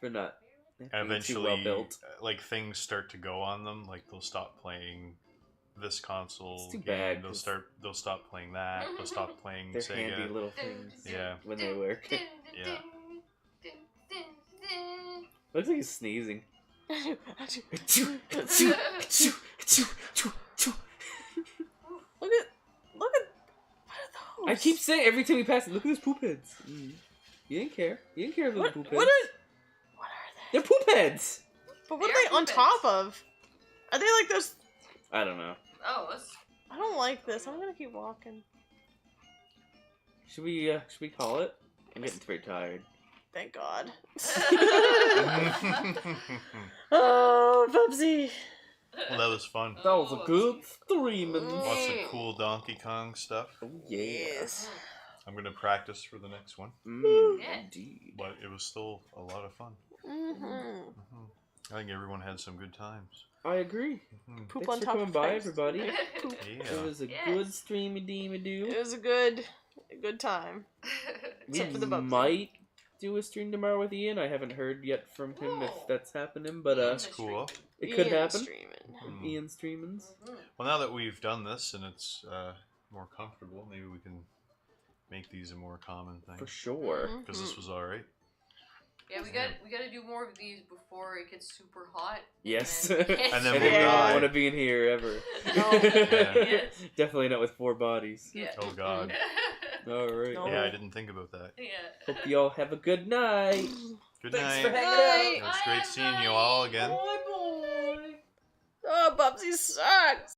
for not being Eventually, too well built. like things start to go on them. Like they'll stop playing this console. It's too game, bad, They'll 'cause They'll stop playing that. They'll stop playing They're Sega. handy little things. Yeah. When they work. Yeah. Looks like he's sneezing. Look at what are those? I keep saying every time we pass it, look at those poop heads. You didn't care. You didn't care if those What, poop what heads. are they? They're poop heads! But what They are are they on poop top heads. of? Are they like those? I don't know. Oh, that's... I don't like this. I'm gonna keep walking. Should we call it? I'm getting very tired. Thank God. Oh, Bubsy. Well, that was fun. That was a good streaming. Lots of cool Donkey Kong stuff. Oh yeah. Yes. I'm gonna practice for the next one, Yeah. Indeed. but it was still a lot of fun. Mm-hmm. I think everyone had some good times. I agree. Mhm. Poop Thanks on for top coming of by, face. everybody. Yeah. It was a Yes. good streamy-deemy-doo. It was a good time. We Except for the Bubsy. might do a stream tomorrow with Ian. I haven't heard yet from him if Ooh. that's happening, but That's cool. it could Ian happen. Streaming. Hmm. Ian streamings. Well, now that we've done this and it's more comfortable, maybe we can make these a more common thing. For sure. Because this was alright. Yeah, we got to do more of these before it gets super hot. Yes. And And then And we'll we Yeah. don't die. want to be in here ever. No. Yes. Definitely not with 4 bodies. Yeah. Oh god. Alright. No. Yeah, I didn't think about that. Yeah. Hope y'all have a good night. Good Thanks night. for hanging out. It was great seeing you all again. Bye, boy. Oh, Bubsy sucks.